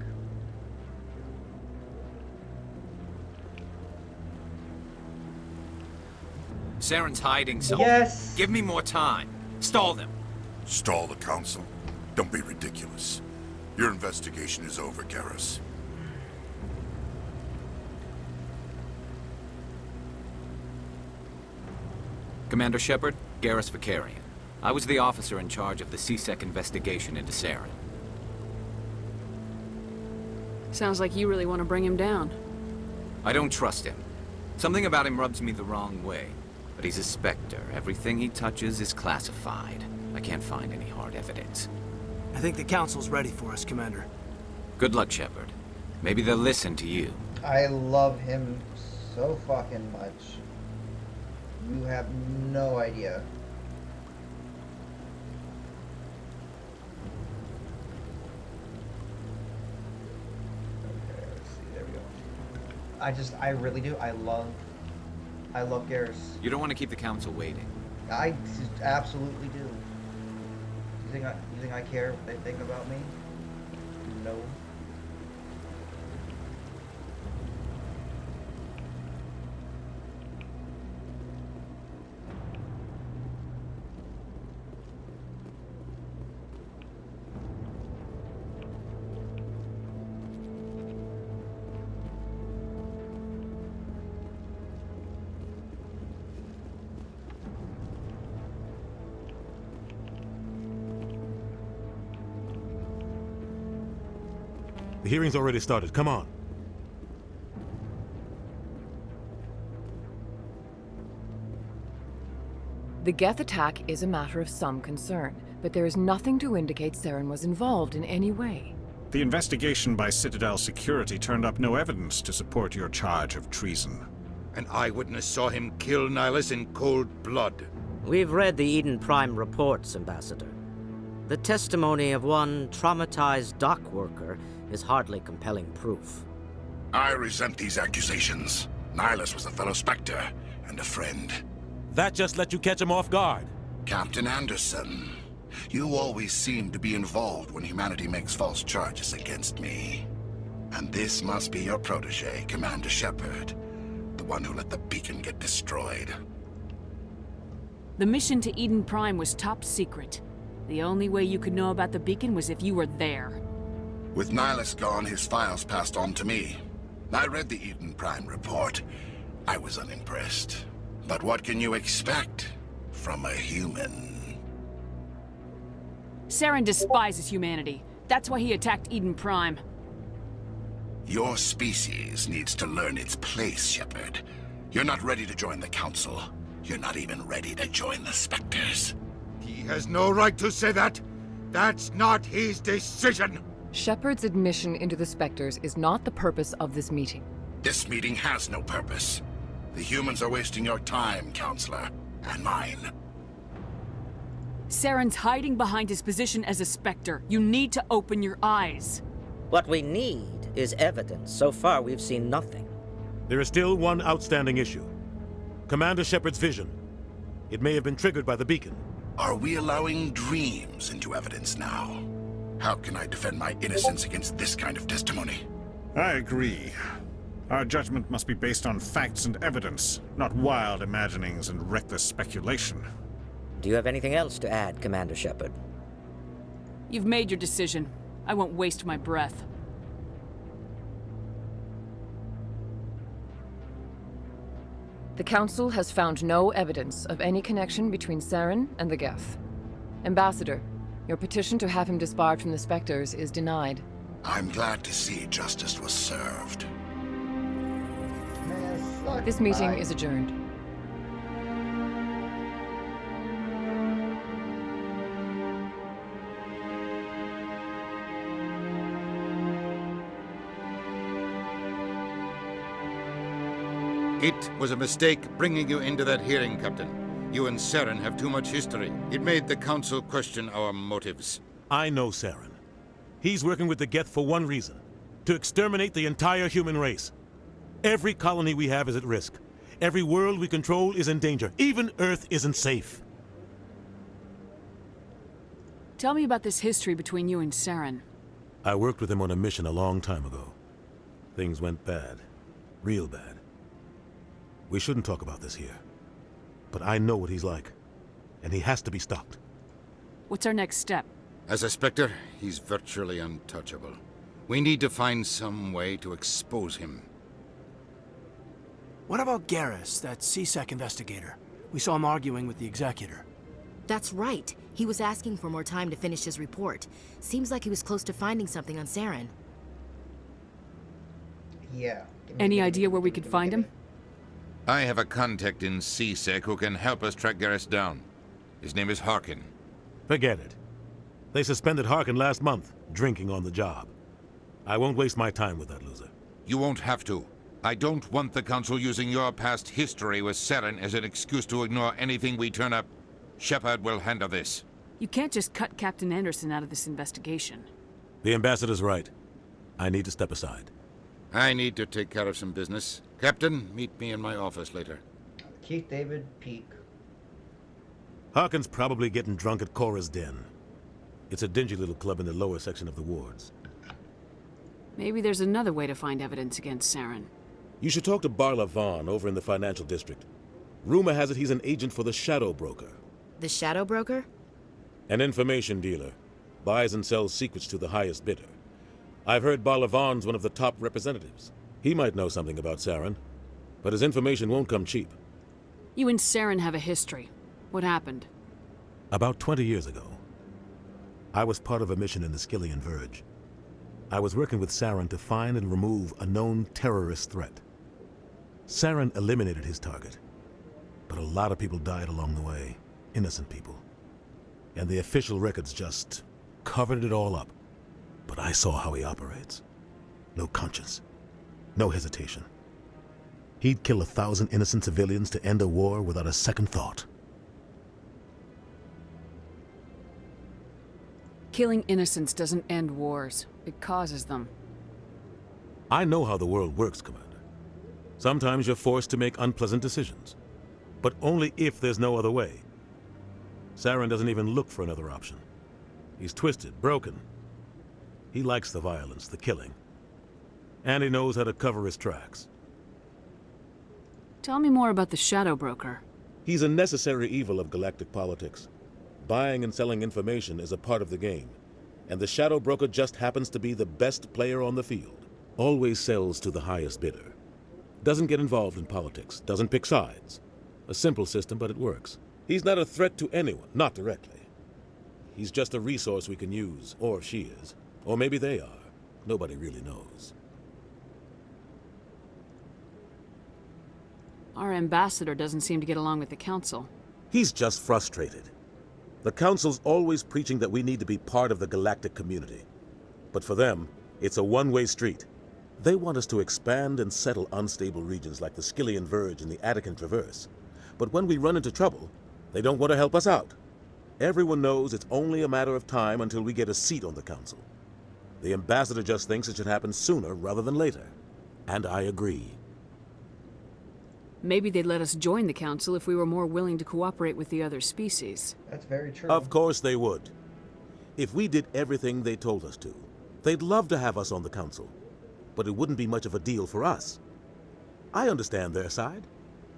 Saren's hiding something. Yes! Give me more time. Stall them. Stall the council? Don't be ridiculous. Your investigation is over, Garrus. Commander Shepard, Garrus Vakarian. I was the officer in charge of the C-Sec investigation into Saren. Sounds like you really want to bring him down. I don't trust him. Something about him rubs me the wrong way. But he's a Spectre. Everything he touches is classified. I can't find any hard evidence. I think the Council's ready for us, Commander. Good luck, Shepard. Maybe they'll listen to you. I love him so fucking much. You have no idea. Okay, let's see. There we go. I really do. I love Garrus. You don't want to keep the Council waiting. I absolutely do. You think I care what they think about me? No. The hearing's already started. Come on. The Geth attack is a matter of some concern, but there is nothing to indicate Saren was involved in any way. The investigation by Citadel Security turned up no evidence to support your charge of treason. An eyewitness saw him kill Nihilus in cold blood. We've read the Eden Prime reports, Ambassador. The testimony of one traumatized dock worker is hardly compelling proof. I resent these accusations. Nihilus was a fellow Spectre and a friend. That just let you catch him off guard. Captain Anderson, you always seem to be involved when humanity makes false charges against me. And this must be your protege, Commander Shepard, the one who let the beacon get destroyed. The mission to Eden Prime was top secret. The only way you could know about the beacon was if you were there. With Nihilus gone, his files passed on to me. I read the Eden Prime report. I was unimpressed. But what can you expect from a human? Saren despises humanity. That's why he attacked Eden Prime. Your species needs to learn its place, Shepard. You're not ready to join the Council. You're not even ready to join the Spectres. He has no right to say that. That's not his decision. Shepard's admission into the Spectres is not the purpose of this meeting. This meeting has no purpose. The humans are wasting your time, Counselor, and mine. Saren's hiding behind his position as a Spectre. You need to open your eyes. What we need is evidence. So far, we've seen nothing. There is still one outstanding issue. Commander Shepard's vision. It may have been triggered by the beacon. Are we allowing dreams into evidence now? How can I defend my innocence against this kind of testimony? I agree. Our judgment must be based on facts and evidence, not wild imaginings and reckless speculation. Do you have anything else to add, Commander Shepard? You've made your decision. I won't waste my breath. The Council has found no evidence of any connection between Saren and the Geth. Ambassador, your petition to have him disbarred from the Spectres is denied. I'm glad to see justice was served. This meeting is adjourned. It was a mistake bringing you into that hearing, Captain. You and Saren have too much history. It made the Council question our motives. I know Saren. He's working with the Geth for one reason. To exterminate the entire human race. Every colony we have is at risk. Every world we control is in danger. Even Earth isn't safe. Tell me about this history between you and Saren. I worked with him on a mission a long time ago. Things went bad. Real bad. We shouldn't talk about this here. But I know what he's like. And he has to be stopped. What's our next step? As a Spectre, he's virtually untouchable. We need to find some way to expose him. What about Garrus, that C-Sec investigator? We saw him arguing with the Executor. That's right. He was asking for more time to finish his report. Seems like he was close to finding something on Saren. Yeah. Any idea where we could find him? I have a contact in C-Sec who can help us track Garrus down. His name is Harkin. Forget it. They suspended Harkin last month, drinking on the job. I won't waste my time with that loser. You won't have to. I don't want the Council using your past history with Saren as an excuse to ignore anything we turn up. Shepard will handle this. You can't just cut Captain Anderson out of this investigation. The Ambassador's right. I need to step aside. I need to take care of some business. Captain, meet me in my office later. Keith David, Peak. Harkin's probably getting drunk at Cora's Den. It's a dingy little club in the lower section of the wards. Maybe there's another way to find evidence against Saren. You should talk to Barla Vaughn over in the financial district. Rumor has it he's an agent for the Shadow Broker. The Shadow Broker? An information dealer. Buys and sells secrets to the highest bidder. I've heard Barla Vaughn's one of the top representatives. He might know something about Saren, but his information won't come cheap. You and Saren have a history. What happened? About 20 years ago, I was part of a mission in the Skillian Verge. I was working with Saren to find and remove a known terrorist threat. Saren eliminated his target, but a lot of people died along the way, innocent people. And the official records just covered it all up. But I saw how he operates. No conscience. No hesitation. He'd kill 1,000 innocent civilians to end a war without a second thought. Killing innocents doesn't end wars. It causes them. I know how the world works, Commander. Sometimes you're forced to make unpleasant decisions. But only if there's no other way. Saren doesn't even look for another option. He's twisted, broken. He likes the violence, the killing. And he knows how to cover his tracks. Tell me more about the Shadow Broker. He's a necessary evil of galactic politics. Buying and selling information is a part of the game. And the Shadow Broker just happens to be the best player on the field. Always sells to the highest bidder. Doesn't get involved in politics, doesn't pick sides. A simple system, but it works. He's not a threat to anyone, not directly. He's just a resource we can use, or she is. Or maybe they are. Nobody really knows. Our ambassador doesn't seem to get along with the Council. He's just frustrated. The Council's always preaching that we need to be part of the galactic community. But for them, it's a one-way street. They want us to expand and settle unstable regions like the Skillian Verge and the Attican Traverse. But when we run into trouble, they don't want to help us out. Everyone knows it's only a matter of time until we get a seat on the Council. The ambassador just thinks it should happen sooner rather than later. And I agree. Maybe they'd let us join the Council if we were more willing to cooperate with the other species. That's very true. Of course they would. If we did everything they told us to, they'd love to have us on the Council. But it wouldn't be much of a deal for us. I understand their side.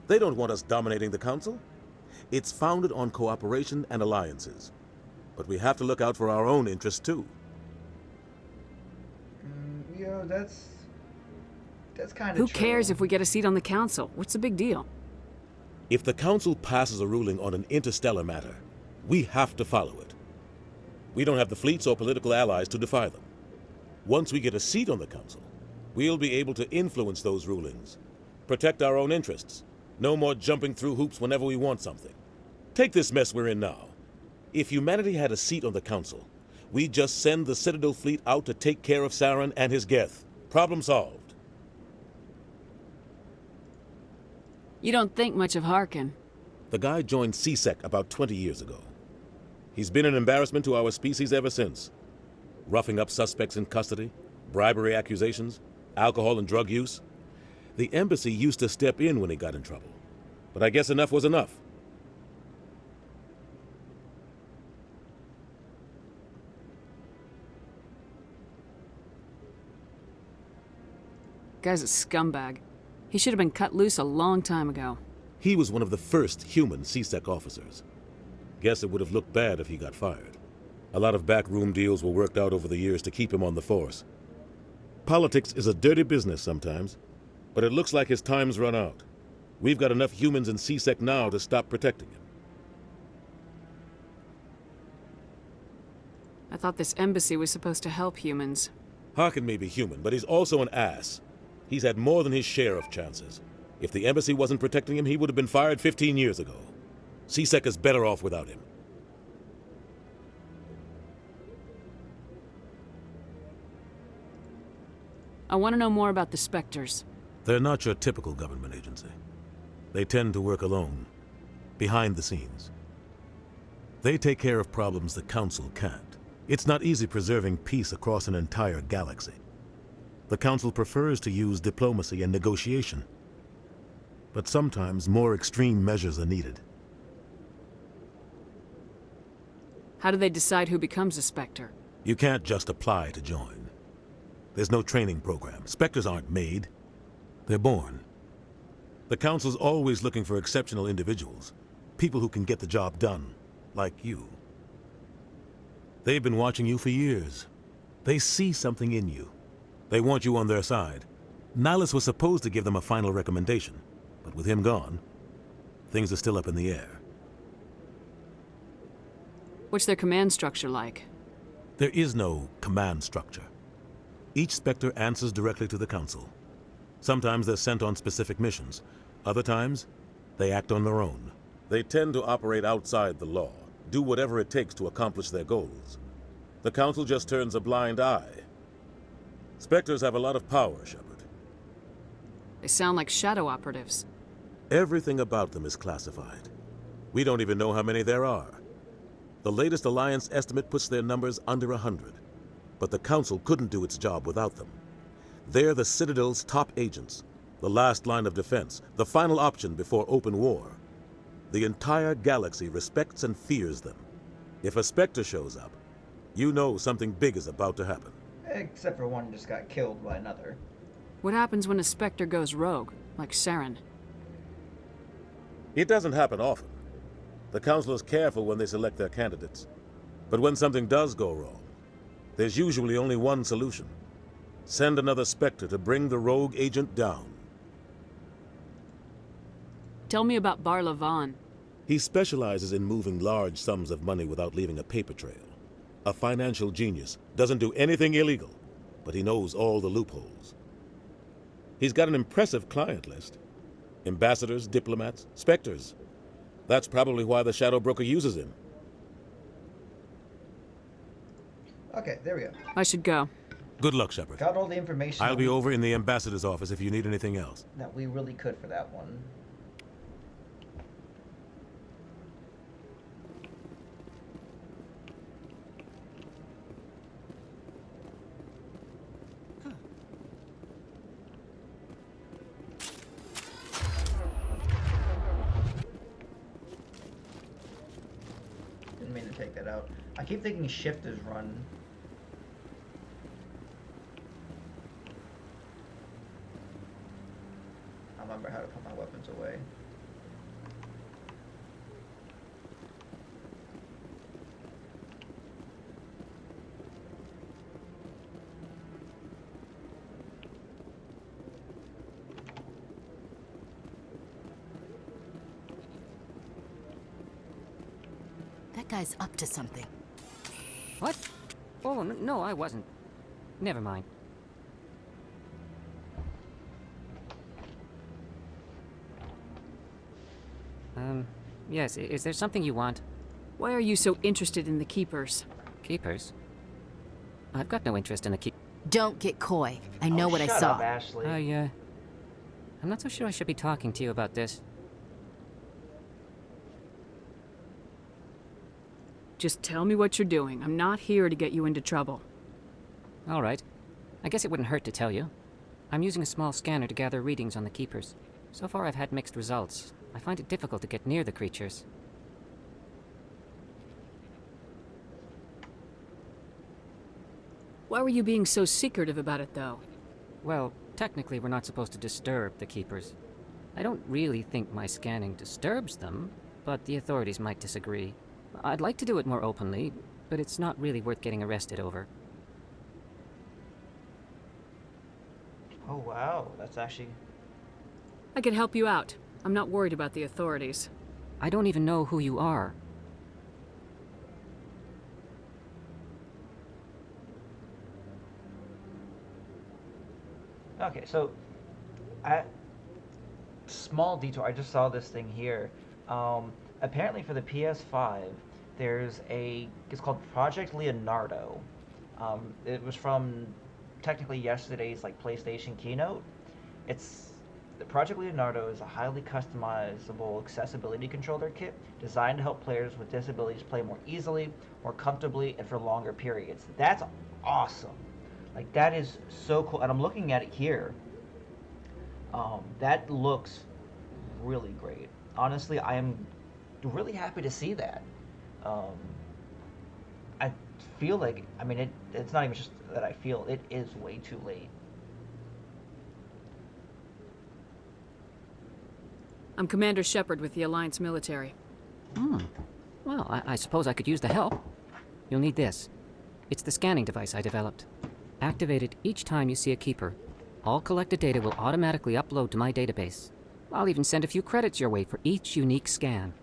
They don't want us dominating the Council. It's founded on cooperation and alliances. But we have to look out for our own interests too. That's kind of Who cares if we get a seat on the Council? What's the big deal? If the Council passes a ruling on an interstellar matter, we have to follow it. We don't have the fleets or political allies to defy them. Once we get a seat on the Council, we'll be able to influence those rulings, protect our own interests. No more jumping through hoops whenever we want something. Take this mess we're in now. If humanity had a seat on the Council, we'd just send the Citadel fleet out to take care of Saren and his Geth. Problem solved. You don't think much of Harkin. The guy joined C-Sec about 20 years ago. He's been an embarrassment to our species ever since. Roughing up suspects in custody, bribery accusations, alcohol and drug use. The embassy used to step in when he got in trouble. But I guess enough was enough. Guy's a scumbag. He should have been cut loose a long time ago. He was one of the first human C-Sec officers. Guess it would have looked bad if he got fired. A lot of backroom deals were worked out over the years to keep him on the force. Politics is a dirty business sometimes, but it looks like his time's run out. We've got enough humans in C-Sec now to stop protecting him. I thought this embassy was supposed to help humans. Harkin may be human, but he's also an ass. He's had more than his share of chances. If the embassy wasn't protecting him, he would have been fired 15 years ago. C-Sec is better off without him. I want to know more about the Spectres. They're not your typical government agency. They tend to work alone, behind the scenes. They take care of problems the Council can't. It's not easy preserving peace across an entire galaxy. The Council prefers to use diplomacy and negotiation. But sometimes more extreme measures are needed. How do they decide who becomes a Spectre? You can't just apply to join. There's no training program. Spectres aren't made. They're born. The Council's always looking for exceptional individuals. People who can get the job done, like you. They've been watching you for years. They see something in you. They want you on their side. Nihilus was supposed to give them a final recommendation, but with him gone, things are still up in the air. What's their command structure like? There is no command structure. Each Spectre answers directly to the Council. Sometimes they're sent on specific missions. Other times, they act on their own. They tend to operate outside the law, do whatever it takes to accomplish their goals. The Council just turns a blind eye. Spectres have a lot of power, Shepard. They sound like shadow operatives. Everything about them is classified. We don't even know how many there are. The latest Alliance estimate puts their numbers under 100. But the Council couldn't do its job without them. They're the Citadel's top agents, the last line of defense, the final option before open war. The entire galaxy respects and fears them. If a Spectre shows up, you know something big is about to happen. Except for one just got killed by another. What happens when a Spectre goes rogue, like Saren? It doesn't happen often. The Council is careful when they select their candidates. But when something does go wrong, there's usually only one solution. Send another Spectre to bring the rogue agent down. Tell me about Bar Lavan. He specializes in moving large sums of money without leaving a paper trail. A financial genius, doesn't do anything illegal, but he knows all the loopholes. He's got an impressive client list. Ambassadors, diplomats, Spectres. That's probably why the Shadow Broker uses him. Okay, there we go. I should go. Good luck, Shepard. Got all the information. I'll be over in the ambassador's office if you need anything else. That we really could for that one. Didn't mean to take that out. I keep thinking shift is run. I remember how to put my weapons away. That guy's up to something. What? Oh, no, I wasn't. Never mind. Yes, is there something you want? Why are you so interested in the Keepers? Keepers? I've got no interest in the keep. Don't get coy. I know what I shut saw. up, Ashley. I'm not so sure I should be talking to you about this. Just tell me what you're doing. I'm not here to get you into trouble. All right. I guess it wouldn't hurt to tell you. I'm using a small scanner to gather readings on the Keepers. So far I've had mixed results. I find it difficult to get near the creatures. Why were you being so secretive about it, though? Well, technically we're not supposed to disturb the Keepers. I don't really think my scanning disturbs them, but the authorities might disagree. I'd like to do it more openly, but it's not really worth getting arrested over. Oh wow, that's actually... I could help you out. I'm not worried about the authorities. I don't even know who you are. Okay, so... Small detour, I just saw this thing here. Apparently for the PS5, there's it's called Project Leonardo. It was from technically yesterday's PlayStation keynote. The Project Leonardo is a highly customizable accessibility controller kit designed to help players with disabilities play more easily, more comfortably, and for longer periods. That's awesome. That is so cool. And I'm looking at it here. That looks really great. Honestly, I am really happy to see that. I feel like, it's not even just that I feel, it is way too late. I'm Commander Shepard with the Alliance military. Well, I suppose I could use the help. You'll need this. It's the scanning device I developed. Activate it each time you see a Keeper. All collected data will automatically upload to my database. I'll even send a few credits your way for each unique scan.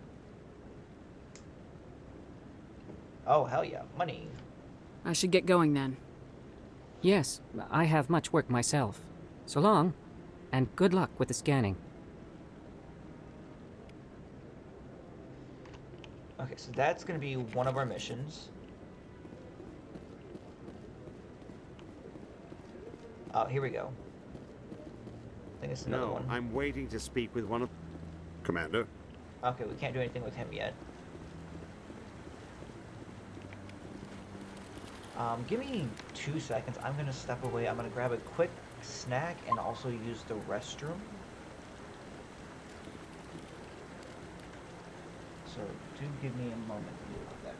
Oh, hell yeah. Money. I should get going then. Yes, I have much work myself. So long, and good luck with the scanning. Okay, so that's going to be one of our missions. Oh, here we go. I think it's another one. I'm waiting to speak with one of... Commander? Okay, we can't do anything with him yet. Give me 2 seconds. I'm going to step away. I'm going to grab a quick snack and also use the restroom. So, do give me a moment to do that, please.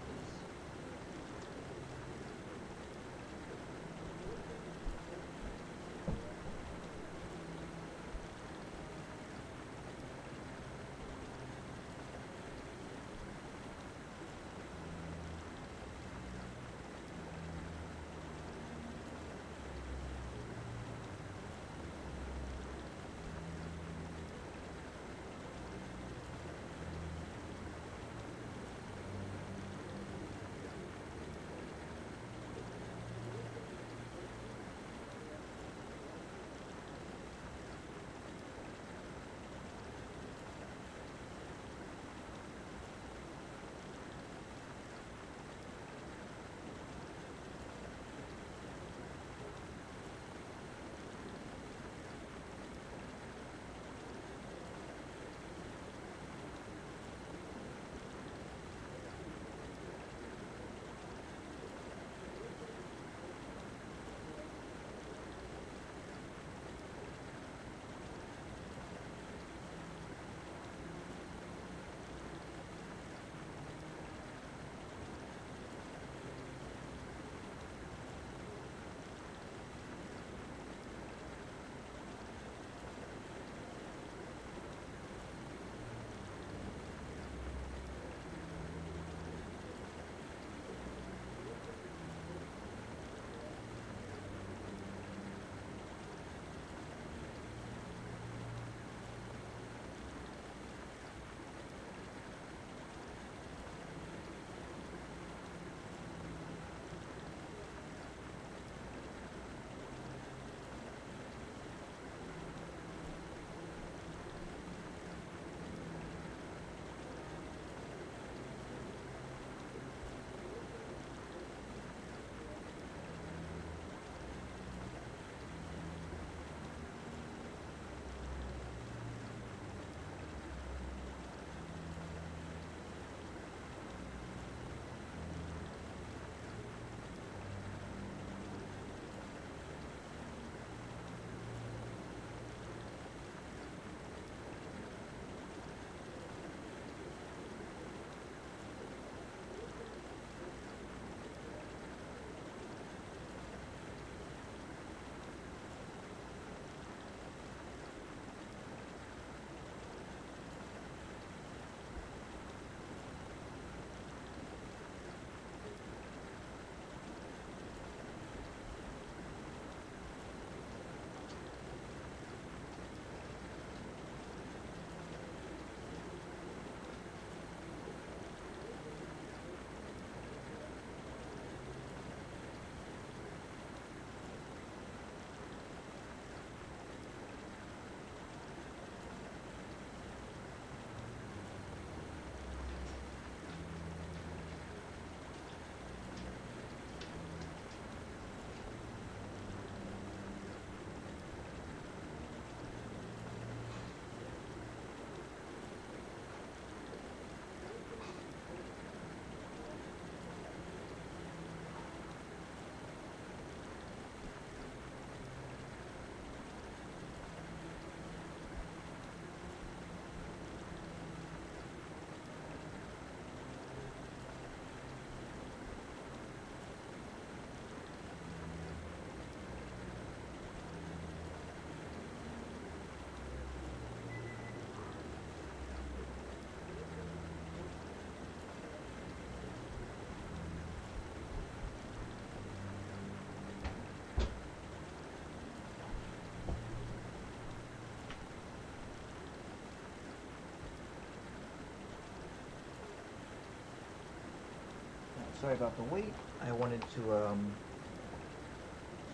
sorry about the wait. I wanted to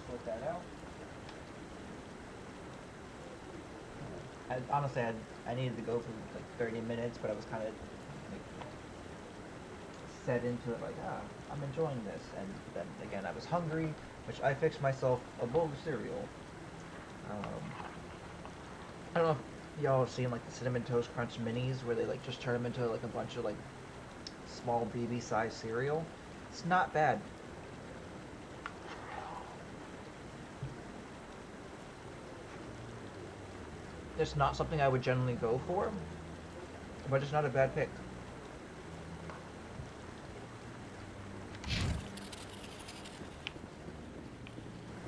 sort that out. Honestly, I needed to go for like 30 minutes, but I was kind of like, set into it like, I'm enjoying this. And then again, I was hungry, which I fixed myself a bowl of cereal. I don't know if y'all have seen like the Cinnamon Toast Crunch minis where they like just turn them into like a bunch of like small BB size cereal. It's not bad. It's not something I would generally go for, but it's not a bad pick.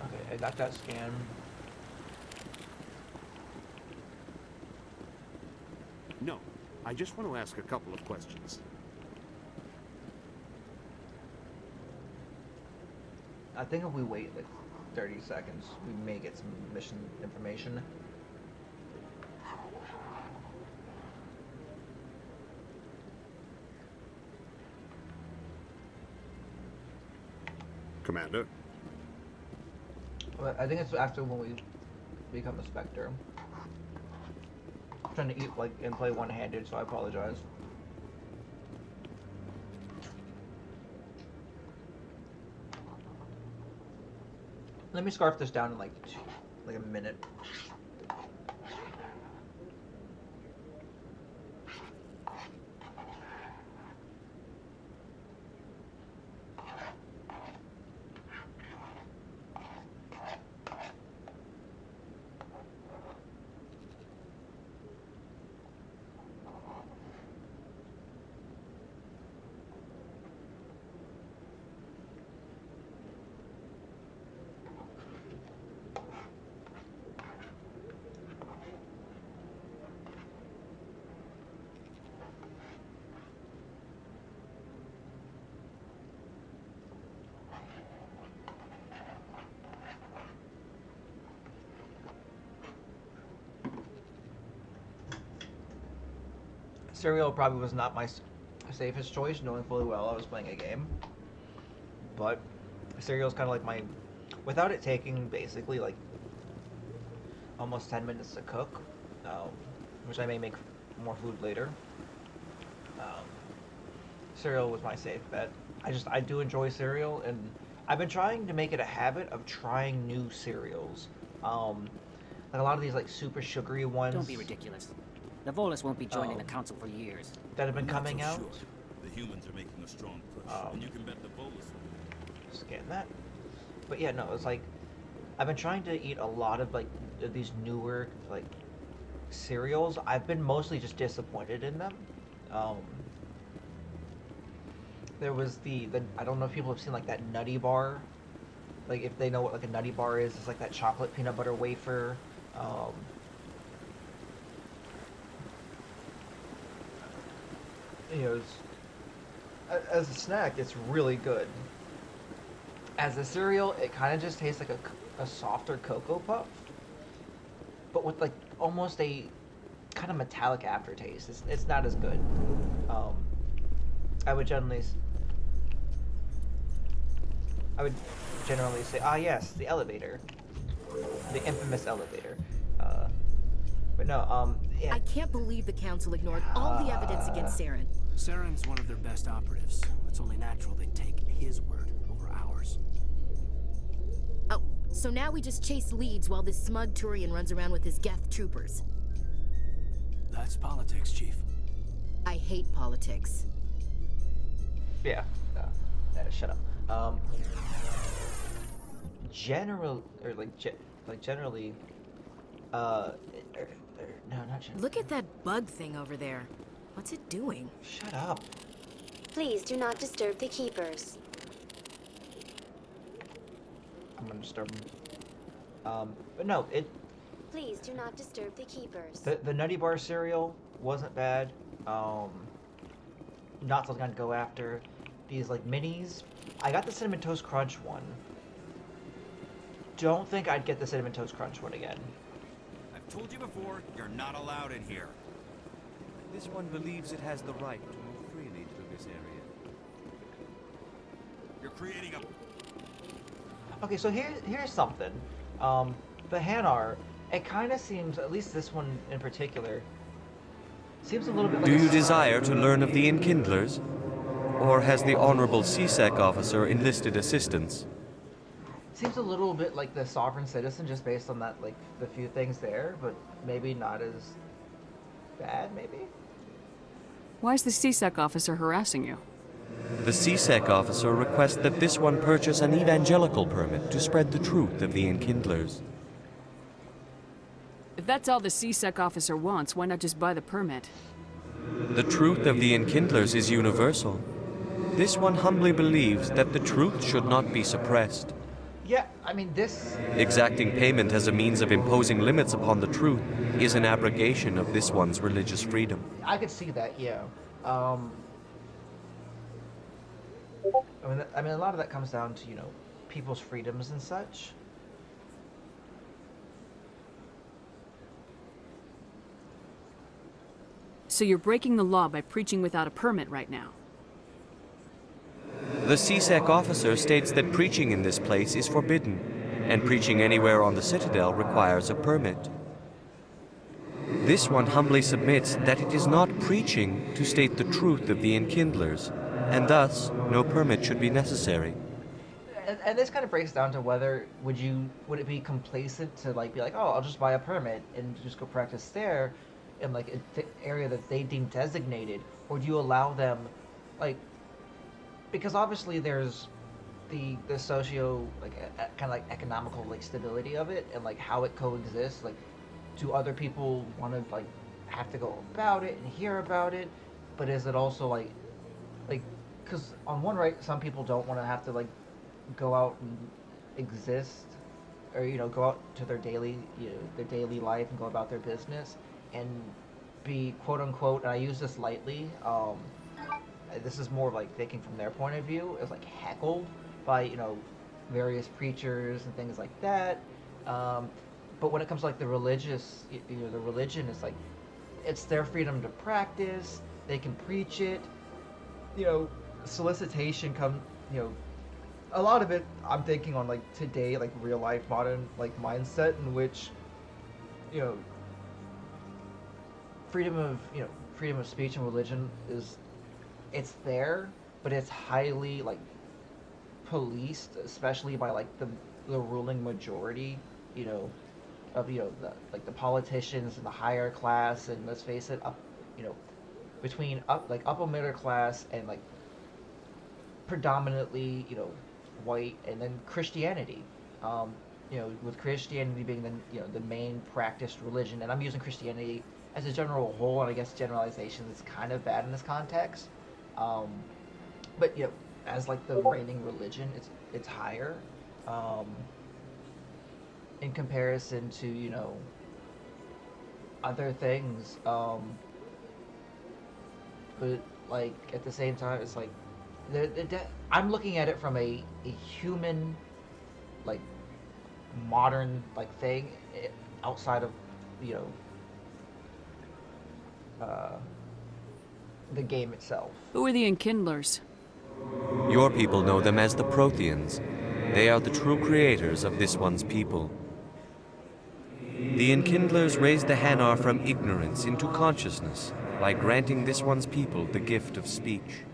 Okay, I got that scan. No, I just want to ask a couple of questions. I think if we wait like 30 seconds, we may get some mission information. Commander? Well, I think it's after when we become a Spectre. I'm trying to eat like and play one-handed, so I apologize. Let me scarf this down in like a minute. Cereal probably was not my safest choice, knowing fully well I was playing a game. But cereal's kind of like my, without it taking basically like almost 10 minutes to cook, which I may make more food later. Cereal was my safe bet. I do enjoy cereal, and I've been trying to make it a habit of trying new cereals. Like a lot of these like super sugary ones. Don't be ridiculous. The Volus won't be joining the council for years. That have been coming out. Sure. The humans are making a strong push, and you can bet the Volus will. Scan that. But yeah, no, it's like I've been trying to eat a lot of like these newer like cereals. I've been mostly just disappointed in them. There was the I don't know if people have seen like that Nutty Bar. Like if they know what like a Nutty Bar is, it's like that chocolate peanut butter wafer. You know, as a snack, it's really good. As a cereal, it kind of just tastes like a softer Cocoa Puff, but with like almost a kind of metallic aftertaste. It's not as good. I would generally say, yes, the elevator, the infamous elevator. But no, yeah. I can't believe the council ignored all the evidence against Saren. Saren's one of their best operatives. It's only natural they'd take his word over ours. Oh, so now we just chase leads while this smug Turian runs around with his Geth troopers. That's politics, Chief. I hate politics. Yeah. Shut up. Generally, no, not generally. Look at that bug thing over there. What's it doing? Shut up. Please do not disturb the keepers. I'm gonna disturb them. But no, Please do not disturb the keepers. The Nutty Bar cereal wasn't bad. Not something I'd go after. These like minis. I got the Cinnamon Toast Crunch one. Don't think I'd get the Cinnamon Toast Crunch one again. I've told you before, you're not allowed in here. This one believes it has the right to move freely through this area. creating a... Okay, so here's something. The Hanar, it kind of seems, at least this one in particular, seems a little bit like Do you desire to learn of the Enkindlers? Or has the Honorable CSEC officer enlisted assistance? Seems a little bit like the Sovereign Citizen, just based on that, like, the few things there, but maybe not as bad, maybe? Why is the CSEC officer harassing you? The CSEC officer requests that this one purchase an evangelical permit to spread the truth of the Enkindlers. If that's all the CSEC officer wants, why not just buy the permit? The truth of the Enkindlers is universal. This one humbly believes that the truth should not be suppressed. Yeah, I mean, this... Exacting payment as a means of imposing limits upon the truth is an abrogation of this one's religious freedom. I could see that, yeah. I mean, a lot of that comes down to, you know, people's freedoms and such. So you're breaking the law by preaching without a permit right now? The CSEC officer states that preaching in this place is forbidden, and preaching anywhere on the Citadel requires a permit. This one humbly submits that it is not preaching to state the truth of the Enkindlers, and thus no permit should be necessary. And this kind of breaks down to whether would it be complacent to like be like, oh, I'll just buy a permit and just go practice there in like an area that they deem designated, or do you allow them, like, because obviously there's the socio, like, kind of like economical, like, stability of it and like how it coexists. Like, do other people want to like have to go about it and hear about it? But is it also like because on one right, some people don't want to have to like go out and exist, or you know, go out to their daily life and go about their business and be quote unquote, and I use this lightly, this is more of like thinking from their point of view, is like heckled by, you know, various preachers and things like that. But when it comes to like the religious, you know, the religion is like, it's their freedom to practice, they can preach it, you know, solicitation you know, a lot of it I'm thinking on like today, like real life modern like mindset in which, you know, freedom of speech and religion it's there, but it's highly like policed, especially by like the ruling majority, you know, of, you know, the politicians and the higher class, and let's face it, you know, between upper middle class and like predominantly, you know, white, and then Christianity, you know, with Christianity being the main practiced religion, and I'm using Christianity as a general whole, and I guess generalization is kind of bad in this context, but you know, as like the reigning religion, it's higher, in comparison to, you know, other things, but like at the same time, it's like I'm looking at it from a human, like modern like thing, outside of, you know, the game itself. Who are the Enkindlers? Your people know them as the Protheans. They are the true creators of this one's people. The Enkindlers raised the Hanar from ignorance into consciousness by granting this one's people the gift of speech.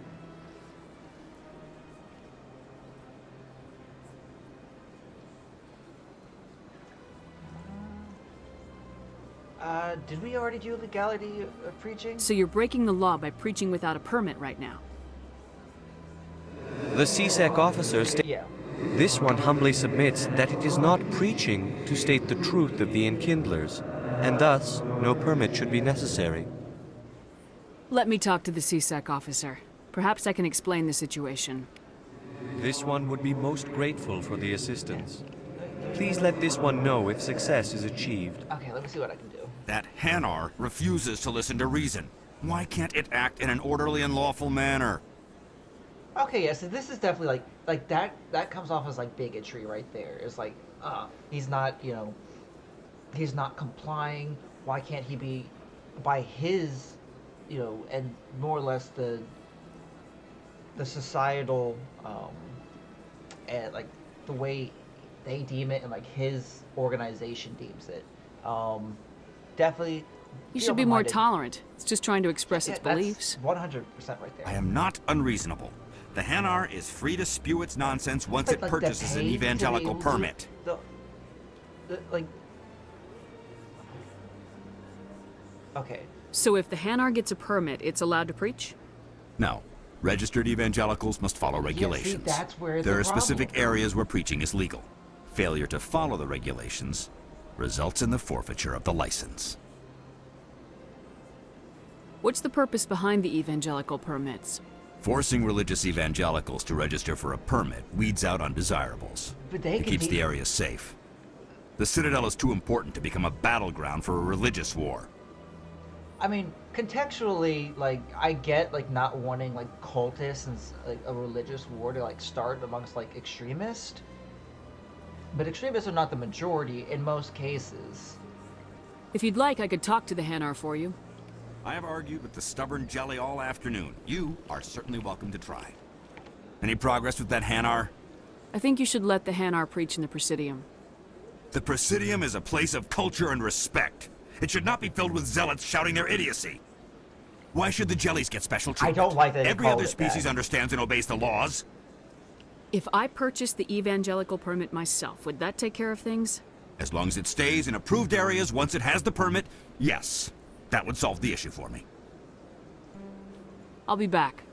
Did we already do legality of preaching? So you're breaking the law by preaching without a permit right now? The CSEC officer states, yeah. This one humbly submits that it is not preaching to state the truth of the Enkindlers, and thus no permit should be necessary. Let me talk to the CSEC officer. Perhaps I can explain the situation. This one would be most grateful for the assistance. Please let this one know if success is achieved. Okay, let me see what I can do. That Hanar refuses to listen to reason. Why can't it act in an orderly and lawful manner? Okay, yeah, so this is definitely like that comes off as like bigotry right there. It's like, he's not, you know, he's not complying. Why can't he be, by his, you know, and more or less the societal and like the way they deem it and like his organization deems it. Definitely. You should be more tolerant. It's just trying to express its beliefs. 100% right there. I am not unreasonable. The Hanar is free to spew its nonsense once it purchases an evangelical permit. Like. Okay. So if the Hanar gets a permit, it's allowed to preach? No. Registered evangelicals must follow regulations. Yeah, see, that's where there the are specific problem. areas where preaching is legal. Failure to follow the regulations results in the forfeiture of the license. What's the purpose behind the evangelical permits? Forcing religious evangelicals to register for a permit weeds out undesirables. But they It can keeps be- the area safe. The Citadel is too important to become a battleground for a religious war. I mean, contextually, like, I get, like, not wanting, like, cultists and, like, a religious war to, like, start amongst, like, extremists. But extremists are not the majority in most cases. If you'd like, I could talk to the Hanar for you. I have argued with the stubborn jelly all afternoon. You are certainly welcome to try. Any progress with that Hanar? I think you should let the Hanar preach in the Presidium. The Presidium is a place of culture and respect. It should not be filled with zealots shouting their idiocy. Why should the jellies get special treatment? I don't like that they Every call other it species that. understands and obeys the laws. If I purchased the evangelical permit myself, would that take care of things? As long as it stays in approved areas once it has the permit, yes. That would solve the issue for me. I'll be back.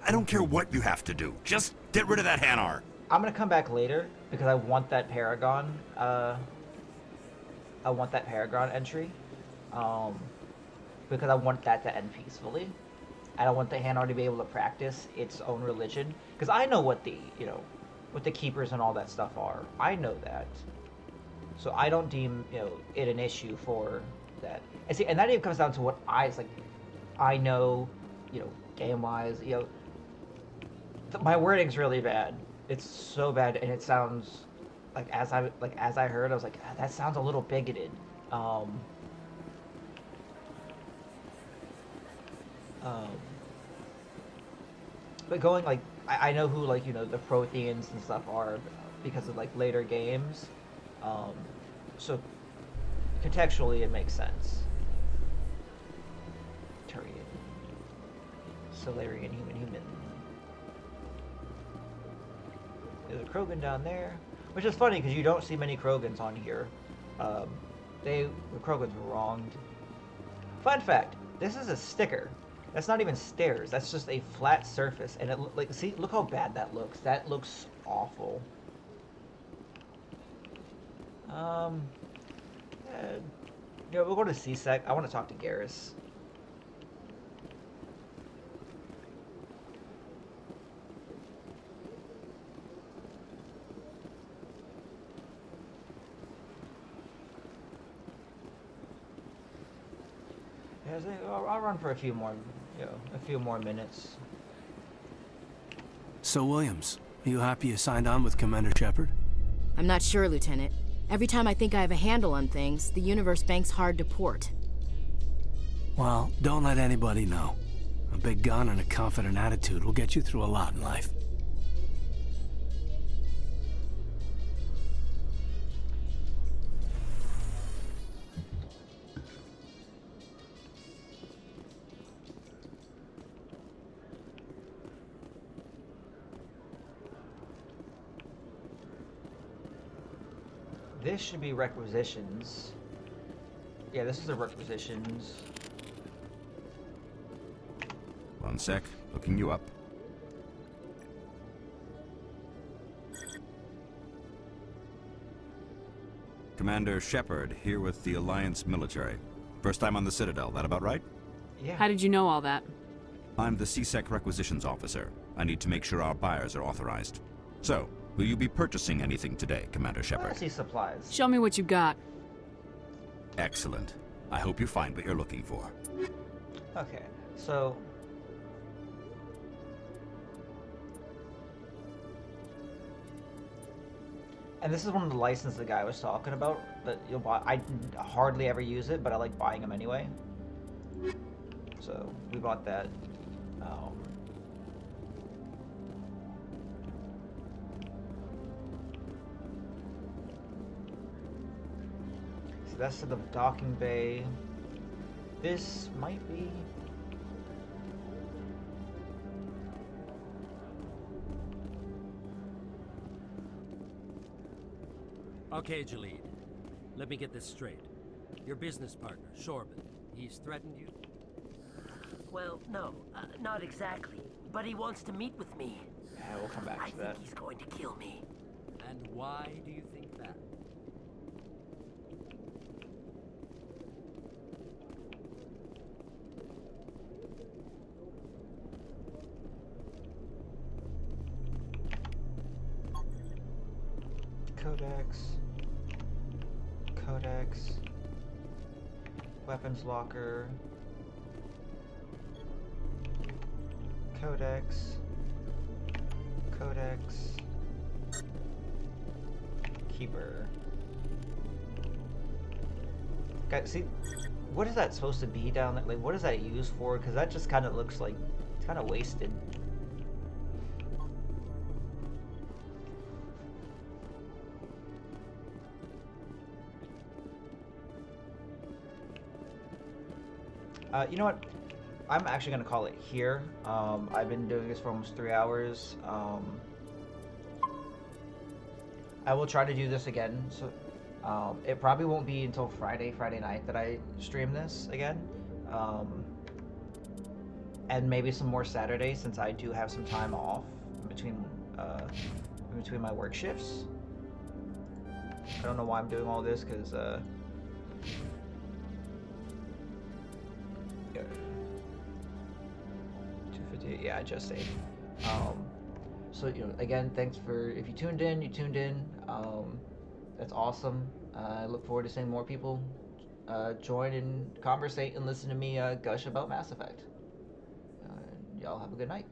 I don't care what you have to do. Just get rid of that Hanar. I'm gonna come back later because I want that Paragon. I want that Paragon entry, because I want that to end peacefully. I don't want the Hanar to be able to practice its own religion because I know what the what the keepers and all that stuff are. I know that, so I don't deem it an issue for that. And see, and that even comes down to what I know, game wise, my wording's really bad. It's so bad, and it sounds like as I heard, I was like, that sounds a little bigoted. But going I know who the Protheans and stuff are because of later games, so contextually it makes sense. Turian, Solarian, human. There's a Krogan down there, which is funny because you don't see many Krogans on here. The Krogans were wronged. Fun fact: this is a sticker. That's not even stairs. That's just a flat surface, and see, look how bad that looks. That looks awful. We'll go to CSEC. I want to talk to Garrus. I'll run for a few more minutes. So, Williams, are you happy you signed on with Commander Shepard? I'm not sure, Lieutenant. Every time I think I have a handle on things, the universe bank's hard to port. Well, don't let anybody know. A big gun and a confident attitude will get you through a lot in life. This should be requisitions. Yeah, this is the requisitions. One sec. Looking you up. Commander Shepard, here with the Alliance military. First time on the Citadel, that about right? Yeah. How did you know all that? I'm the CSEC requisitions officer. I need to make sure our buyers are authorized. So, will you be purchasing anything today, Commander Shepard? I see supplies. Show me what you've got. Excellent. I hope you find what you're looking for. Okay, so and this is one of the licenses the guy was talking about that you'll buy. I hardly ever use it, but I like buying them anyway. So we bought that. So that's to the docking bay. This might be... Okay, Jalid. Let me get this straight. Your business partner, Shorban, he's threatened you? Well, no, not exactly. But he wants to meet with me. Yeah, we'll come back to that. I think he's going to kill me. And why do you think that? Codex, weapons locker, Codex, keeper. Guys, see, what is that supposed to be down there? Like, what is that used for? Because that just kind of looks like it's kind of wasted. You know what? I'm actually going to call it here. I've been doing this for almost 3 hours. I will try to do this again. So it probably won't be until Friday night that I stream this again. And maybe some more Saturdays, since I do have some time off in between my work shifts. I don't know why I'm doing all this, because 258, yeah, I just saved. So, you know, again, thanks for, if you tuned in, that's awesome. I look forward to seeing more people join and conversate and listen to me gush about Mass Effect. Y'all have a good night.